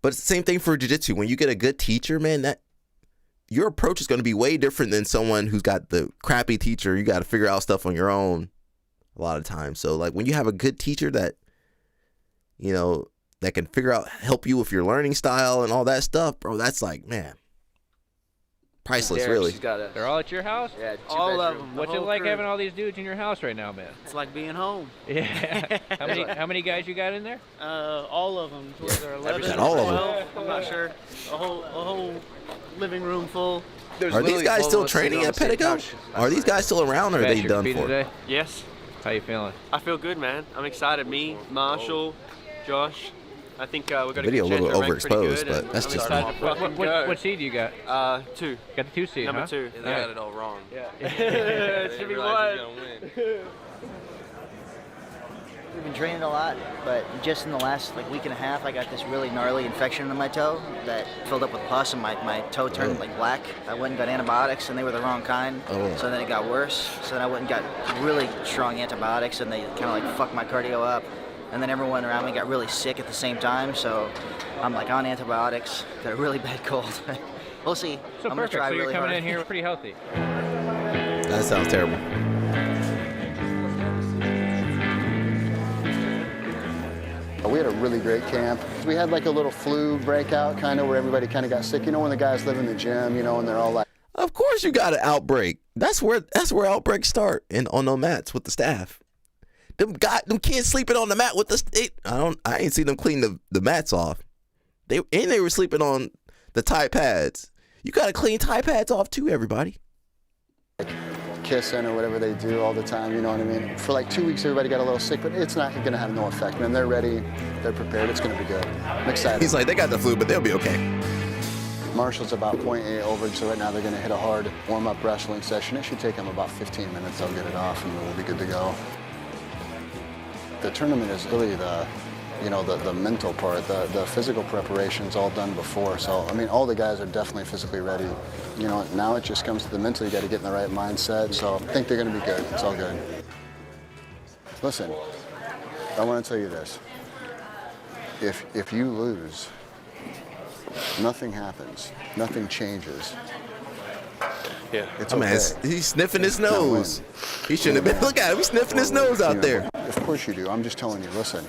But it's the same thing for jiu-jitsu. When you get a good teacher, man, that your approach is going to be way different than someone who's got the crappy teacher. You got to figure out stuff on your own a lot of times. So like when you have a good teacher that, you know, that can help you with your learning style and all that stuff, bro, that's like, man, priceless, Derek, really. They're all at your house? Yeah, all of them. What's it like having all these dudes in your house right now, man? It's like being home. Yeah. How many guys you got in there? All of them. There are 11, all of 12, I'm not sure. A whole living room full. Are these guys still training at Pedigo? Are these guys still around, or are they done for? Today? Yes. How you feeling? I feel good, man. I'm excited. Me, Marshall, Josh. I think we're going to Video a little overexposed, but that's just me. What seed you got? 2. Got the 2 seed, Number huh? 2. They got it all wrong. Yeah. It should be 1. We've been training a lot, but just in the last week and a half, I got this really gnarly infection in my toe that filled up with pus, and my toe turned black. I went and got antibiotics, and they were the wrong kind. So then it got worse. So then I went and got really strong antibiotics, and they kind of fucked my cardio up. And then everyone around me got really sick at the same time. So I'm on antibiotics, got a really bad cold. We'll see. So I'm perfect. gonna try So you're really coming hard. in here pretty healthy. That sounds terrible. we had a really great camp. We had a little flu breakout kind of where everybody kind of got sick. You know when the guys live in the gym, you know, and they're all like, of course you got an outbreak. That's where outbreaks start, and on the mats with the staff. Them kids sleeping on the mat with I ain't seen them clean the mats off. They were sleeping on the Tide pads. You gotta clean Tide pads off too, everybody. kissing or whatever they do all the time, you know what I mean? For 2 weeks, everybody got a little sick, but it's not going to have no effect, man. They're ready, they're prepared, it's going to be good. I'm excited. He's like, they got the flu, but they'll be okay. Marshall's about 0.8 overage, so right now they're going to hit a hard warm-up wrestling session. It should take them about 15 minutes. They'll get it off, and we'll be good to go. The tournament is really the mental part. The physical preparation's all done before. So, I mean, all the guys are definitely physically ready. You know, now it just comes to the mental. You got to get in the right mindset. So I think they're going to be good. It's all good. Listen, I want to tell you this. If you lose, nothing happens. Nothing changes. Yeah. It's okay. Man, he's sniffing his nose. He shouldn't have been. Look at him. He's sniffing his nose out there. Of course you do. I'm just telling you, listen.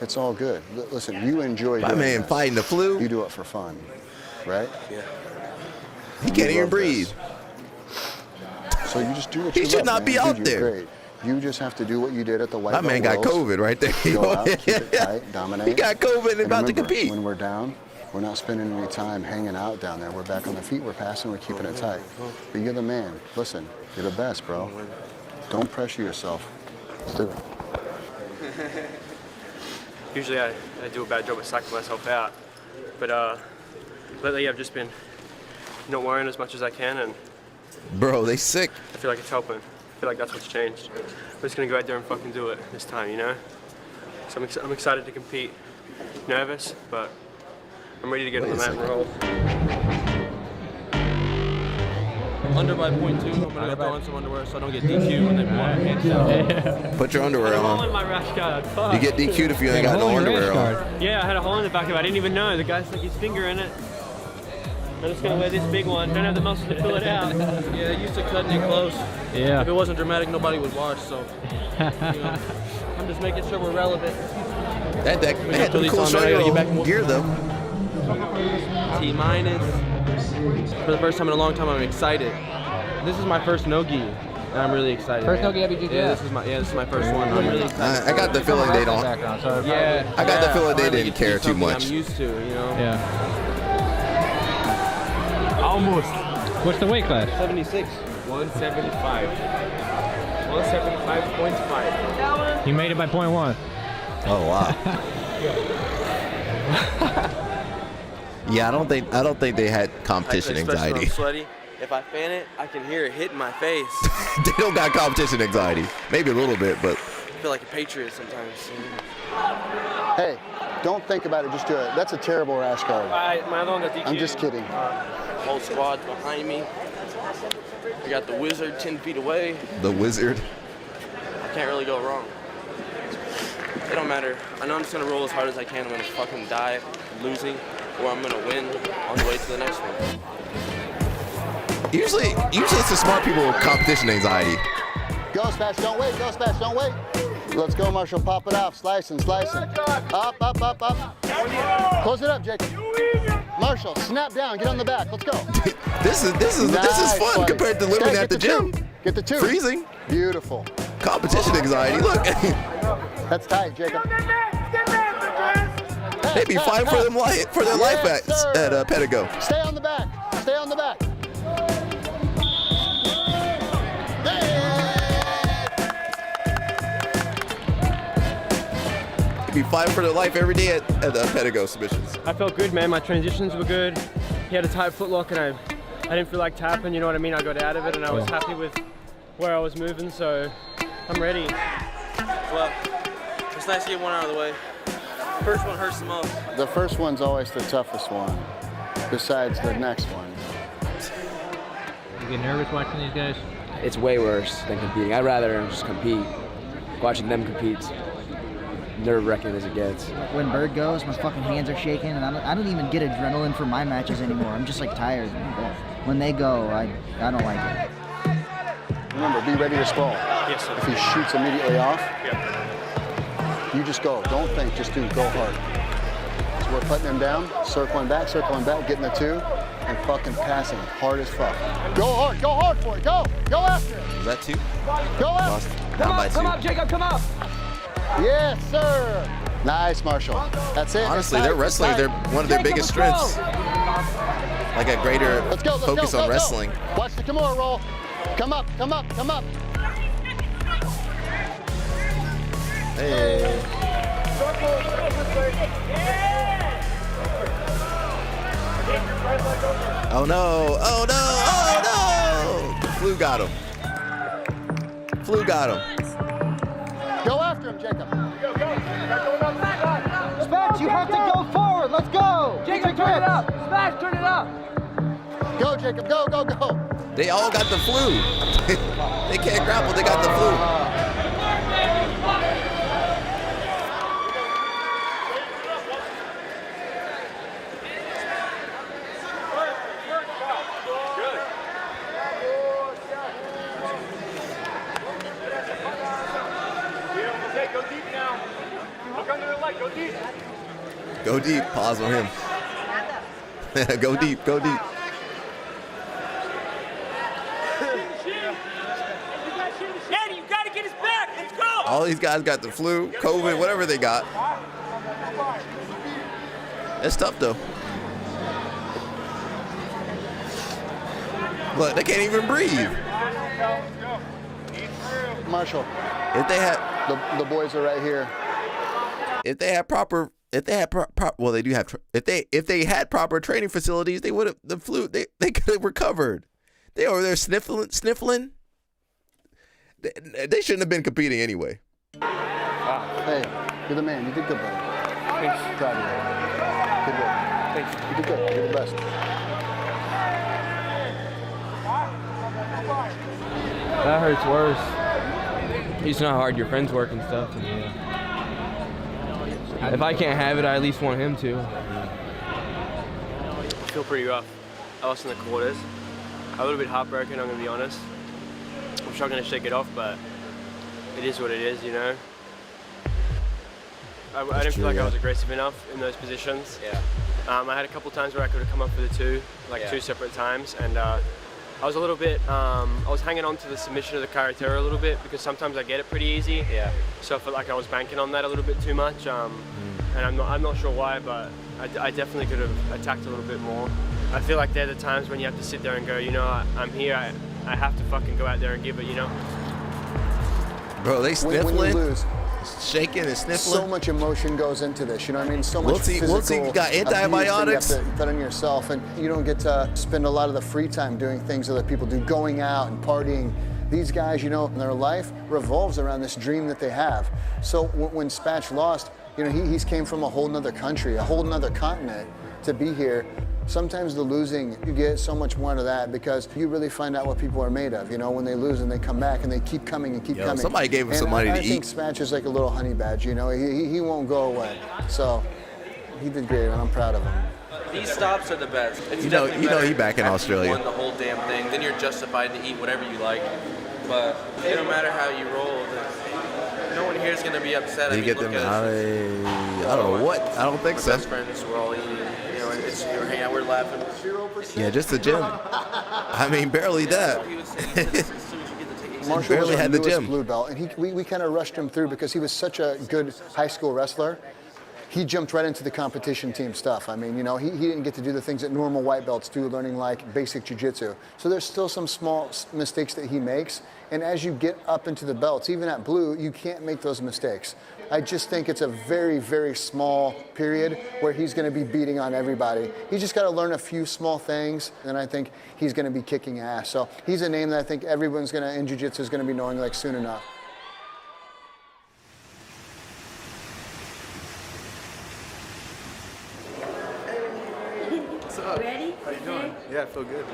It's all good. Listen, you enjoy my man this. Fighting the flu. You do it for fun, right? Yeah. He can't even breathe. So you just do what he you should love, not man. be out Dude, there. you're great. You just have to do what you did at the white That belt man got worlds. COVID right there. Go out, keep it tight, dominate. He got COVID and about to remember, compete. When we're down, we're not spending any time hanging out down there. We're back on the feet, we're passing, we're keeping it tight. But you're the man. Listen, you're the best, bro. Don't pressure yourself. Let's do it. Usually I do a bad job at psyching myself out, but lately I've just been not worrying as much as I can, and Bro, they sick. I feel like it's helping. I feel like that's what's changed. I'm just gonna go out there and fucking do it this time, you know? So I'm excited to compete. Nervous, but I'm ready to get on the mat and roll. Under by 0.2, I'm gonna go throw on some underwear so I don't get DQ when they pull out my pants. Put your underwear I had a hole on. in my rash guard. Fuck. You get DQ'd if you ain't got no underwear on. Yeah, I had a hole in the back of it. I didn't even know. The guy stuck his finger in it. I'm just gonna wear this big one. Don't have the muscle to fill it out. Yeah, used to cutting it close. Yeah. If it wasn't dramatic, nobody would watch, so. You know, I'm just making sure we're relevant. They had the cool show gear though. T minus. For the first time in a long time, I'm excited. This is my first no-gi, and I'm really excited. First no-gi at BJJ? Yeah, this is my first one. I'm really excited. I got the feeling they don't. Yeah. I got the feeling they finally didn't get to do care too something much. I'm used to, you know. Yeah. Almost. What's the weight class? 76. 175. 175.5. You made it by 0.1. Oh wow. Yeah, I don't think they had competition Especially when anxiety. I'm sweaty. If I fan it, I can hear it hitting my face. They don't got competition anxiety. Maybe a little bit, but I feel like a patriot sometimes. Hey, don't think about it, just do it. That's a terrible rash guard. My other one got DQ. I'm just kidding. Whole squad's behind me. I got the wizard 10 feet away. the wizard. I can't really go wrong. It don't matter. I know I'm just gonna roll as hard as I can. I'm gonna fucking die losing, or I'm gonna win on the way to the next one. Usually it's the smart people with competition anxiety. Go fast, don't wait, go fast, don't wait. Let's go, Marshall, pop it off, slicing. Up. Close it up, Jacob. Marshall, snap down, get on the back, let's go. This is fun buddy. compared to living Stay, at the gym. Get the two. Freezing. Beautiful. Competition anxiety. Look. That's tight, Jacob. They be fighting for their life at Pedigo. Stay on the back. Stay on the back. They be fighting for their life every day at Pedigo submissions. I felt good, man. My transitions were good. He had a tight footlock, and I didn't feel like tapping. You know what I mean? I got out of it, and I was happy with where I was moving. So I'm ready. Well, it's nice to get one out of the way. First one hurts the most. The first one's always the toughest one, besides the next one. You get nervous watching these guys? It's way worse than competing. I'd rather just compete. Watching them compete's nerve-wracking as it gets. When Bird goes, my fucking hands are shaking, and I don't even get adrenaline for my matches anymore. I'm just like tired. When they go, I don't like it. Remember, be ready to sprawl. Yes, sir. If he shoots immediately off, you just go. Don't think, just do. Go hard. So we're putting him down, circling back, getting the two, and fucking passing hard as fuck. Go hard for it. Go after it. Was that two? Go after it. Come up, Jacob, come up. Yes, sir. Nice, Marshall. That's it. Honestly, their wrestling, they're one of their biggest strengths. Like a greater focus on wrestling. Watch the Kimura roll. Come up. Hey. Oh no. Flu got him. Go after him, Jacob. Smash, you have to go forward. Let's go. Jacob, turn it up. Smash, turn it up. Go, Jacob. Go. They all got the flu. They can't grapple, they got the flu. Go deep, pause on him. Go deep. Eddie, you gotta get his back! All these guys got the flu, COVID, whatever they got. It's tough though. Look, they can't even breathe. Marshall, if they had the boys are right here. If they had proper, well, they do have. If they had proper training facilities, they would have the flu. They could have recovered. They over there sniffling. They shouldn't have been competing anyway. Hey, you're the man. You did good, buddy. Thanks. Proud of you. Good work. Thanks. You did good. You're the best. That hurts worse. You know how hard your friends work and stuff. And, if I can't have it, I at least want him to. I feel pretty rough. I lost in the quarters. I'm a little bit heartbroken, I'm going to be honest. I'm struggling to shake it off, but it is what it is, you know. I didn't feel like I was aggressive enough in those positions. Yeah. I had a couple times where I could have come up for the two, two separate times, and I was a little bit, I was hanging on to the submission of the Karatera a little bit because sometimes I get it pretty easy. Yeah. So I felt like I was banking on that a little bit too much, and I'm not sure why, but I definitely could have attacked a little bit more. I feel like they're the times when you have to sit there and go, you know, I'm here, I have to fucking go out there and give it, you know. Bro, they sniffling, when you lose, shaking and sniffling. So much emotion goes into this, you know what I mean? So much physical you got antibiotics. That you have to put on yourself, and you don't get to spend a lot of the free time doing things other people do, going out and partying. These guys, you know, their life revolves around this dream that they have. So when Spatch lost, you know, he's came from a whole nother country, a whole nother continent to be here. Sometimes the losing, you get so much more out of that because you really find out what people are made of, you know, when they lose and they come back and they keep coming and keep coming. Somebody gave him some money to eat. I think Spatch is like a little honey badger, you know, he won't go away. So he did great and I'm proud of him. These stops are the best. It's you know he back in Australia. You won the whole damn thing, then you're justified to eat whatever you like. But it don't matter how you roll. No one here is going to be upset. Did you get them? I don't know what. I don't think so. Best friends, we're all eating. You know, it's we're hanging out, we're laughing. Yeah, just the gym. I mean, barely that. Marshall barely was our had the newest gym. blue belt, and we kind of rushed him through because he was such a good high school wrestler. He jumped right into the competition team stuff. I mean, you know, he didn't get to do the things that normal white belts do, learning like basic jiu-jitsu. So there's still some small mistakes that he makes. And as you get up into the belts, even at blue, you can't make those mistakes. I just think it's a very, very small period where he's going to be beating on everybody. He's just got to learn a few small things, and I think he's going to be kicking ass. So he's a name that I think everyone's going to, in jiu-jitsu, is going to be knowing like soon enough. What's up? Ready? How you doing? Yeah, I feel good.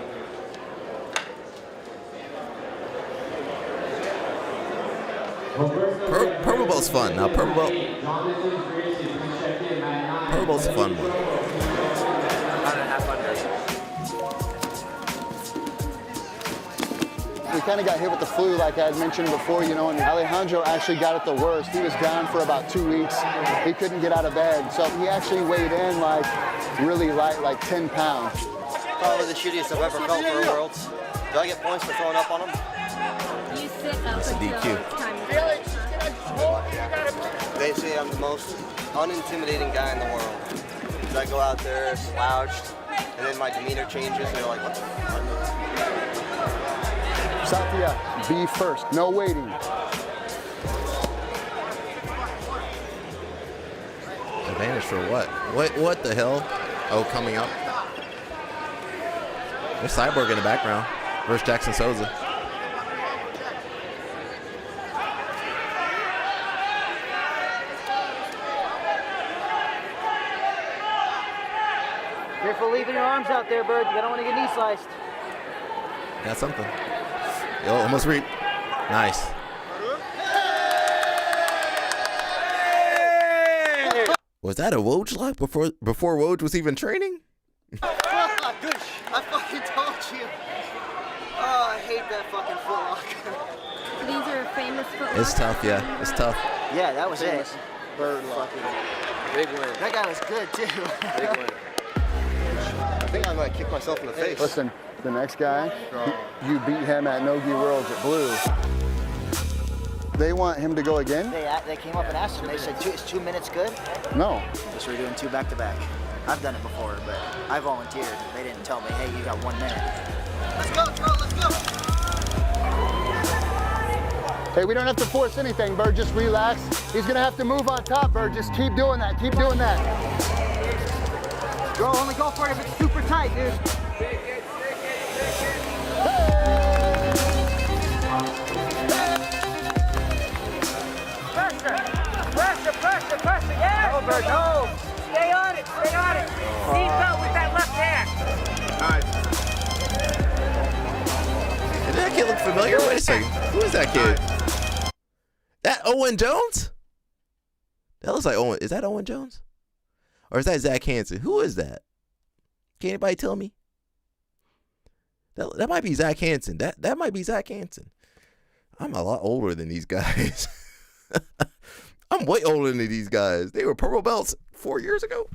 Purple belt's fun. Now purple belt's a fun one. We kind of got hit with the flu, like I had mentioned before, you know, and Alejandro actually got it the worst. He was down for about 2 weeks. He couldn't get out of bed. So he actually weighed in like really light, like 10 pounds. Probably the shittiest I've ever felt for a Worlds. Do I get points for throwing up on him? You sit up That's a DQ. They say I'm the most unintimidating guy in the world. I go out there slouched, and then my demeanor changes, and they're like, what the fuck? Satya, be first, no waiting. Advantage for what? What the hell? Oh, coming up. There's Cyborg in the background versus Jackson Souza. Careful leaving your arms out there, Bird. You don't want to get knee sliced. Got something. Yo, almost read. Nice. Was that a Woj lock before Woj was even training? I fucking told you. Oh, I hate that fucking footlock. These are famous footlocks. It's tough, yeah. It's tough. Yeah, that was it. Bird lock. Big win. That guy was good too. Big win. I think I might kick myself in the face. Listen, the next guy, you beat him at Nogi Worlds at blue. They want him to go again? They came up and asked him. They said, is 2 minutes good? No. So we're doing 2 back-to-back. I've done it before, but I volunteered. They didn't tell me, hey, you got 1 minute. Let's go, bro, let's go. Hey, we don't have to force anything, Bird. Just relax. He's going to have to move on top, Bird. Just keep doing that. Keep doing that. Bro, only go for it if it's super tight, dude. Pressure, yeah! No, Bird, no! Stay on it. Seatbelt with that left hand. Nice. Did that kid look familiar? Wait a second. Who is that kid? That Owen Jones? That looks like Owen. Is that Owen Jones? Or is that Zach Hansen? Who is that? Can anybody tell me? That might be Zach Hansen. That might be Zach Hansen. I'm a lot older than these guys. I'm way older than these guys. They were purple belts 4 years ago.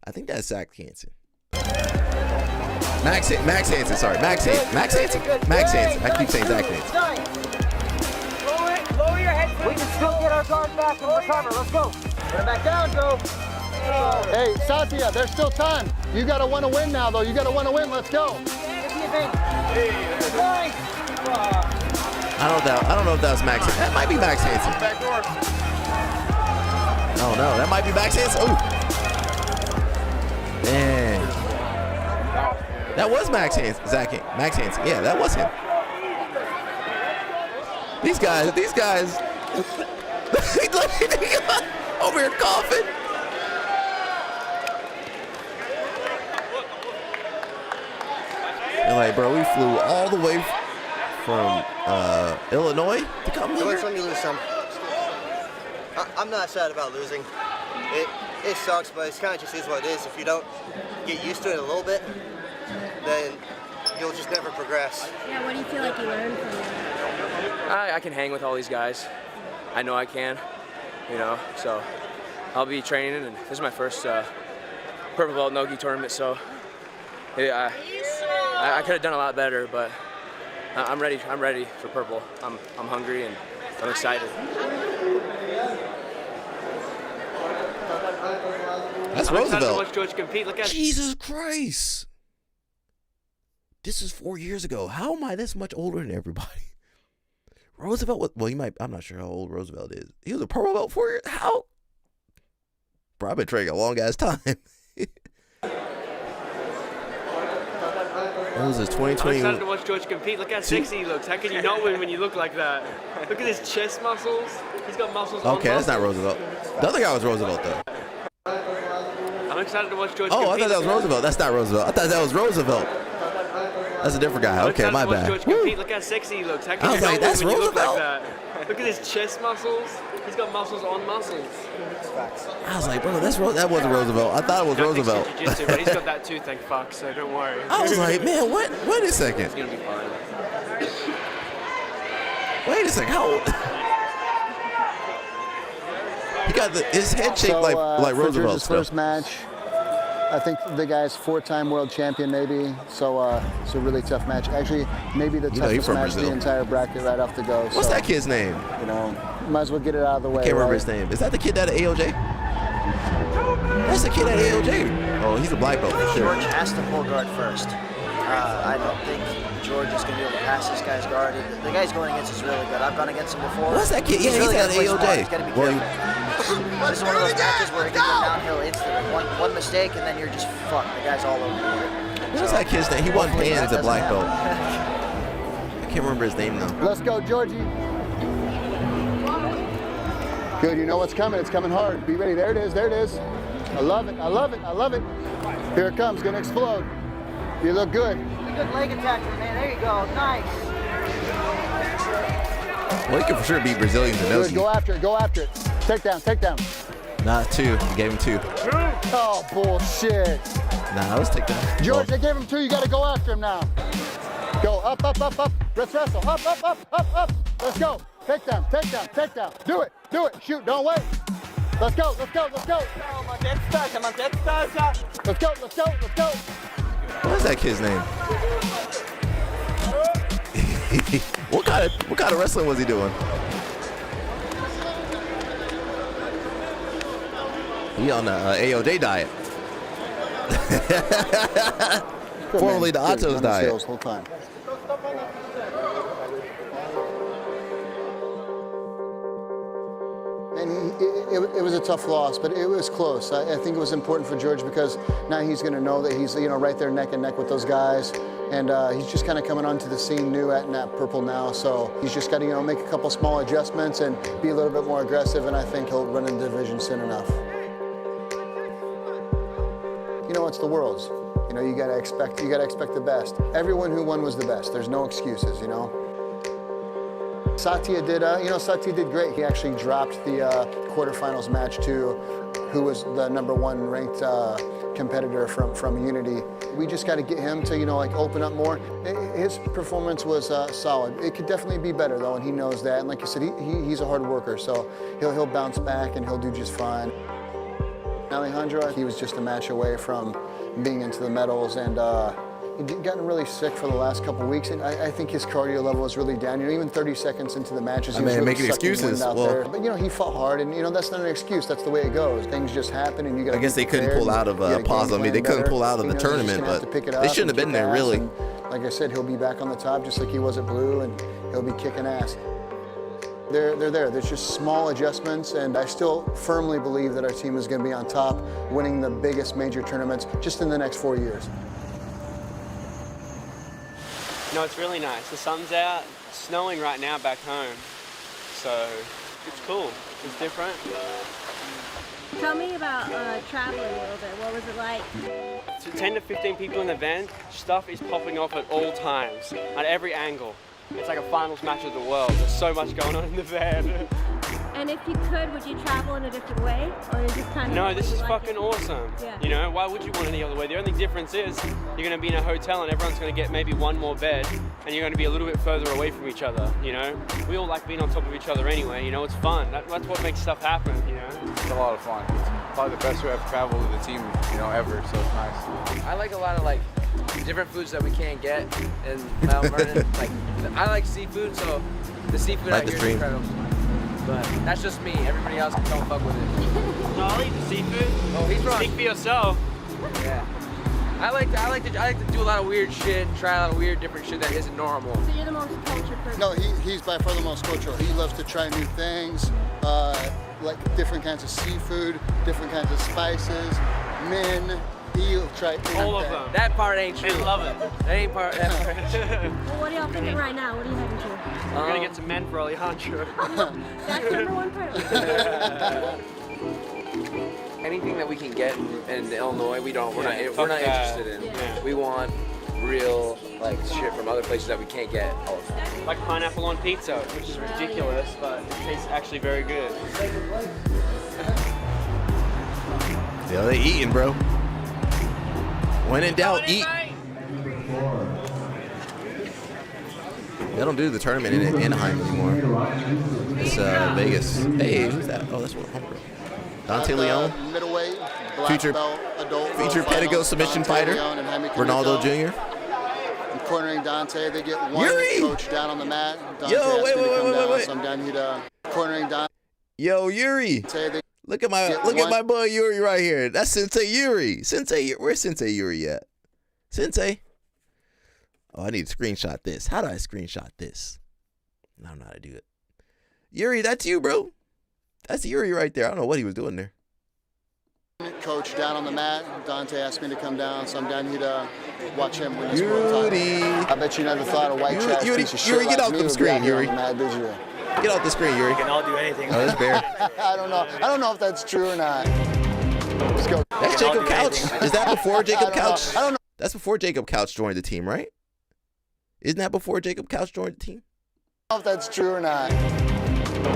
I think that's Zach Hansen. Max Hansen, sorry. Max Hansen. I keep saying Zach Hansen. Lower your head. We can still get our guard back and recover. Let's go. Put it back down, Joe. Hey, Satya, there's still time. You got to want to win now, though. You got to want to win. Let's go. I don't know if that was Max Hansen. That might be Max Hansen. Oh no, that might be Max Hansen. Oh, man, that was Max Hansen. Max Hansen. Yeah, that was him. These guys. Over here coughing. They're like, bro, we flew all the way from Illinois to come here. Let's let me lose some. I'm not sad about losing. It sucks, but it kind of just is what it is. If you don't get used to it a little bit, then you'll just never progress. Yeah, what do you feel like you learned from it? I can hang with all these guys. I know I can, so I'll be training, and this is my first purple belt no-gi tournament, so I could have done a lot better, but I'm ready for purple. I'm hungry and I'm excited. That's I'm Roosevelt. excited to watch George compete. Look at Jesus Christ. This is 4 years ago. How am I this much older than everybody? Roosevelt was, I'm not sure how old Roosevelt is. He was a purple belt 4 years. How? Bro, I've been training a long ass time. What was this, 2020? I'm excited to watch George compete. Look how sexy he looks. How can you not win when you look like that? Look at his chest muscles. He's got muscles on Okay, that's not Roosevelt. The other guy was Roosevelt, though. I'm excited to watch George compete. I thought that was Roosevelt. That's not Roosevelt. I thought that was Roosevelt. That's a different guy. Okay, my bad. George compete. Look how sexy he looks. How can I was you like, not that's win when you look like Roosevelt? that? Look at his chest muscles. He's got muscles on muscles. I was like, bro, that wasn't Roosevelt. I thought it was Roosevelt. Jiu-jitsu, but he's got that too, thank fuck, so don't worry. I was like, man, what? Wait a second. It's gonna be fine. Wait a second. How old? He got his head shaped like Roosevelt. For first match, I think the guy's 4-time world champion, maybe. So it's a really tough match. Actually, maybe the toughest match in the entire bracket right off the go. What's that kid's name? Might as well get it out of the way. I can't remember his name. Is that the kid at AOJ? That's the kid at AOJ. Oh, he's a black belt for sure. George has to pull guard first. I don't think George is going to be able to pass this guy's guard. The guy's going against is really good. I've gone against him before. What's that kid? Yeah, he's really at gotta play smart. AOJ. He's got to be careful. This is one of those matches where it can go downhill instantly. One mistake and then you're just fucked. The guy's all over you. What's that kid's name? He won pans at black belt. I can't remember his name though. Let's go, Georgie. Good, you know what's coming. It's coming hard. Be ready. There it is. There it is. I love it. I love it. I love it. Here it comes. Gonna explode. You look good. Good leg attachment, man. There you go. Nice. Well, he can for sure beat Brazilians in Good. Go after it. Go after it. Take down. Take down. Nah, 2. He gave him 2. Oh, bullshit. Nah, let's take that. George, they gave him 2. You got to go after him now. Go up, up, up, up. Let's wrestle. Up, up, up, up, up. Let's go. Take down. Take down. Take down. Do it. Do it. Shoot. Don't wait. Let's go. Let's go. Let's go. Let's go. Let's go. Let's go. What's that kid's name? What kind of wrestling was he doing? He on the AOJ diet. Formerly the Atos diet. Whole time. And it was a tough loss, but it was close. I think it was important for George because now he's going to know that he's right there neck and neck with those guys, and he's just kind of coming onto the scene new at Purple now. So he's just got to make a couple small adjustments and be a little bit more aggressive, and I think he'll run in the division soon enough. It's the Worlds. You gotta expect the best. Everyone who won was the best. There's no excuses. Satya did great. He actually dropped the quarterfinals match to who was the #1 ranked competitor from Unity. We just got to get him to open up more. His performance was solid. It could definitely be better though, and he knows that. And like you said, he's a hard worker, so he'll bounce back and he'll do just fine. Alejandro, he was just a match away from being into the medals, and he'd gotten really sick for the last couple of weeks, and I think his cardio level was really down. Even 30 seconds into the matches, he was really making sucking excuses. wind out there. But he fought hard, and that's not an excuse. That's the way it goes. Things just happen, and you got. I guess they couldn't pull out of pause on me. They couldn't pull out of the tournament, but they shouldn't have been there, really. And, like I said, he'll be back on the top just like he was at Blue, and he'll be kicking ass. They're there. There's just small adjustments, and I still firmly believe that our team is going to be on top, winning the biggest major tournaments just in the next 4 years. It's really nice. The sun's out. It's snowing right now back home, so it's cool. It's different. Tell me about traveling a little bit. What was it like? 10 to 15 people in the van. Stuff is popping off at all times, at every angle. It's like a finals match of the world. There's so much going on in the van. And if you could, would you travel in a different way? Or is this kind of... No, this is fucking awesome. Yeah. Why would you want any other way? The only difference is you're going to be in a hotel and everyone's going to get maybe one more bed and you're going to be a little bit further away from each other, We all like being on top of each other anyway, it's fun. That's what makes stuff happen, It's a lot of fun. It's probably the best way I've traveled with the team, ever, so it's nice. I like a lot of different foods that we can't get in Mount Vernon. I like seafood, so the seafood out here is incredible. But that's just me. Everybody else can come fuck with it. No, I'll eat the seafood. Oh, he's wrong. Speak for yourself. Yeah. I like to do a lot of weird shit, try a lot of weird, different shit that isn't normal. So you're the most cultured person? No, he's by far the most cultural. He loves to try new things, like different kinds of seafood, different kinds of spices, men. He'll try all of them. That part ain't true. They love it. That ain't part. That part. Well, what are y'all thinking right now? What are you heading to? We're gonna get some men for Alejandro. That's #1 priority. Anything that we can get in Illinois, we're not interested in. Yeah. We want real shit from other places that we can't get. Like pineapple on pizza, which is ridiculous, but it tastes actually very good. Yeah, they eating, bro. When in doubt, eat. They don't do the tournament in Anaheim anymore. It's Vegas. Hey, who's that? Oh, that's what homegirl. Dante Leon, middleweight, future Pedigo submission fighter, Ronaldo Jr. I'm cornering Dante. They get one Yuri! coach down on the mat. Dante Yo, wait. So I'm down here cornering Dante. Yo, Yuri. Look at my boy Yuri right here. That's Sensei Yuri. Where's Sensei Yuri at? Sensei. Oh, I need to screenshot this. How do I screenshot this? I don't know how to do it. Yuri, that's you, bro. That's Yuri right there. I don't know what he was doing there. Coach down on the mat. Dante asked me to come down, so I'm down here to watch him win this world title. I bet you never thought a white trash piece of shit Yuri, get like off me the would be screen, out here Yuri. on the mat, did you? Get off the screen, Yuri. We can all do anything. Oh, that's Bear. I don't know if that's true or not. Let's go. That's Jacob Couch. Is that before Jacob Couch? I don't know. That's before Jacob Couch joined the team, right? Isn't that before Jacob Couch joined the team? I don't know if that's true or not.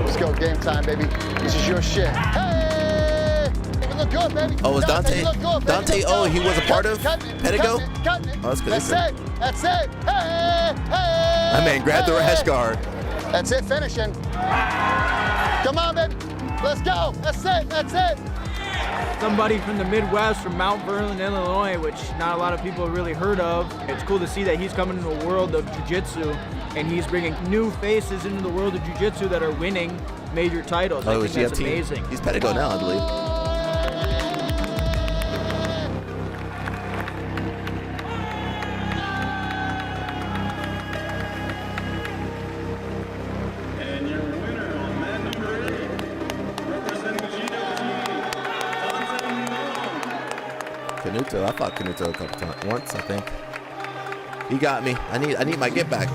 Let's go. Game time, baby. This is your shit. Hey! You look good, baby. Oh, was Dante? You look good, baby. Dante, Let's go. he was a part of Cut it, Pedigo? cut it. Oh, that's good. That's it. That's it. Hey! Hey! My man grabbed the rash guard. That's it, finishing. Come on, baby. Let's go. That's it. That's it. Somebody from the Midwest, from Mount Vernon, Illinois, which not a lot of people have really heard of. It's cool to see that he's coming into a world of jiu-jitsu and he's bringing new faces into the world of jiu-jitsu that are winning major titles. I think that's amazing. He's Pedigo now, I believe. Canuto, I fought Canuto a couple times. Once, I think. He got me. I need my get back.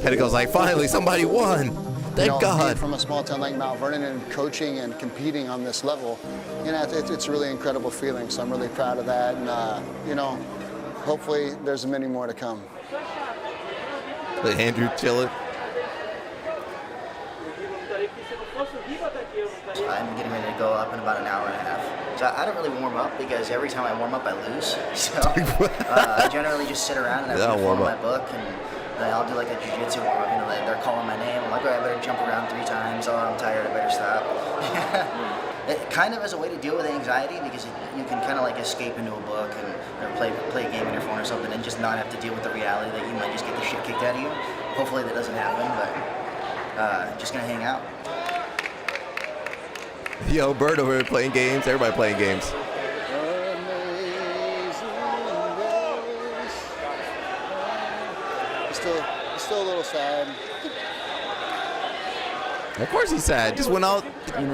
Pedigo's like, finally, somebody won. Thank God. Being from a small town like Mount Vernon and coaching and competing on this level, it's a really incredible feeling. So I'm really proud of that, and hopefully there's many more to come. Look, Andrew chilling. I'm getting ready to go up in about an hour and a half. So I don't really warm up because every time I warm up, I lose. So I generally just sit around and I read my book, and I'll do like a jiu-jitsu warm up. They're calling my name. I'm like, oh, I better jump around 3 times. Oh, I'm tired. I better stop. It kind of is a way to deal with anxiety because you can kind of like escape into a book or play a game on your phone or something and just not have to deal with the reality that you might just get the shit kicked out of you. Hopefully that doesn't happen, but just gonna hang out. Yo, Bird over here playing games. Everybody playing games. Still a little sad. Of course he's sad. Just went out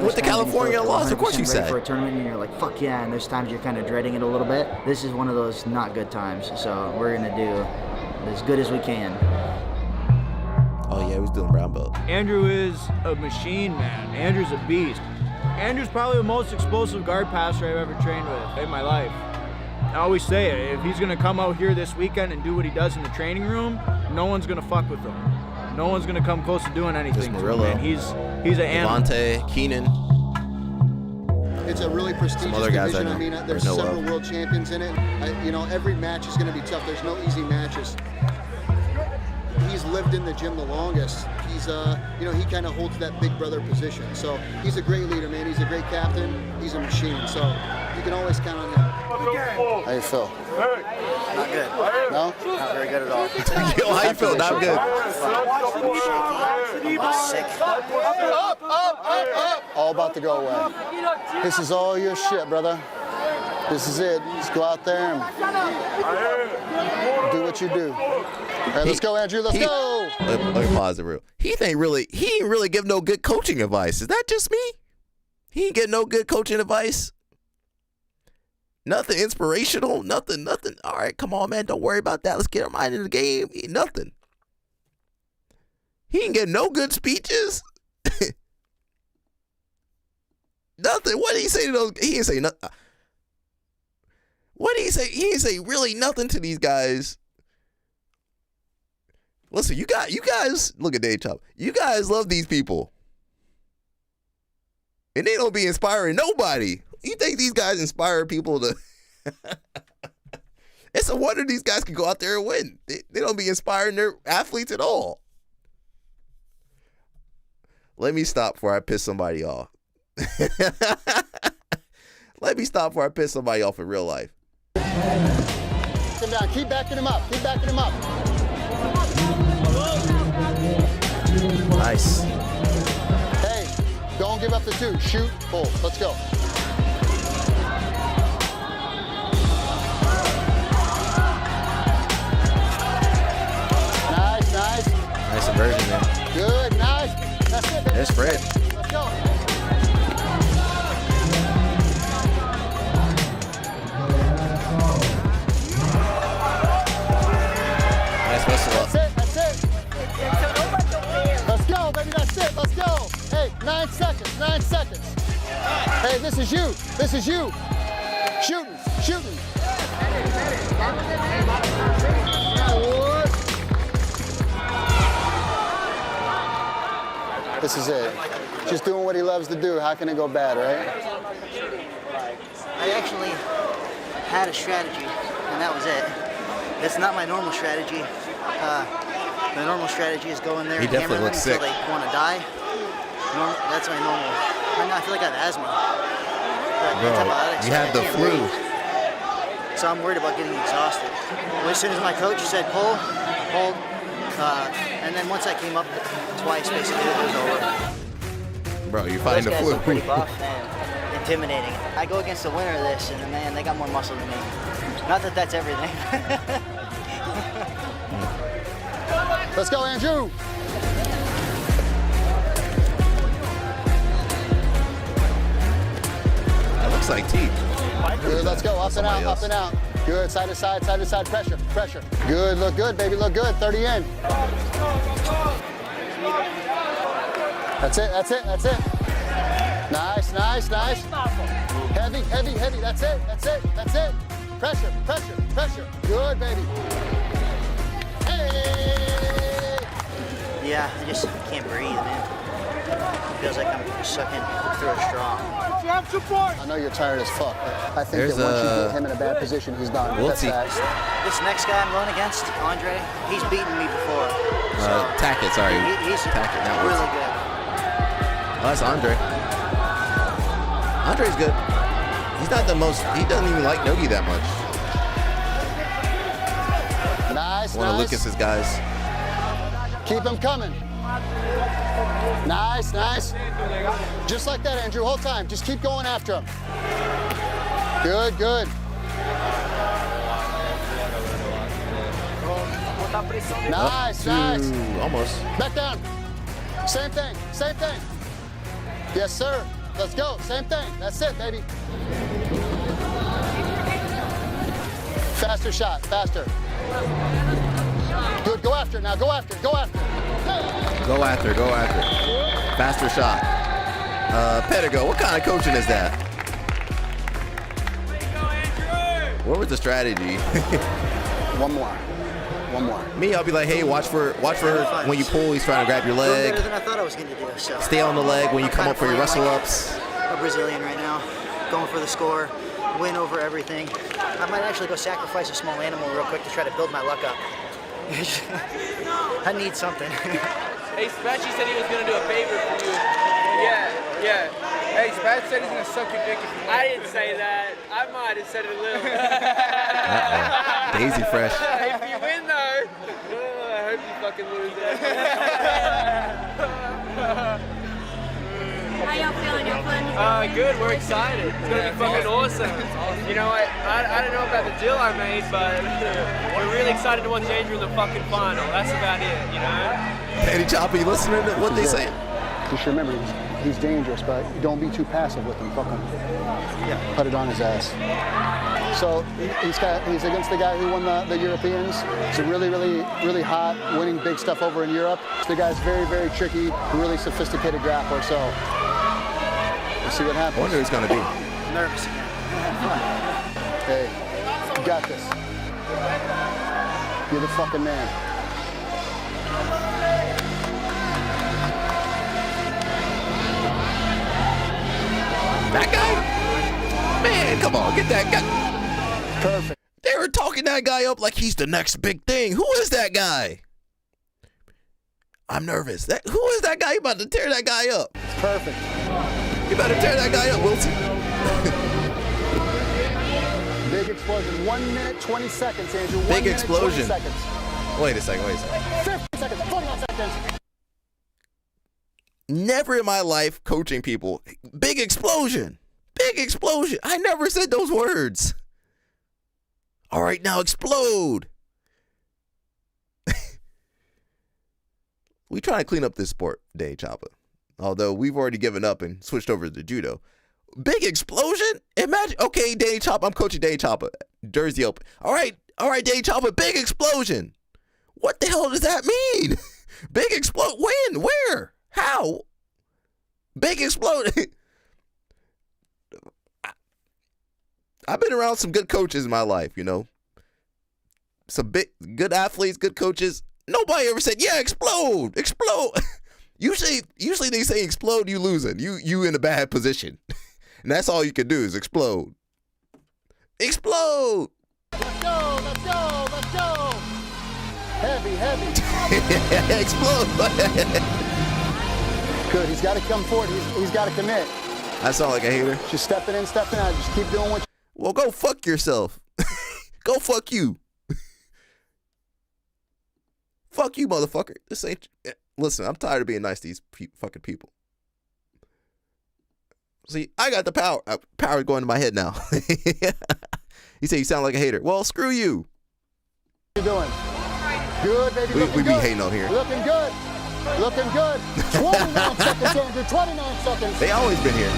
with the California loss. Of course he's sad. For a tournament, and you're like, fuck yeah. And there's times you're kind of dreading it a little bit. This is one of those not good times. So we're gonna do as good as we can. Oh yeah, he was doing brown belt. Andrew is a machine, man. Andrew's a beast. Andrew's probably the most explosive guard passer I've ever trained with in my life. I always say it, if he's gonna come out here this weekend and do what he does in the training room, no one's gonna fuck with him. No one's gonna come close to doing anything to him, man. He's an animal. Devontae, Keenan. It's a really prestigious division. I mean, there's several world champions in it. Every match is gonna be tough. There's no easy matches. He's lived in the gym the longest. He's, he kind of holds that big brother position. So he's a great leader, man. He's a great captain. He's a machine. So you can always count on him. How you feel? Not good. No? Not very good at all. Yo, how you feel? Not good. I'm sick. All about to go away. This is all your shit, brother. This is it. Just go out there and do what you do. All right, let's go, Andrew. Let's go. Let me pause it real. He ain't really give no good coaching advice. Is that just me? He ain't get no good coaching advice. Nothing inspirational. Nothing. All right, come on, man. Don't worry about that. Let's get our mind in the game. Nothing. He ain't get no good speeches. Nothing. What did he say to those? He didn't say nothing. What did he say? He didn't say really nothing to these guys. Listen, you guys, look at Dave Chop. You guys love these people. And they don't be inspiring nobody. You think these guys inspire people to... It's a wonder these guys can go out there and win. They don't be inspiring their athletes at all. Let me stop before I piss somebody off. Let me stop before I piss somebody off in real life. Come down. Keep backing him up. Keep backing him up. Nice. Hey, don't give up the 2. Shoot, pull. Let's go. Nice. Nice inversion, man. Good, nice. That's it, baby. There's Fred. Let's go. Nice muscle up. That's it. Let's go, baby. That's it. Let's go. Hey, 9 seconds. Hey, this is you. Shooting. This is it. Just doing what he loves to do. How can it go bad, right? I actually had a strategy, and that was it. It's not my normal strategy. The normal strategy is go in there and hammer them until they want to die. That's my normal. I feel like I have asthma. Bro, you had the flu. So I'm worried about getting exhausted. Well, as soon as my coach said pull, I pulled. And then once I came up twice, basically, it was over. Bro, you're fighting the Those guys flu. look pretty buff and intimidating. I go against the winner of this, and man, they got more muscle than me. Not that that's everything. Let's go, Andrew. That looks like teeth. Good, let's go. Up and out, up and out. Good, side to side, side to side. Pressure, pressure. Good, look good, baby, look good. 30 in. That's it, that's it, that's it. Nice, nice, nice. Heavy, heavy, heavy. That's it, that's it, that's it. Pressure, pressure, pressure. Good, baby. Hey! Yeah, I just can't breathe, man. It feels like I'm sucking through a straw. I know you're tired as fuck, but I think that once you get him in a bad position, he's done. We'll That's see. that. This next guy I'm going against, Andre, he's beaten me before. So Tackett, sorry. He's Tackett, not really Wilson. good. Oh, that's Andre. Andre's good. He's not the most, he doesn't even like Nogi that much. Nice, One of nice. Lucas's guys. Keep him coming. Nice, nice. Just like that, Andrew, whole time. Just keep going after him. Good, good. Nice, nice. Almost. Back down. Same thing, same thing. Yes, sir. Let's go. Same thing. That's it, baby. Faster shot, faster. Good, go after it now. Go after it, go after it. Go after, go after. Faster shot. Pedigo, what kind of coaching is that? What was the strategy? One more. One more. Me, I'll be like, hey, watch for when you pull, he's trying to grab your Doing leg. better than I thought I was going to do. So. Stay on the leg when you come up for your wrestle ups. A Brazilian right now, going for the score, win over everything. I might actually go sacrifice a small animal real quick to try to build my luck up. I need something. Hey, Spatchy said he was gonna do a favor for you. Yeah, yeah. Hey, Spatch said he's gonna suck your dick if you win. I didn't say that. I might have said it a little. Daisy fresh. If you win though, I hope you fucking lose it. How y'all feeling? Y'all feeling? Good. We're excited. It's gonna be fucking awesome. You know, I don't know about the deal I made, but we're really excited to watch Andrew in the fucking final. That's about it, you know? Eddie Chopper, you listening to what they say? Just remember, he's dangerous, but don't be too passive with him. Fuck him. Yeah. Put it on his ass. So he's against the guy who won the Europeans. He's a really, really, really hot, winning big stuff over in Europe. The guy's very, very tricky, really sophisticated grappler. So we'll see what happens. I wonder who it's gonna be. I'm nervous again. Hey, you got this. You're the fucking man. That guy? Man, come on, get that guy. Perfect. They were talking that guy up like he's the next big thing. Who is that guy? I'm nervous. Who is that guy? You about to tear that guy up. Perfect. You better tear that guy up, Wilson. Big explosion. 1 minute, 20 seconds, Andrew. Big explosion. 20 seconds. Wait a second, 50 seconds, 41 seconds. Never in my life coaching people. Big explosion. Big explosion. I never said those words. All right, now explode. We try to clean up this sport, Day Chopper. Although we've already given up and switched over to judo. Big explosion? Imagine, okay, Day Chopper, I'm coaching Day Chopper. Jersey Open. All right, Day Chopper, big explosion. What the hell does that mean? Big explode, when, where, how? Big explode. I've been around some good coaches in my life, you know. Some good athletes, good coaches. Nobody ever said, yeah, explode, explode. Usually they say explode, you losing. You in a bad position. And that's all you can do is explode. Explode. Let's go, let's go, let's go. Heavy, heavy. Explode. Good, he's got to come forward. He's got to commit. I sound like a hater. Just stepping in, stepping out. Just keep doing what Well, go fuck yourself. Go fuck you. Fuck you, motherfucker. This ain't. Listen, I'm tired of being nice to these fucking people. See, I got the power. Power going to my head now. He said you sound like a hater. Well, screw you. How you doing? Good, baby. We be hating on here. Looking good. Looking good. 29 seconds, Andrew. 29 seconds. They always been here.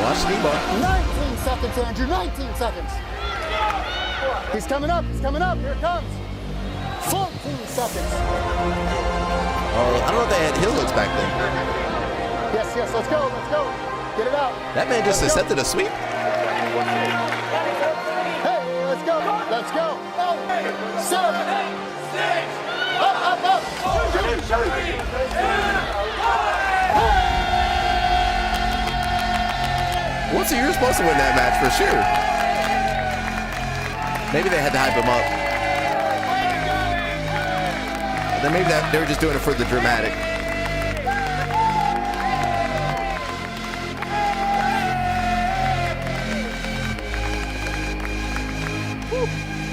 Watch me, bar. 19 seconds, Andrew. 19 seconds. He's coming up. He's coming up. Here it comes. 14 seconds. Oh, I don't know if they had hill hooks back then. Yes, yes. Let's go. Let's go. Get it out. That man just accepted a sweep. Hey, let's go. Let's go. 7, 6. Up, up, up. What's you're supposed to win that match for sure. Maybe they had to hype him up. Then maybe they were just doing it for the dramatic.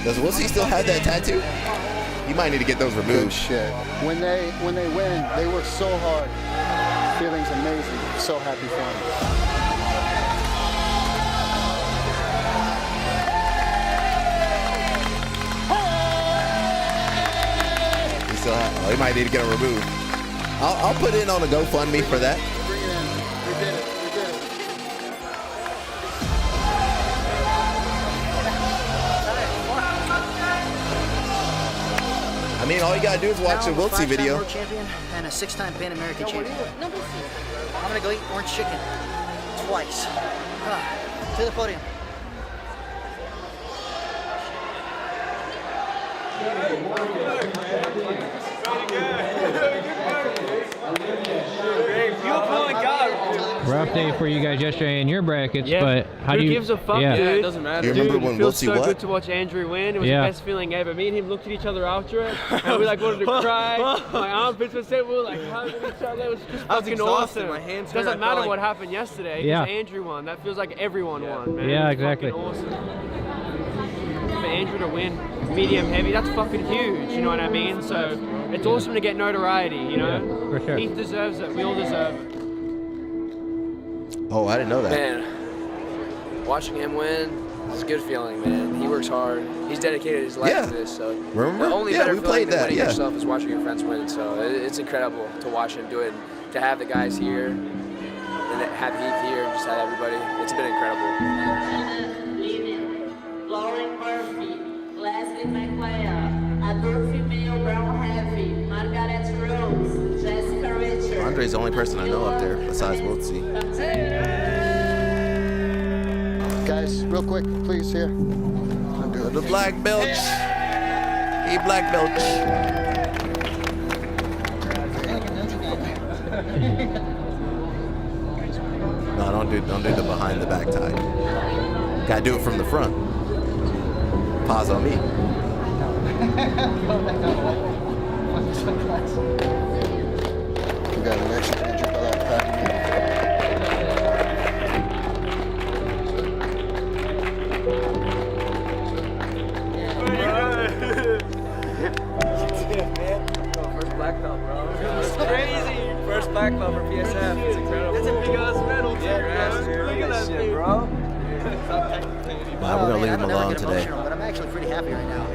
Does Wilsey still have that tattoo? You might need to get those removed. Good shit. When they win, they work so hard. Feeling's amazing. So happy for them. He might need to get them removed. I'll put in on a GoFundMe for that. Bring it in. We did it. We did it. I mean, all you gotta do is watch a Wiltsey video. World champion and a 6-time Pan American champion. I'm gonna go eat orange chicken twice. To the podium. Rough day for you guys yesterday in your brackets, Yeah. but how Who do you? gives a fuck, yeah. dude? It doesn't matter. You remember Dude, when it feels Wiltsey so what? good to watch Andrew win. It was Yeah. the best feeling ever. Me and him looked at each other after it, and we like wanted to cry. My armpits were set. We were like hugging each other. It was just I was fucking exhausted. awesome. My hands hurt. I Doesn't felt matter like- what happened yesterday. 'Cause Yeah. Andrew won. That feels like everyone won, man. Yeah, It was exactly. fucking awesome. For Andrew to win medium heavy, that's fucking huge. You know what I mean? So it's awesome to get notoriety. You know, for sure. He deserves it. We all deserve it. Oh, I didn't know that. Man, watching him win is a good feeling, man. He works hard. He's dedicated his life Yeah. to this. So Remember? the only Yeah, better we feeling played than that, winning yeah. yourself is watching your friends win. So it's incredible to watch him do it, and to have the guys here, and to have Heath here, and just have everybody. It's been incredible. Lauren Murphy, Leslie McLeod, Adolphe Male Brown Heavy, Margaret Rose, Jessica Richards. Andre's the only person I know up there besides Wiltsey. Guys, real quick, please, here. The black belt. He black belt. No, don't do the behind the back tie. Gotta do it from the front. Pause on me. We got an extra injured by that pack. First black belt, bro. It's crazy. First black belt for PSF. It's incredible. That's a big ass medal, too. Look at that shit, bro. Wow, we're gonna leave him alone today. But I'm actually pretty happy right now.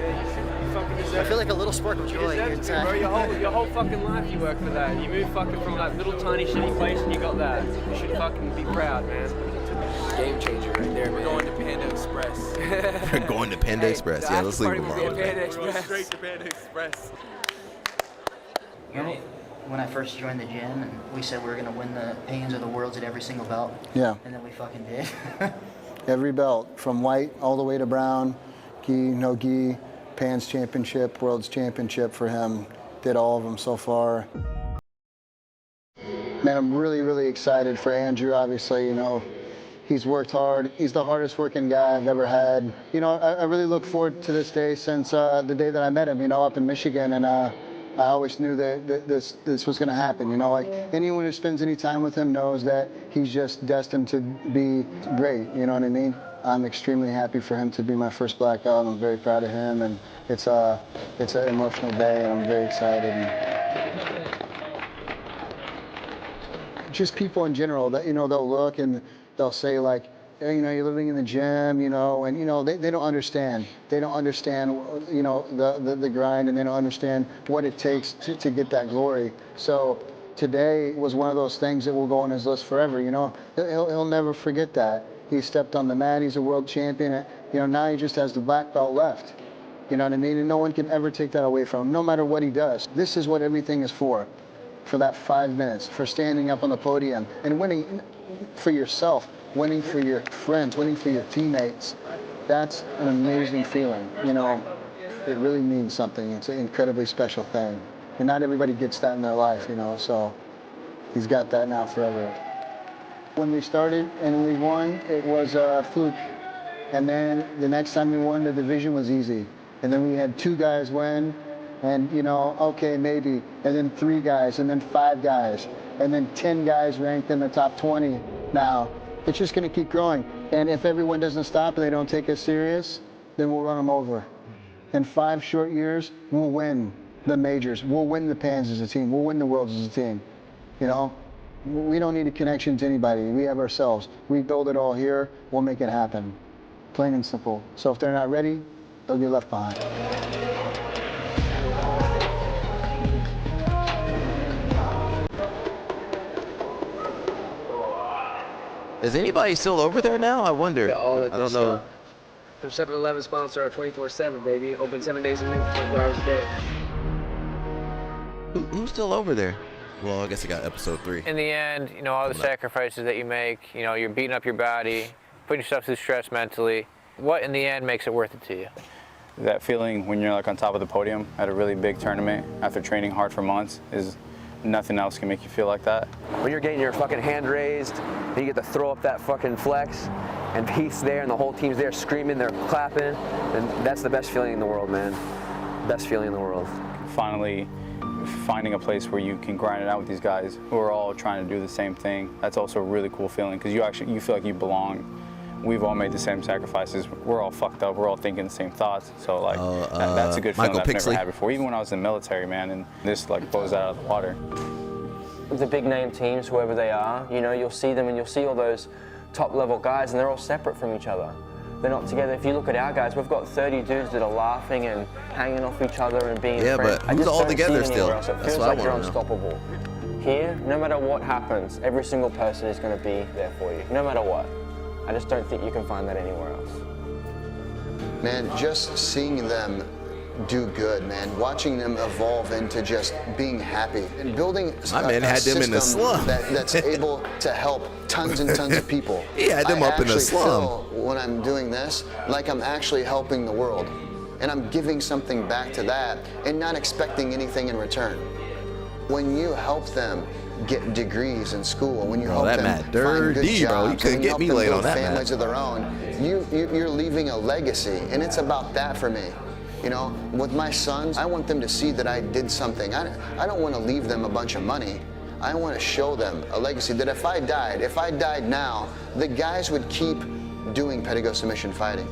I feel like a little spark of joy here Bro, inside. your whole fucking life you work for that. You moved fucking from that little tiny shitty place and you got that. You should fucking be proud, man. Game changer right there, man. We're going to Panda Express. We're going to Panda Express. Yeah, let's leave him alone. Panda Express. Straight to Panda Express. You know, when I first joined the gym and we said we were going to win the Pans or the Worlds at every single belt. Yeah. And then we fucking did. Every belt, from white all the way to brown, gi, no gi, Pans Championship, World's Championship for him. Did all of them so far. Man, I'm really, really excited for Andrew. Obviously, you know, he's worked hard. He's the hardest working guy I've ever had. You know, I really look forward to this day since the day that I met him, you know, up in Michigan. And I always knew that this was going to happen. You know, like anyone who spends any time with him knows that he's just destined to be great. You know what I mean? I'm extremely happy for him to be my first black belt. I'm very proud of him, and it's an emotional day, and I'm very excited. And just people in general, that, you know, they'll look and they'll say like, hey, you know, you're living in the gym, you know, and you know they don't understand. They don't understand, you know, the grind, and they don't understand what it takes to get that glory. So today was one of those things that will go on his list forever. You know, he'll never forget that. He stepped on the mat. He's a world champion. You know, now he just has the black belt left. You know what I mean? And no one can ever take that away from him, no matter what he does. This is what everything is for that 5 minutes, for standing up on the podium and winning for yourself, winning for your friends, winning for your teammates. That's an amazing feeling. You know, it really means something. It's an incredibly special thing. And not everybody gets that in their life, you know, so he's got that now forever. When we started and we won, it was a fluke. And then the next time we won, the division was easy. And then we had 2 guys win, and, you know, okay, maybe. And then 3 guys, and then 5 guys, and then 10 guys ranked in the top 20 now. It's just going to keep growing. And if everyone doesn't stop and they don't take us serious, then we'll run them over. In 5 short years, we'll win the majors. We'll win the Pans as a team. We'll win the Worlds as a team. You know? We don't need a connection to anybody. We have ourselves. We build it all here. We'll make it happen. Plain and simple. So if they're not ready, they'll be left behind. Is anybody still over there now? I wonder. Yeah, all I don't know. The 7-Eleven sponsor are 24/7, baby. Open 7 days a week, 24 hours a day. Who's still over there? Well, I guess I got episode 3. In the end, you know, all the sacrifices that you make, you know, you're beating up your body, putting yourself through stress mentally. What in the end makes it worth it to you? That feeling when you're like on top of the podium at a really big tournament after training hard for months is nothing else can make you feel like that. When you're getting your fucking hand raised, and you get to throw up that fucking flex, and he's there, and the whole team's there screaming, they're clapping, and that's the best feeling in the world, man. Best feeling in the world. Finally finding a place where you can grind it out with these guys who are all trying to do the same thing. That's also a really cool feeling because you feel like you belong. We've all made the same sacrifices. We're all fucked up. We're all thinking the same thoughts. So like that's a good feeling that I've never had before. Even when I was in the military, man, and this like blows that out of the water. The big name teams, whoever they are, you know, you'll see them and you'll see all those top level guys, and they're all separate from each other. They're not together. If you look at our guys, we've got 30 dudes that are laughing and hanging off each other and being friends. But who's all together still? Else. It That's feels what like I you're want to know. unstoppable. Here, no matter what happens, every single person is going to be there for you, no matter what. I just don't think you can find that anywhere else. Man, just seeing them do good, man. Watching them evolve into just being happy and building My man had them in the slum. that's able to help tons and tons of people. He had them up in the slum. I actually feel when I'm doing this like I'm actually helping the world, and I'm giving something back to that and not expecting anything in return. When you help them get degrees in school, when you help them find good jobs, bro. You couldn't get me late on that, families of their own, you're leaving a legacy, and it's about that for me. You know, with my sons, I want them to see that I did something. I don't want to leave them a bunch of money. I want to show them a legacy that if I died now, the guys would keep doing pedigo submission fighting.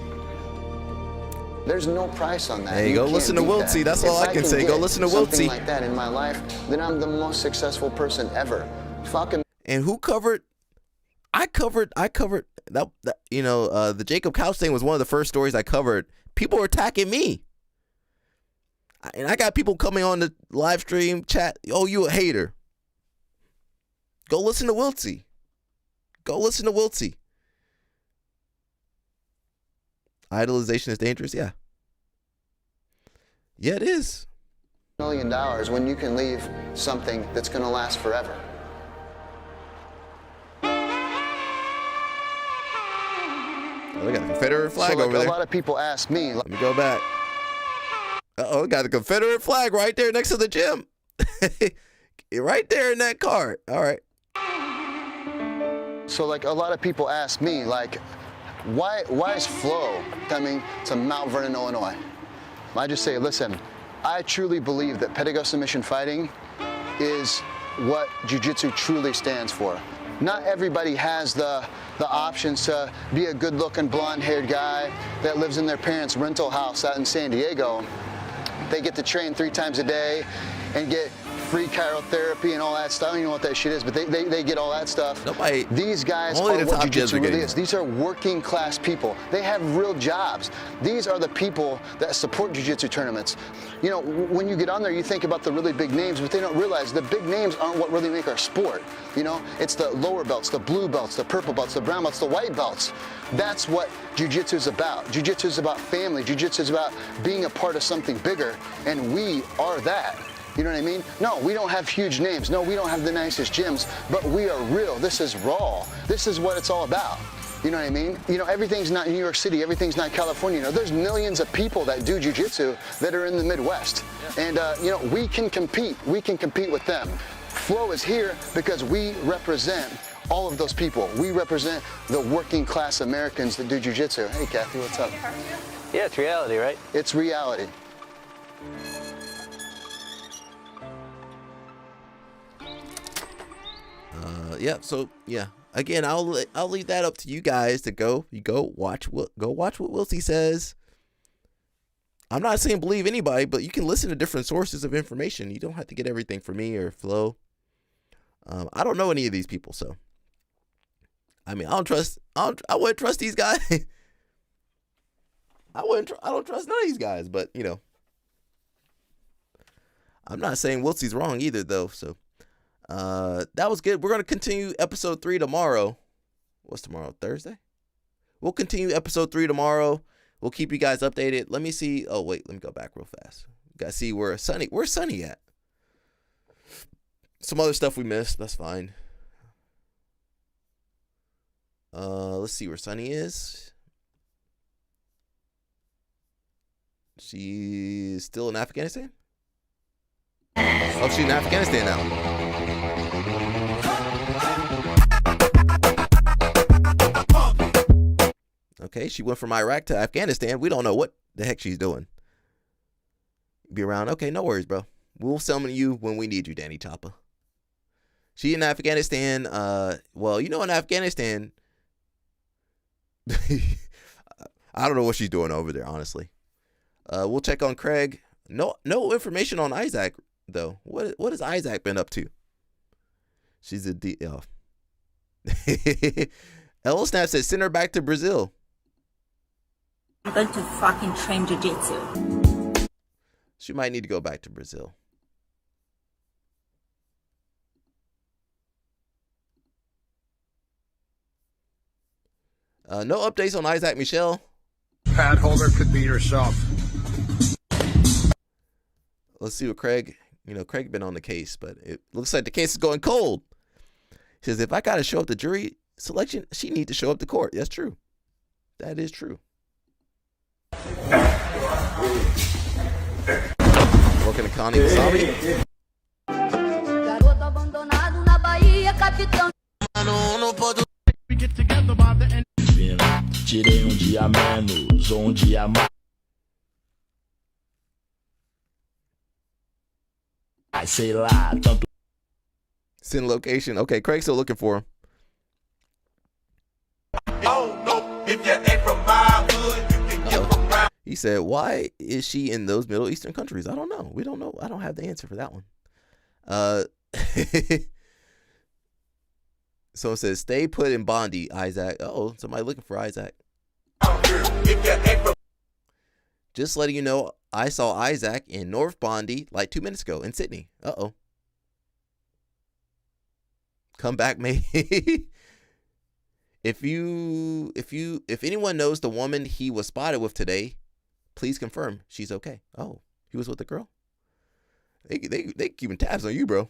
There's no price on that. Hey, go listen to Wiltsy. That's all I can say. Go listen to Wiltsy. Something like that in my life, then I'm the most successful person ever. Fucking. And who covered? I covered that you know, the Jacob Couch thing was one of the first stories I covered. People were attacking me. And I got people coming on the live stream chat. Oh, you a hater. Go listen to Wiltsy. Go listen to Wiltsy. Idolization is dangerous? Yeah. Yeah, it is. $1 million when you can leave something that's going to last forever. Oh, we got a Confederate flag over there. A lot of people ask me. Let me go back. Uh-oh, we got a Confederate flag right there next to the gym. Right there in that cart. All right. So like a lot of people ask me like, why is Flo coming to Mount Vernon, Illinois? I just say, listen, I truly believe that pedigo submission fighting is what jiu-jitsu truly stands for. Not everybody has the options to be a good-looking blonde-haired guy that lives in their parents' rental house out in San Diego. They get to train 3 times a day and get free chirotherapy and all that stuff. I don't even know what that shit is, but they get all that stuff. These guys are what jiu-jitsu really is. These are working class people. They have real jobs. These are the people that support jiu-jitsu tournaments. You know, when you get on there, you think about the really big names, but they don't realize the big names aren't what really make our sport. You know, it's the lower belts, the blue belts, the purple belts, the brown belts, the white belts. That's what jiu-jitsu is about. Jiu-jitsu is about family. Jiu-jitsu is about being a part of something bigger, and we are that. You know what I mean? No, we don't have huge names. No, we don't have the nicest gyms, but we are real. This is raw. This is what it's all about. You know what I mean? You know, everything's not New York City. Everything's not California. You know, there's millions of people that do jiu-jitsu that are in the Midwest. And, you know, we can compete. We can compete with them. Flow is here because we represent all of those people. We represent the working class Americans that do jiu-jitsu. Hey, Kathy, what's up? Yeah, it's reality, right? It's reality. Yeah. So yeah. Again, I'll leave that up to you guys to go. You go watch what Wilsey says. I'm not saying believe anybody, but you can listen to different sources of information. You don't have to get everything from me or Flo. I don't know any of these people, so I mean, I wouldn't trust these guys. I don't trust none of these guys, but you know, I'm not saying Wilsey's wrong either, though. So. That was good. We're going to continue episode 3 tomorrow. What's tomorrow? Thursday? We'll continue episode 3 tomorrow. We'll keep you guys updated. Let me see. Oh, wait. Let me go back real fast. Where's Sonny at? Some other stuff we missed. That's fine. Let's see where Sonny is. She's still in Afghanistan? Oh, she's in Afghanistan now. Okay, she went from Iraq to Afghanistan. We don't know what the heck she's doing. Be around. Okay, no worries, bro. We'll summon you when we need you, Danny Choppa. She in Afghanistan. Well, you know, in Afghanistan, I don't know what she's doing over there, honestly. We'll check on Craig. No information on Isaac, though. What has Isaac been up to? She's a Ella Snap says, send her back to Brazil. I'm going to fucking train jiu-jitsu. She might need to go back to Brazil. No updates on Isaac Michelle. Pad holder could be yourself. Let's see what Craig. You know, Craig been on the case, but it looks like the case is going cold. He says, if I got to show up to jury selection, she need to show up to court. That's true. That is true. Working at Connie Wasabi. Tirei dia menos, dia mais. Sei lá, tanto. Send location. Okay, Craig's still looking for him. He said, why is she in those Middle Eastern countries? I don't know. We don't know. I don't have the answer for that one. So it says, stay put in Bondi, Isaac. Oh, somebody looking for Isaac. Just letting you know, I saw Isaac in North Bondi like 2 minutes ago in Sydney. Uh-oh. Come back, maybe. If anyone knows the woman he was spotted with today, please confirm she's okay. Oh, he was with the girl? They keeping tabs on you, bro.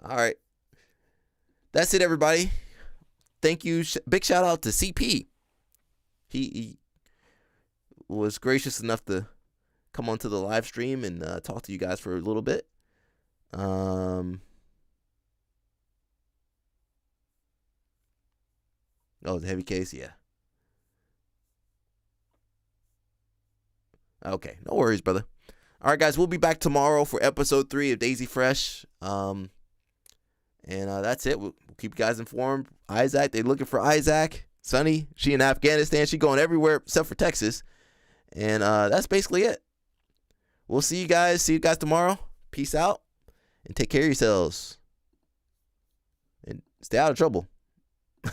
All right. That's it, everybody. Thank you. Big shout out to CP. He was gracious enough to come onto the live stream and talk to you guys for a little bit. Oh, the heavy case, yeah. Okay, no worries, brother. All right, guys, we'll be back tomorrow for episode 3 of Daisy Fresh. And that's it. We'll keep you guys informed. Isaac, they looking for Isaac. Sunny, she in Afghanistan. She going everywhere except for Texas. And that's basically it. We'll see you guys. See you guys tomorrow. Peace out. And take care of yourselves. And stay out of trouble.